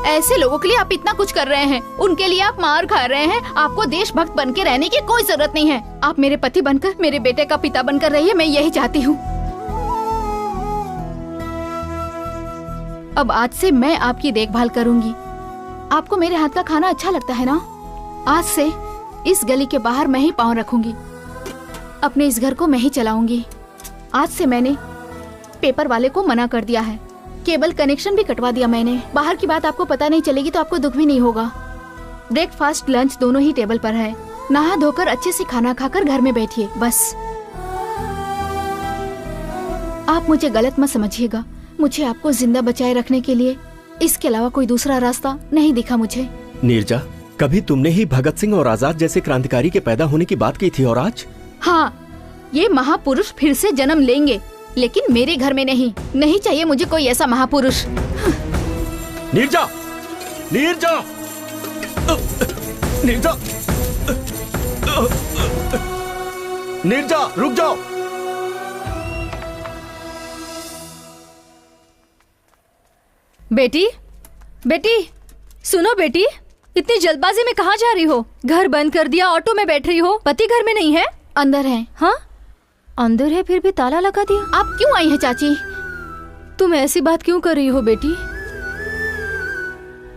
[SPEAKER 9] ऐसे लोगों के लिए आप इतना कुछ कर रहे हैं, उनके लिए आप मार खा रहे हैं। आपको देशभक्त बन के रहने की कोई जरूरत नहीं है। आप मेरे पति बनकर, मेरे बेटे का पिता बनकर रहिए, मैं यही चाहती हूँ। अब आज से मैं आपकी देखभाल करूंगी। आपको मेरे हाथ का खाना अच्छा लगता है ना? आज से इस गली के बाहर मैं ही पाँव रखूंगी, अपने इस घर को मैं ही चलाऊंगी। आज से मैंने पेपर वाले को मना कर दिया है, केबल कनेक्शन भी कटवा दिया मैंने। बाहर की बात आपको पता नहीं चलेगी तो आपको दुख भी नहीं होगा। ब्रेकफास्ट, लंच दोनों ही टेबल पर है। नहा धोकर अच्छे से खाना खाकर घर में बैठिए बस। आप मुझे गलत मत समझिएगा, मुझे आपको जिंदा बचाए रखने के लिए इसके अलावा कोई दूसरा रास्ता नहीं दिखा मुझे।
[SPEAKER 18] नीरजा, कभी तुमने ही भगत सिंह और आजाद जैसे क्रांतिकारी के पैदा होने की बात की थी, और आज?
[SPEAKER 9] हाँ, ये महापुरुष फिर से जन्म लेंगे, लेकिन मेरे घर में नहीं। नहीं चाहिए मुझे कोई ऐसा महापुरुष।
[SPEAKER 18] नीरजा, नीरजा, नीरजा, नीरजा, रुक जाओ।
[SPEAKER 14] बेटी, बेटी, सुनो बेटी, इतनी जल्दबाजी में कहाँ जा रही हो? घर बंद कर दिया, ऑटो में बैठ रही हो, पति घर में नहीं है?
[SPEAKER 9] अंदर है।
[SPEAKER 14] हाँ, अंदर है, फिर भी ताला लगा दिया।
[SPEAKER 9] आप क्यों आई हैं चाची?
[SPEAKER 14] तुम ऐसी बात क्यों कर रही हो बेटी?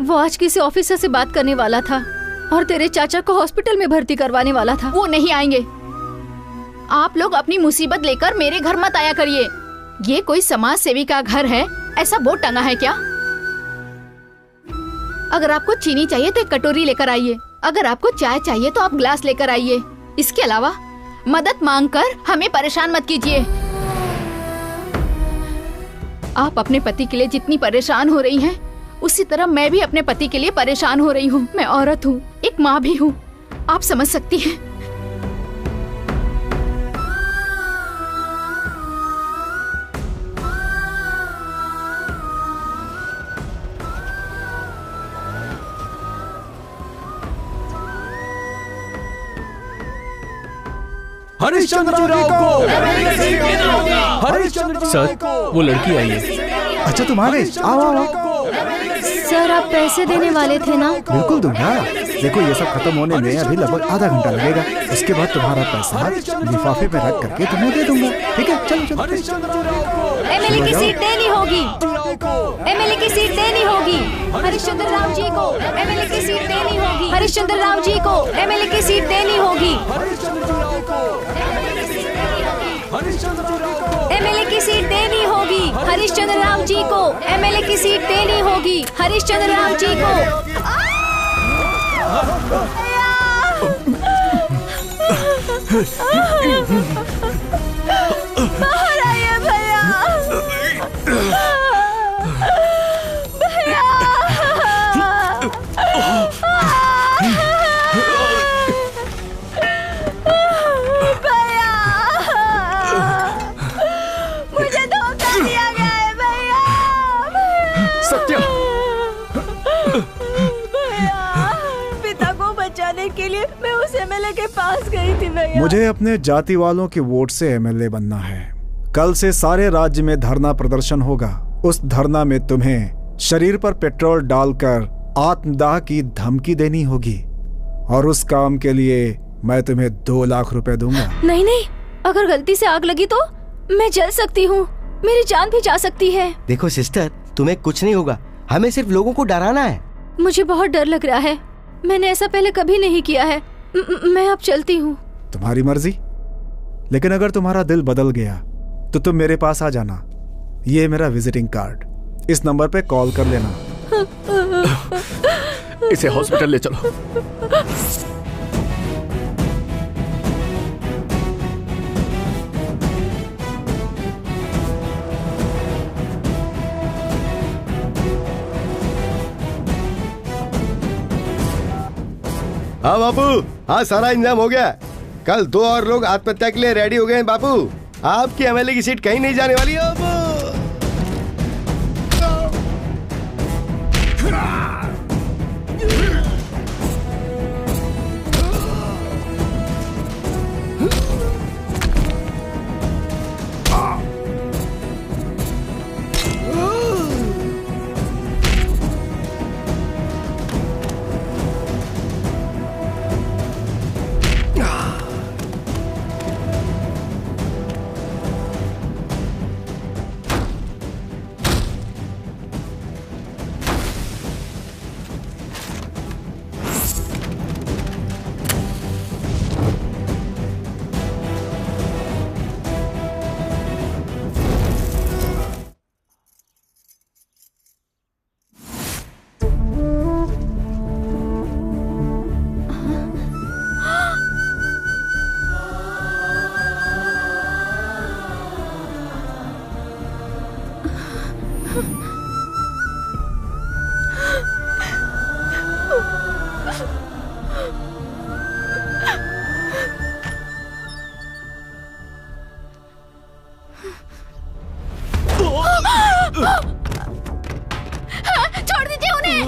[SPEAKER 14] वो आज किसी ऑफिसर से बात करने वाला था और तेरे चाचा को हॉस्पिटल में भर्ती करवाने वाला था।
[SPEAKER 9] वो नहीं आएंगे। आप लोग अपनी मुसीबत लेकर मेरे घर मत आया करिए। ये कोई समाज सेवी का घर है, ऐसा बोर्ड टंगा है क्या? अगर आपको चीनी चाहिए तो एक कटोरी लेकर आइए, अगर आपको चाय चाहिए तो आप ग्लास लेकर आइए। इसके अलावा मदद मांगकर हमें परेशान मत कीजिए। आप अपने पति के लिए जितनी परेशान हो रही हैं, उसी तरह मैं भी अपने पति के लिए परेशान हो रही हूँ। मैं औरत हूँ, एक माँ भी हूँ, आप समझ सकती हैं।
[SPEAKER 4] हरिश्चंद्र राव को, हरिश्चंद्र
[SPEAKER 2] सर, वो लड़की आई है।
[SPEAKER 1] अच्छा तुम आ गए, आओ आओ आओ।
[SPEAKER 14] सर आप पैसे देने वाले थे ना?
[SPEAKER 1] बिल्कुल दूंगा। देखो ये सब खत्म होने में अभी लगभग आधा घंटा लगेगा। उसके बाद तुम्हारा पैसा लिफाफे में रख करके तुम्हें दे दूंगा। ठीक है, चलो चलो।
[SPEAKER 14] एमएलए की सीट देनी होगी, एमएलए की सीट देनी होगी हरिश्चंद्र राव जी को, एमएलए की सीट देनी होगी हरिश्चंद्र राव जी को, एमएलए की सीट देनी होगी, एमएलए की सीट देनी होगी हरिश्चंद्र राव जी को, एमएलए की सीट देनी होगी हरिश्चंद्र राव जी को।
[SPEAKER 9] बाहर आइए भैया, भैया। भैया मुझे धोखा दिया गया है भैया।
[SPEAKER 18] सत्या,
[SPEAKER 9] भैया पिता को बचाने के लिए मैं उस एमएलए के पास गई थी भैया।
[SPEAKER 1] मुझे अपने जाति वालों के वोट से एमएलए बनना है। कल से सारे राज्य में धरना प्रदर्शन होगा। उस धरना में तुम्हें शरीर पर पेट्रोल डालकर आत्मदाह की धमकी देनी होगी और उस काम के लिए मैं तुम्हें 2 लाख रुपए दूंगा।
[SPEAKER 14] नहीं नहीं, अगर गलती से आग लगी तो मैं जल सकती हूँ, मेरी जान भी जा सकती है।
[SPEAKER 12] देखो सिस्टर, तुम्हें कुछ नहीं होगा, हमें सिर्फ लोगों को डराना है।
[SPEAKER 14] मुझे बहुत डर लग रहा है, मैंने ऐसा पहले कभी नहीं किया है। मैं अब चलती हूँ।
[SPEAKER 1] तुम्हारी मर्जी, लेकिन अगर तुम्हारा दिल बदल गया तो तुम मेरे पास आ जाना। ये मेरा विजिटिंग कार्ड, इस नंबर पे कॉल कर लेना।
[SPEAKER 18] इसे हॉस्पिटल ले चलो।
[SPEAKER 3] हाँ बापू, हाँ सारा इंतजाम हो गया। कल 2 और लोग आत्महत्या के लिए रेडी हो गए हैं बापू। आपकी एमएलए की सीट कहीं नहीं जाने वाली है बापू।
[SPEAKER 9] छोड़ दीजिए उन्हें।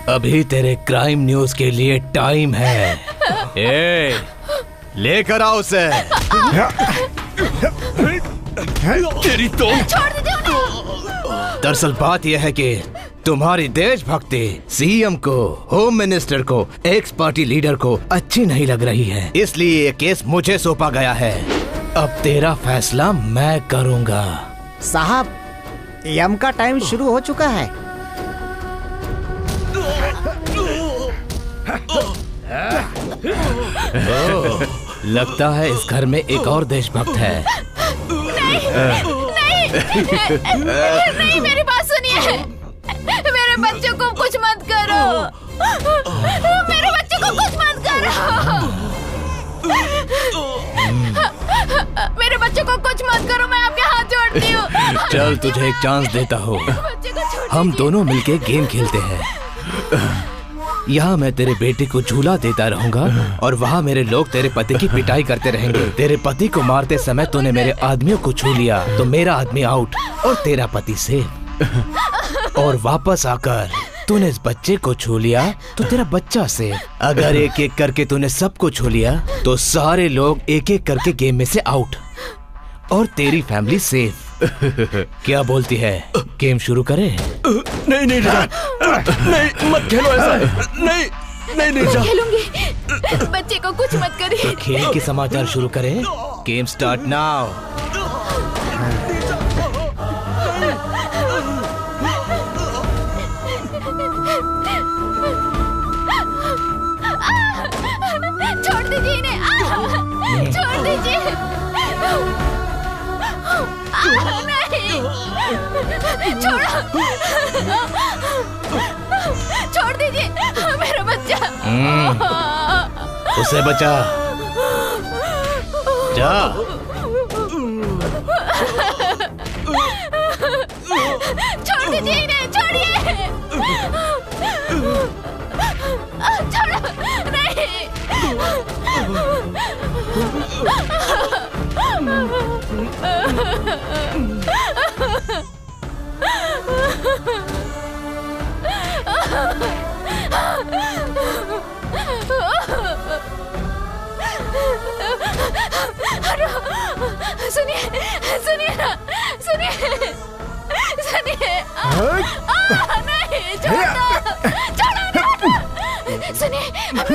[SPEAKER 4] अभी तेरे क्राइम न्यूज के लिए टाइम है। ए, लेकर आओ उसे। तेरी तो
[SPEAKER 9] छोड़ दीजिए उन्हें।
[SPEAKER 4] दरअसल बात यह है कि तुम्हारी देशभक्ति सीएम को, होम मिनिस्टर को, एक्स पार्टी लीडर को अच्छी नहीं लग रही है, इसलिए ये केस मुझे सौंपा गया है। अब तेरा फैसला मैं करूंगा।
[SPEAKER 7] साहब, यम का टाइम शुरू हो चुका है।
[SPEAKER 4] लगता है इस घर में एक और देशभक्त है।
[SPEAKER 9] नहीं, मेरी बात सुनिए। मेरे बच्चों को कुछ मत करो। मेरे बच्चों को कुछ मत करो। मेरे बच्चों को कुछ मत करो, मैं आपके हाथ जोड़ती हूँ।
[SPEAKER 4] चल तुझे एक चांस देता हूँ। हम दोनों मिलके गेम खेलते हैं। यहाँ मैं तेरे बेटे को झूला देता रहूंगा और वहाँ मेरे लोग तेरे पति की पिटाई करते रहेंगे। तेरे पति को मारते समय तूने मेरे आदमियों को छू लिया तो मेरा आदमी आउट और तेरा पति सेफ।
[SPEAKER 6] और वापस आकर तूने इस बच्चे को छू लिया तो तेरा बच्चा से, अगर एक एक करके तूने सबको छू लिया तो सारे लोग एक एक करके गेम में से आउट और तेरी फैमिली सेफ। क्या बोलती है, गेम शुरू करें?
[SPEAKER 18] नहीं नहीं नहीं, मत खेलो ऐसा। नहीं नहीं नहीं,
[SPEAKER 15] खेलूंगी। बच्चे को कुछ मत करिए।
[SPEAKER 6] तो खेल के समाचार शुरू करें। Game start now.
[SPEAKER 15] छोड़ दीजिए इन्हें। छोड़ दीजिए। नहीं, छोड़ो। छोड़ दीजिए मेरा बच्चा।
[SPEAKER 6] उसे बचा। जा।
[SPEAKER 15] छोड़ दीजिए इन्हें, छोड़िए। छोड़ो, नहीं। सुनिए सुनिए ना, सुनिए सुनिए। नहीं, छोड़ो। सुनिए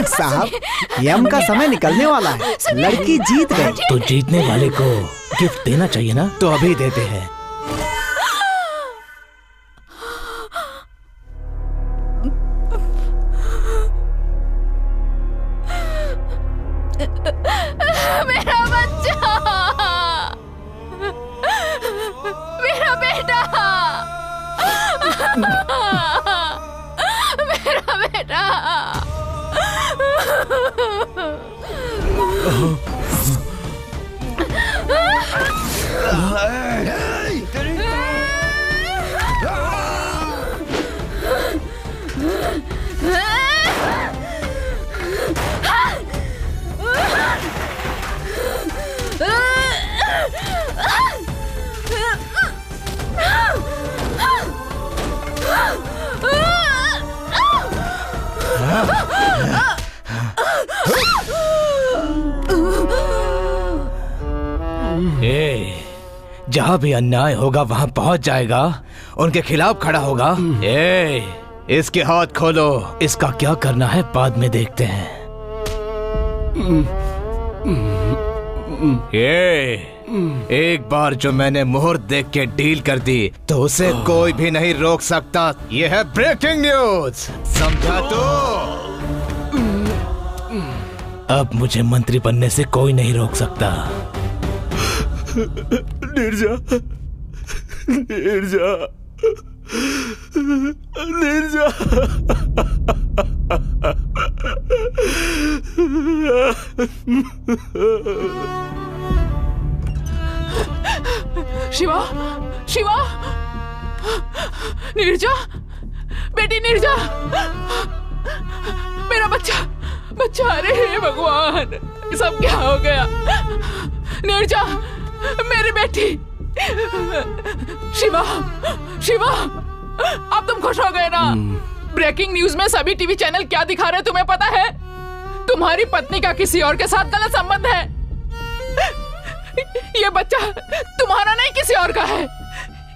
[SPEAKER 7] साहब, यम का समय निकलने वाला है। लड़की जीत गई।
[SPEAKER 6] तो जीतने वाले को गिफ्ट देना चाहिए ना, तो अभी देते हैं।
[SPEAKER 15] मेरा बच्चा, मेरा बेटा, मेरा बेटा।
[SPEAKER 6] जहाँ भी अन्याय होगा वहाँ पहुँच जाएगा, उनके खिलाफ खड़ा होगा। इसके हाथ खोलो। इसका क्या करना है बाद में देखते हैं। एक बार जो मैंने मुहूर्त देख के डील कर दी तो उसे कोई भी नहीं रोक सकता। यह है ब्रेकिंग न्यूज, समझा तो? अब मुझे मंत्री बनने से कोई नहीं रोक सकता।
[SPEAKER 11] नीरजा, नीरजा, नीरजा।
[SPEAKER 15] शिवा, शिवा, नीरजा, बेटी नीरजा, मेरा बच्चा, बच्चा। अरे हे भगवान, सब क्या हो गया? नीरजा, मेरी बेटी। शिवा, शिवा, अब तुम खुश हो गए ना? ब्रेकिंग न्यूज में सभी टीवी चैनल क्या दिखा रहे हैं तुम्हें पता है? तुम्हारी पत्नी का किसी और के साथ गलत संबंध है। ये बच्चा तुम्हारा नहीं किसी और का है।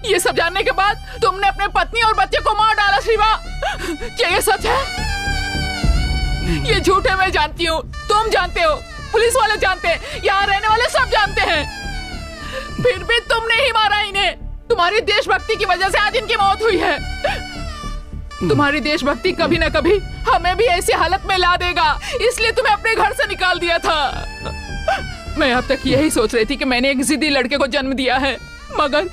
[SPEAKER 15] ये सब जानने के बाद तुमने अपने पत्नी और बच्चे को मार डाला। शिवा, क्या ये सच है? ये झूठ है, मैं जानती हूँ, तुम जानते हो, पुलिस वाले जानते हैं, यहाँ रहने वाले सब जानते हैं। फिर भी तुमने ही मारा इन्हें। तुम्हारी देशभक्ति की वजह से आज इनकी मौत हुई है। तुम्हारी देशभक्ति कभी ना कभी हमें भी ऐसी हालत में ला देगा, इसलिए तुम्हें अपने घर से निकाल दिया था। मैं अब तक यही सोच रही थी कि मैंने एक जिद्दी लड़के को जन्म दिया है, मगर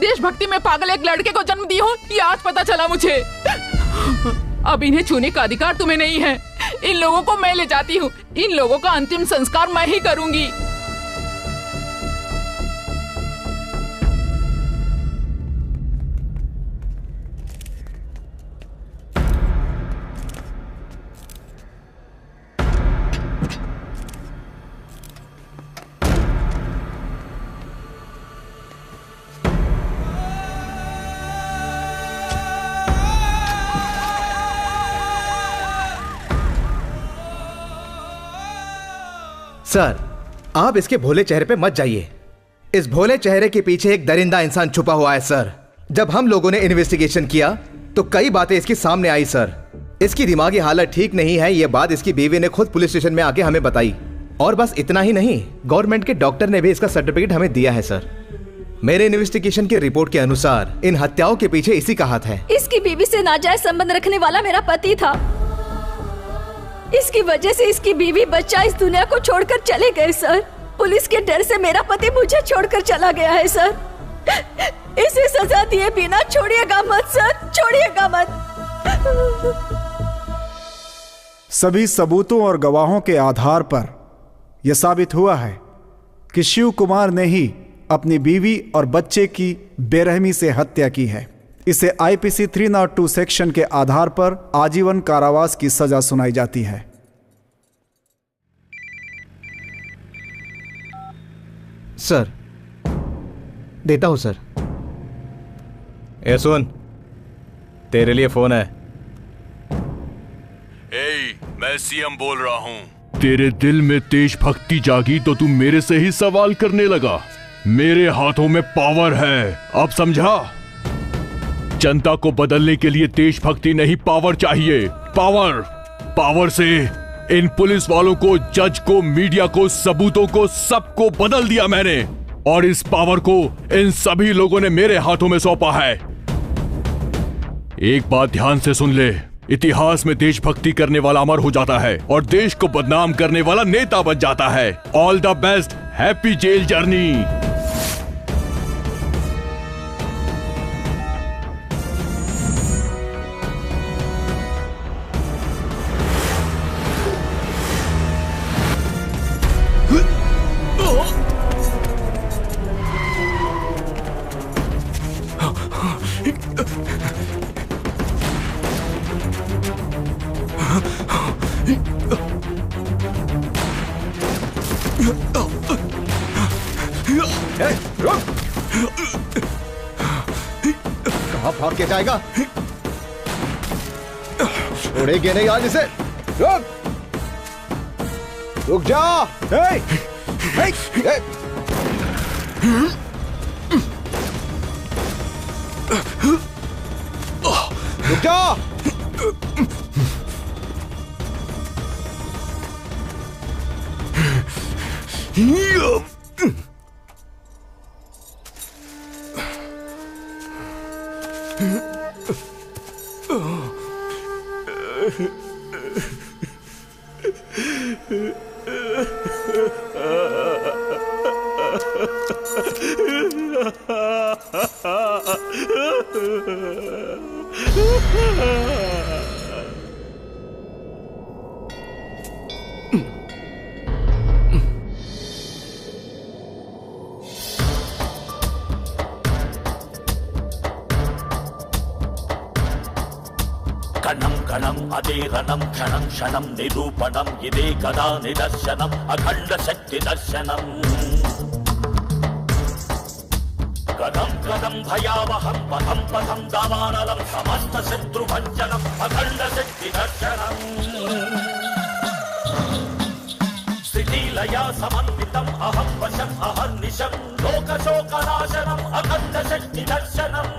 [SPEAKER 15] देशभक्ति में पागल एक लड़के को जन्म दी हूँ, ये आज पता चला मुझे। अब इन्हें छूने का अधिकार तुम्हें नहीं है। इन लोगों को मैं ले जाती हूँ। इन लोगों का अंतिम संस्कार मैं ही करूंगी।
[SPEAKER 6] सर, आप इसके भोले चेहरे पे मत जाइए। इस भोले चेहरे के पीछे एक दरिंदा इंसान छुपा हुआ है सर। जब हम लोगों ने इन्वेस्टिगेशन किया तो कई बातें इसके सामने आई सर। इसकी दिमागी हालत ठीक नहीं है, ये बात इसकी बीवी ने खुद पुलिस स्टेशन में आके हमें बताई। और बस इतना ही नहीं, गवर्नमेंट के डॉक्टर ने भी इसका सर्टिफिकेट हमें दिया है सर। मेरे इन्वेस्टिगेशन की रिपोर्ट के अनुसार इन हत्याओं के पीछे इसी का हाथ है।
[SPEAKER 14] इसकी बीवी से नाजायज संबंध रखने वाला मेरा पति था। इसकी वजह से इसकी बीवी बच्चा इस दुनिया को छोड़कर चले गए सर। पुलिस के डर से मेरा पति मुझे छोड़कर चला गया है सर। इसे सजा दिए बिना छोड़िएगा मत सर, छोड़िएगा मत।
[SPEAKER 1] सभी सबूतों और गवाहों के आधार पर यह साबित हुआ है कि शिव कुमार ने ही अपनी बीवी और बच्चे की बेरहमी से हत्या की है। इसे आईपीसी 302 सेक्शन के आधार पर आजीवन कारावास की सजा सुनाई जाती है।
[SPEAKER 6] सर, देता हूं सर। ए सुन, तेरे लिए फोन है।
[SPEAKER 11] मैं सीएम बोल रहा हूँ। तेरे दिल में देशभक्ति जागी तो तू मेरे से ही सवाल करने लगा। मेरे हाथों में पावर है, अब समझा? जनता को बदलने के लिए देशभक्ति नहीं, पावर चाहिए। पावर से इन पुलिस वालों को, जज को, मीडिया को, सबूतों को, सबको बदल दिया मैंने। और इस पावर को इन सभी लोगों ने मेरे हाथों में सौंपा है। एक बात ध्यान से सुन ले, इतिहास में देशभक्ति करने वाला अमर हो जाता है और देश को बदनाम करने वाला नेता बन जाता है। All the best, happy jail journey.
[SPEAKER 6] कहां भाग के जाएगा? उड़ेगे नहीं आज इसे। रुक जा। रुक जा।
[SPEAKER 20] कणं कणं अदेहनं क्षणं क्षणं निरूपणं इदे कदा निदर्शनम् अखण्ड शक्ति दर्शनम् कदं कदं भयावहं पथं पथं दावानलं समस्त शत्रुभञ्जनम् अखण्ड शक्ति दर्शनम् स्थितिलया समन्वितम् अहं वशम् अहर्निशम् लोकशोकनाशनम् अखण्ड शक्ति दर्शनम्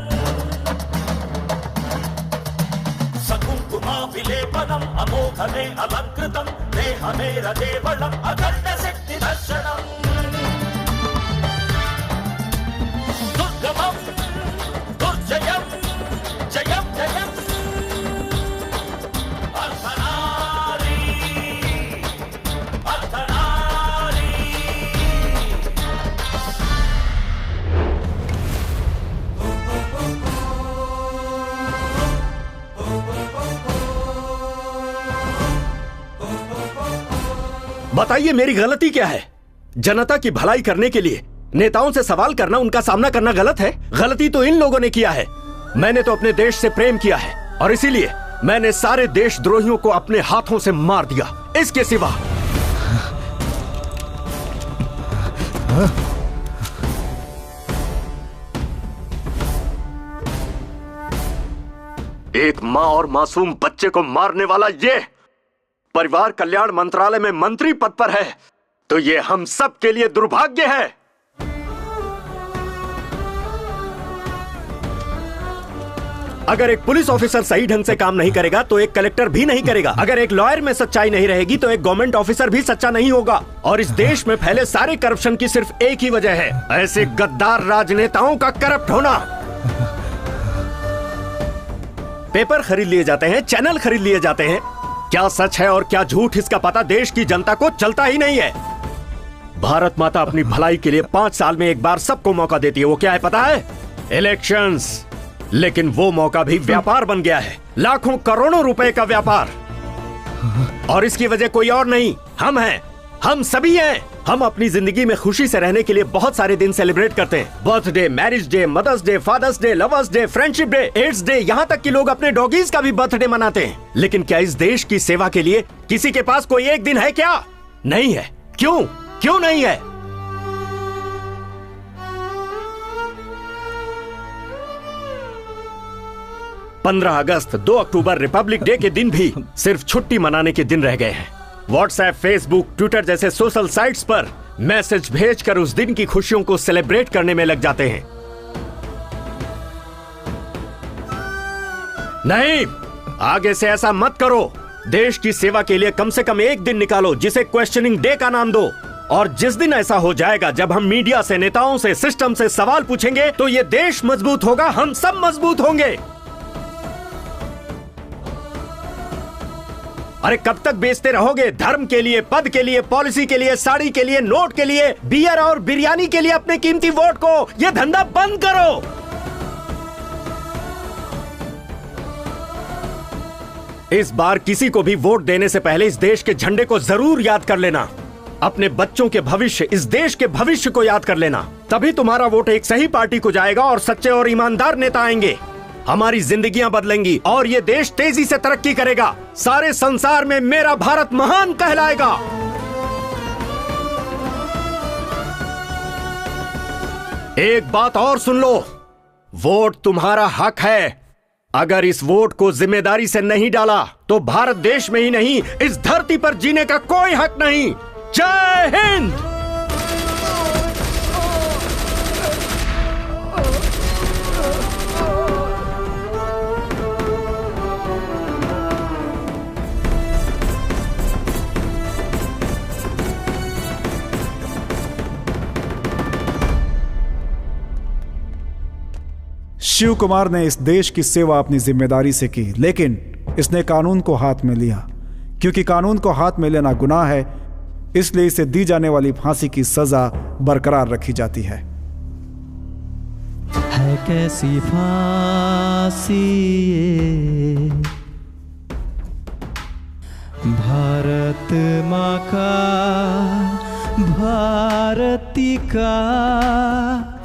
[SPEAKER 20] सकुङ्कुमाभिलेपनम् अमोघने अलङ्कृतं देहमेरदेवलम् अखण्ड शक्ति दर्शनम् दुर्गमं दुर्जयं जयं जयम् अर्धनारी अर्धनारी
[SPEAKER 18] बताइए मेरी गलती क्या है? जनता की भलाई करने के लिए नेताओं से सवाल करना, उनका सामना करना गलत है? गलती तो इन लोगों ने किया है। मैंने तो अपने देश से प्रेम किया है और इसीलिए मैंने सारे देशद्रोहियों को अपने हाथों से मार दिया। इसके सिवा एक माँ और मासूम बच्चे को मारने वाला ये परिवार कल्याण मंत्रालय में मंत्री पद पर है। तो ये हम सब के लिए दुर्भाग्य है। अगर एक पुलिस ऑफिसर सही ढंग से काम नहीं करेगा तो एक कलेक्टर भी नहीं करेगा। अगर एक लॉयर में सच्चाई नहीं रहेगी तो एक गवर्नमेंट ऑफिसर भी सच्चा नहीं होगा। और इस देश में फैले सारे करप्शन की सिर्फ एक ही वजह है, ऐसे गद्दार राजनेताओं का करप्ट होना। पेपर खरीद लिए जाते हैं, चैनल खरीद लिए जाते हैं, क्या सच है और क्या झूठ इसका पता देश की जनता को चलता ही नहीं है। भारत माता अपनी भलाई के लिए 5 साल में एक बार सबको मौका देती है, वो क्या है पता है? इलेक्शंस। लेकिन वो मौका भी व्यापार बन गया है, लाखों करोड़ों रुपए का व्यापार। और इसकी वजह कोई और नहीं, हम हैं, हम सभी हैं। हम अपनी जिंदगी में खुशी से रहने के लिए बहुत सारे दिन सेलिब्रेट करते हैं। Birthday, marriage day, mother's day, father's day, lovers day, friendship day, AIDS day, यहाँ तक कि लोग अपने डॉगीज का भी बर्थडे मनाते हैं। लेकिन क्या इस देश की सेवा के लिए किसी के पास कोई एक दिन है क्या? नहीं है। क्यों? क्यों नहीं है? पंद्रह अगस्त, 2 अक्टूबर रिपब्लिक डे के दिन भी सिर्फ छुट्टी मनाने के दिन रह गए हैं। व्हाट्सएप, फेसबुक, ट्विटर जैसे सोशल साइट्स पर मैसेज भेजकर उस दिन की खुशियों को सेलिब्रेट करने में लग जाते हैं। नहीं, आगे से ऐसा मत करो। देश की सेवा के लिए कम से कम एक दिन निकालो जिसे क्वेश्चनिंग डे का नाम दो। और जिस दिन ऐसा हो जाएगा जब हम मीडिया से, नेताओं से, सिस्टम से सवाल पूछेंगे तो ये देश मजबूत होगा, हम सब मजबूत होंगे। अरे कब तक बेचते रहोगे धर्म के लिए, पद के लिए, पॉलिसी के लिए, साड़ी के लिए, नोट के लिए, बियर और बिरयानी के लिए अपने कीमती वोट को? ये धंधा बंद करो। इस बार किसी को भी वोट देने से पहले इस देश के झंडे को जरूर याद कर लेना। अपने बच्चों के भविष्य, इस देश के भविष्य को याद कर लेना। तभी तुम्हारा वोट एक सही पार्टी को जाएगा और सच्चे और ईमानदार नेता आएंगे। हमारी जिंदगियां बदलेंगी और ये देश तेजी से तरक्की करेगा। सारे संसार में मेरा भारत महान कहलाएगा। एक बात और सुन लो, वोट तुम्हारा हक है। अगर इस वोट को जिम्मेदारी से नहीं डाला तो भारत देश में ही नहीं, इस धरती पर जीने का कोई हक नहीं। जय हिंद।
[SPEAKER 1] शिव कुमार ने इस देश की सेवा अपनी जिम्मेदारी से की, लेकिन इसने कानून को हाथ में लिया। क्योंकि कानून को हाथ में लेना गुनाह है, इसलिए इसे दी जाने वाली फांसी की सजा बरकरार रखी जाती है।
[SPEAKER 21] कैसी फांसी ये भारत माँ का, भारती का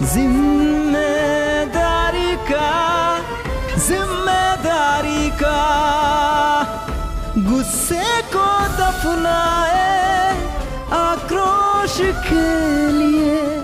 [SPEAKER 21] जिम्मेदारी का गुस्से को दफनाए आक्रोश के लिए।